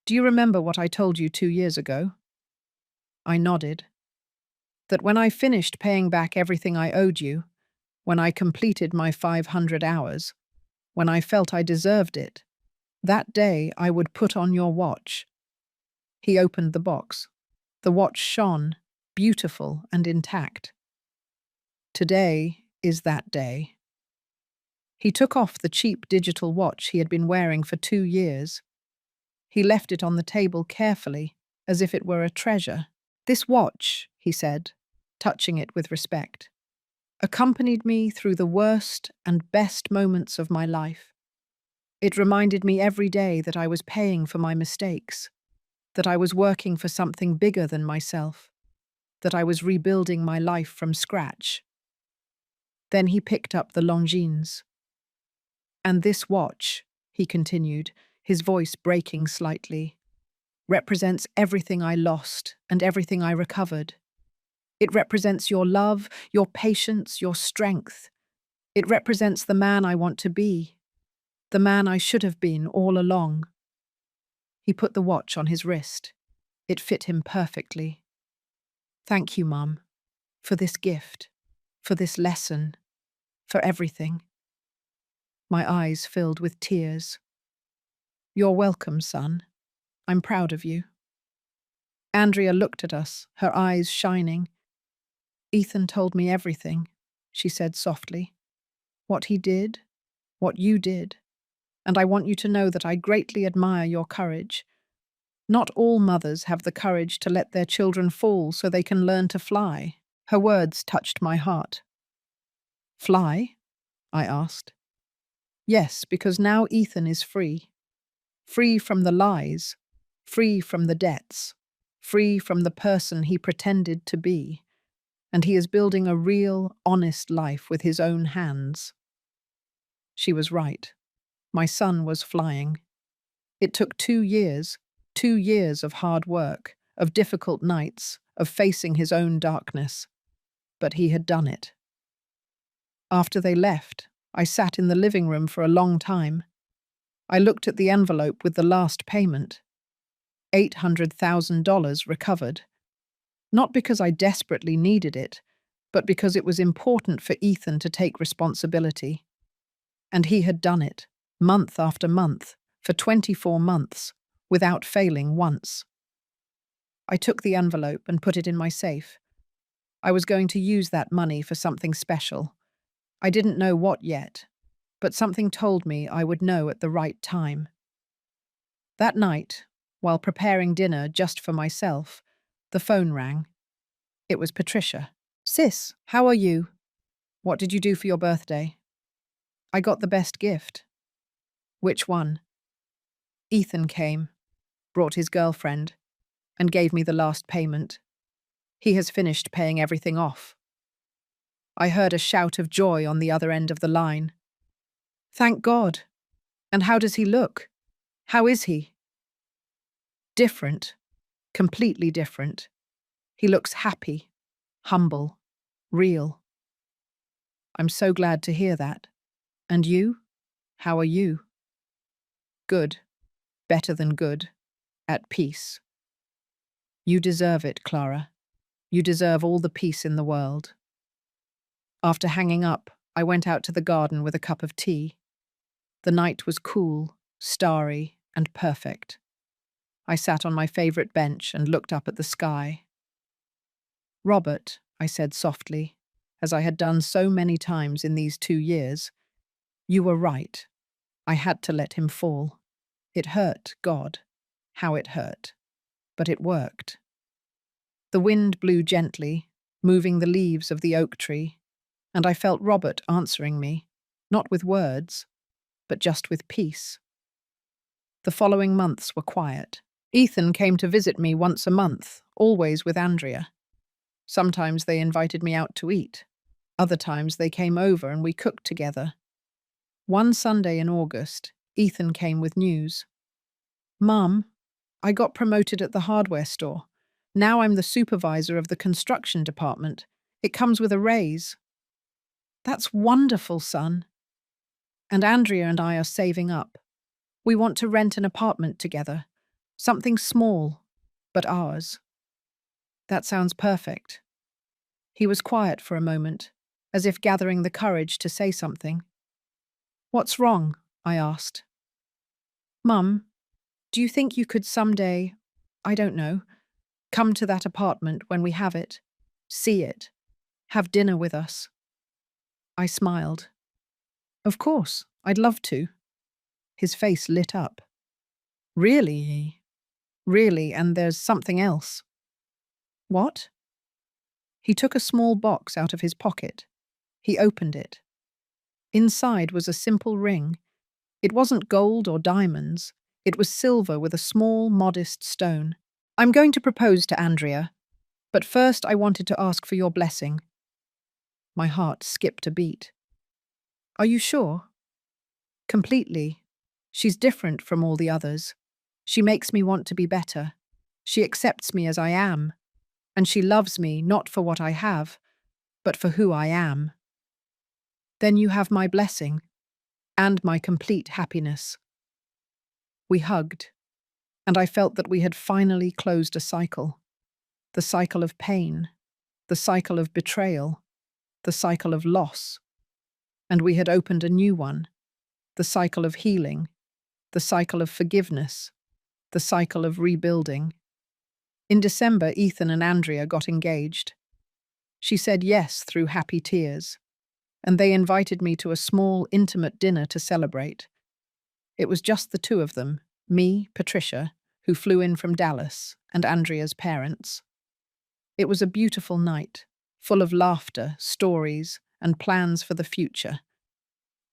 "Do you remember what I told you 2 years ago?" I nodded. "That when I finished paying back everything I owed you, when I completed my 500 hours, when I felt I deserved it, that day I would put on your watch." He opened the box. The watch shone, beautiful and intact. "Today is that day." He took off the cheap digital watch he had been wearing for 2 years. He left it on the table carefully, as if it were a treasure. "This watch," he said, touching it with respect, "accompanied me through the worst and best moments of my life. It reminded me every day that I was paying for my mistakes, that I was working for something bigger than myself, that I was rebuilding my life from scratch." Then he picked up the Longines. "And this watch," he continued, his voice breaking slightly, "represents everything I lost and everything I recovered. It represents your love, your patience, your strength. It represents the man I want to be, the man I should have been all along." He put the watch on his wrist. It fit him perfectly. "Thank you, Mum, for this gift, for this lesson, for everything." My eyes filled with tears. "You're welcome, son. I'm proud of you." Andrea looked at us, her eyes shining. "Ethan told me everything," she said softly. "What he did, what you did. And I want you to know that I greatly admire your courage. Not all mothers have the courage to let their children fall so they can learn to fly." Her words touched my heart. "Fly?" I asked. "Yes, because now Ethan is free. Free from the lies, free from the debts, free from the person he pretended to be, and he is building a real, honest life with his own hands. She was right. My son was flying. It took 2 years, 2 years of hard work, of difficult nights, of facing his own darkness. But he had done it. After they left, I sat in the living room for a long time. I looked at the envelope with the last payment. $800,000 recovered. Not because I desperately needed it, but because it was important for Ethan to take responsibility. And he had done it, month after month, for 24 months, without failing once. I took the envelope and put it in my safe. I was going to use that money for something special. I didn't know what yet, but something told me I would know at the right time. That night, while preparing dinner just for myself, the phone rang. It was Patricia. "Sis, how are you? What did you do for your birthday?" "I got the best gift." "Which one?" "Ethan came, brought his girlfriend, and gave me the last payment. He has finished paying everything off." I heard a shout of joy on the other end of the line. "Thank God. And how does he look? How is he?" "Different. Completely different. He looks happy, humble, real." "I'm so glad to hear that. And you? How are you?" "Good. Better than good. At peace." "You deserve it, Clara. You deserve all the peace in the world." After hanging up, I went out to the garden with a cup of tea. The night was cool, starry, and perfect. I sat on my favorite bench and looked up at the sky. "Robert," I said softly, as I had done so many times in these 2 years, "you were right. I had to let him fall. It hurt, God. How it hurt. But it worked." The wind blew gently, moving the leaves of the oak tree, and I felt Robert answering me, not with words, but just with peace. The following months were quiet. Ethan came to visit me once a month, always with Andrea. Sometimes they invited me out to eat. Other times they came over and we cooked together. One Sunday in August, Ethan came with news. "Mum, I got promoted at the hardware store. Now I'm the supervisor of the construction department. It comes with a raise." "That's wonderful, son." "And Andrea and I are saving up. We want to rent an apartment together. Something small, but ours." "That sounds perfect." He was quiet for a moment, as if gathering the courage to say something. "What's wrong?" I asked. "Mum, do you think you could someday, I don't know, come to that apartment when we have it, see it, have dinner with us?" I smiled. "Of course, I'd love to." His face lit up. "Really? Really, and there's something else." "What?" He took a small box out of his pocket. He opened it. Inside was a simple ring. It wasn't gold or diamonds. It was silver with a small, modest stone. "I'm going to propose to Andrea, but first I wanted to ask for your blessing." My heart skipped a beat. "Are you sure?" "Completely. She's different from all the others. She makes me want to be better. She accepts me as I am. And she loves me not for what I have, but for who I am." "Then you have my blessing, and my complete happiness." We hugged, and I felt that we had finally closed a cycle. The cycle of pain, the cycle of betrayal, the cycle of loss. And we had opened a new one, the cycle of healing, the cycle of forgiveness, the cycle of rebuilding. In December, Ethan and Andrea got engaged. She said yes through happy tears, and they invited me to a small, intimate dinner to celebrate. It was just the two of them, me, Patricia, who flew in from Dallas, and Andrea's parents. It was a beautiful night, full of laughter, stories, and plans for the future.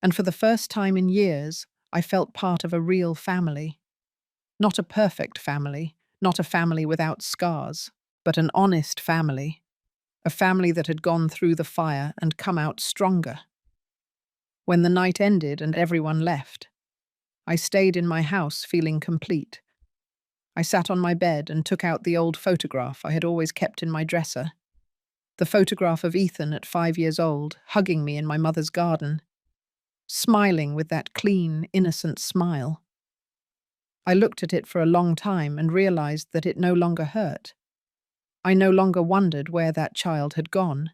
And for the first time in years, I felt part of a real family. Not a perfect family, Not a family without scars, but an honest family. A family that had gone through the fire and come out stronger. When the night ended and everyone left, I stayed in my house feeling complete. I sat on my bed and took out the old photograph I had always kept in my dresser. The photograph of Ethan at 5 years old, hugging me in my mother's garden, smiling with that clean, innocent smile. I looked at it for a long time and realized that it no longer hurt. I no longer wondered where that child had gone,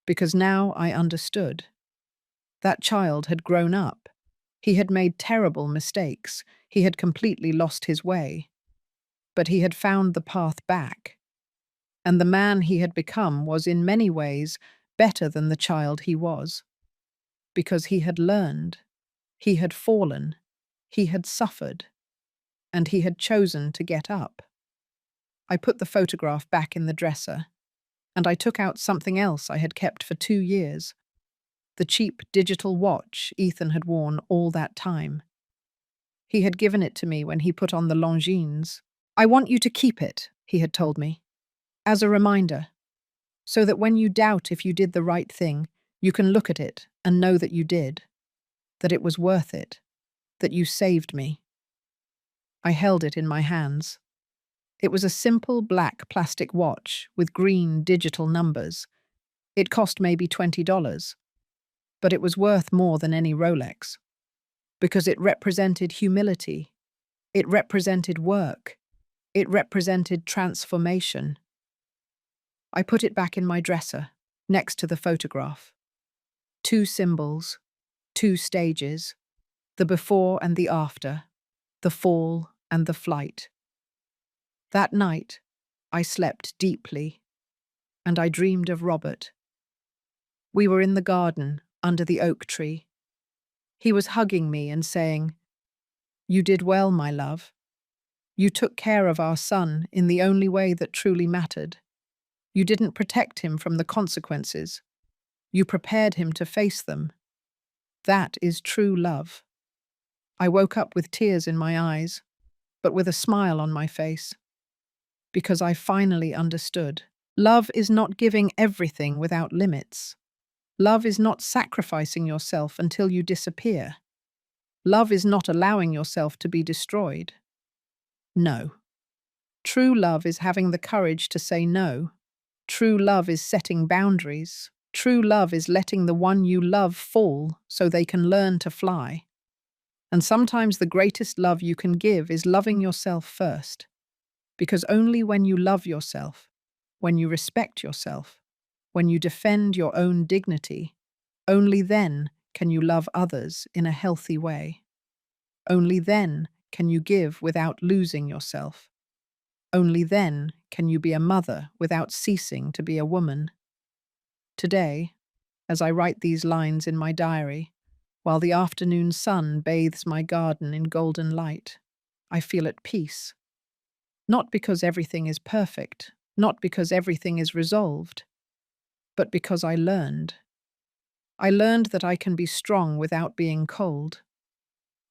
because now I understood. That child had grown up. He had made terrible mistakes. He had completely lost his way. But he had found the path back. And the man he had become was in many ways better than the child he was. Because he had learned, he had fallen, he had suffered, and he had chosen to get up. I put the photograph back in the dresser, and I took out something else I had kept for 2 years. The cheap digital watch Ethan had worn all that time. He had given it to me when he put on the Longines. "I want you to keep it," he had told me, "as a reminder, so that when you doubt if you did the right thing, you can look at it and know that you did, that it was worth it, that you saved me." I held it in my hands. It was a simple black plastic watch with green digital numbers. It cost maybe $20, but it was worth more than any Rolex, because it represented humility, it represented work, it represented transformation. I put it back in my dresser, next to the photograph. 2 symbols, 2 stages, the before and the after, the fall and the flight. That night, I slept deeply, and I dreamed of Robert. We were in the garden, under the oak tree. He was hugging me and saying, "You did well, my love. You took care of our son in the only way that truly mattered. You didn't protect him from the consequences. You prepared him to face them. That is true love." I woke up with tears in my eyes, but with a smile on my face, because I finally understood. Love is not giving everything without limits. Love is not sacrificing yourself until you disappear. Love is not allowing yourself to be destroyed. No. True love is having the courage to say no. True love is setting boundaries. True love is letting the one you love fall so they can learn to fly. And sometimes the greatest love you can give is loving yourself first. Because only when you love yourself, when you respect yourself, when you defend your own dignity, only then can you love others in a healthy way. Only then can you give without losing yourself. Only then can you be a mother without ceasing to be a woman. Today, as I write these lines in my diary, while the afternoon sun bathes my garden in golden light, I feel at peace. Not because everything is perfect, not because everything is resolved, but because I learned. I learned that I can be strong without being cold.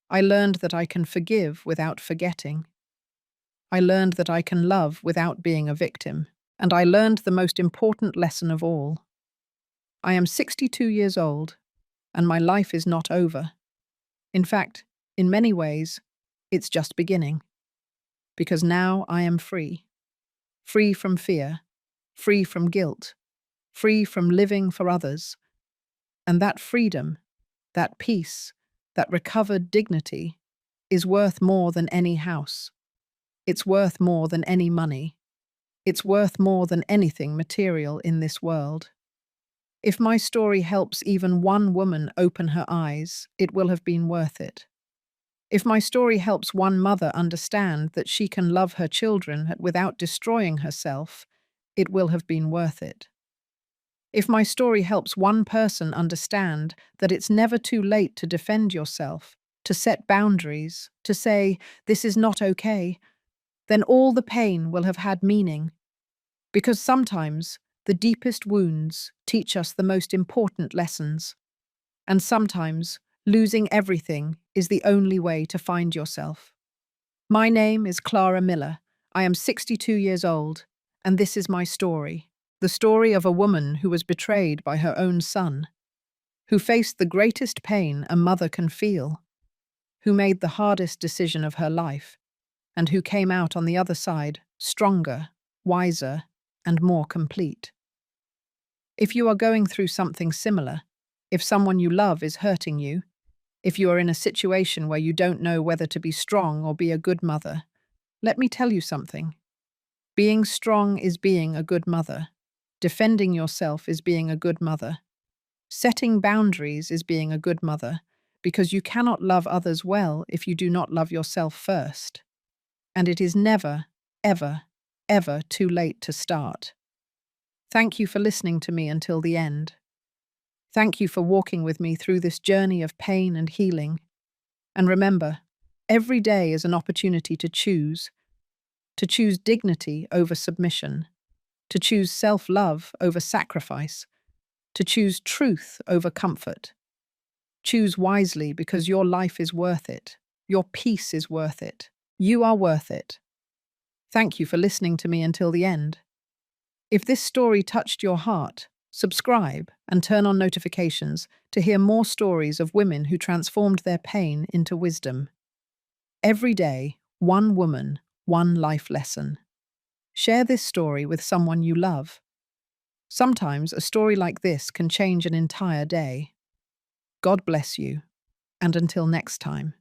I learned that I can forgive without forgetting. I learned that I can love without being a victim. And I learned the most important lesson of all. I am 62 years old, and my life is not over. In fact, in many ways, it's just beginning. Because now I am free. Free from fear, free from guilt, free from living for others. And that freedom, that peace, that recovered dignity is worth more than any house. It's worth more than any money. It's worth more than anything material in this world. If my story helps even one woman open her eyes, it will have been worth it. If my story helps one mother understand that she can love her children without destroying herself, it will have been worth it. If my story helps one person understand that it's never too late to defend yourself, to set boundaries, to say, "This is not okay," then all the pain will have had meaning. Because sometimes the deepest wounds teach us the most important lessons. And sometimes losing everything is the only way to find yourself. My name is Clara Miller. I am 62 years old, and this is my story. The story of a woman who was betrayed by her own son, who faced the greatest pain a mother can feel, who made the hardest decision of her life, and who came out on the other side stronger, wiser, and more complete. If you are going through something similar, if someone you love is hurting you, if you are in a situation where you don't know whether to be strong or be a good mother, let me tell you something. Being strong is being a good mother. Defending yourself is being a good mother. Setting boundaries is being a good mother, because you cannot love others well if you do not love yourself first. And it is never, ever, ever too late to start. Thank you for listening to me until the end. Thank you for walking with me through this journey of pain and healing. And remember, every day is an opportunity to choose dignity over submission, to choose self-love over sacrifice, to choose truth over comfort. Choose wisely because your life is worth it. Your peace is worth it. You are worth it. Thank you for listening to me until the end. If this story touched your heart, subscribe and turn on notifications to hear more stories of women who transformed their pain into wisdom. Every day, one woman, one life lesson. Share this story with someone you love. Sometimes a story like this can change an entire day. God bless you, and until next time.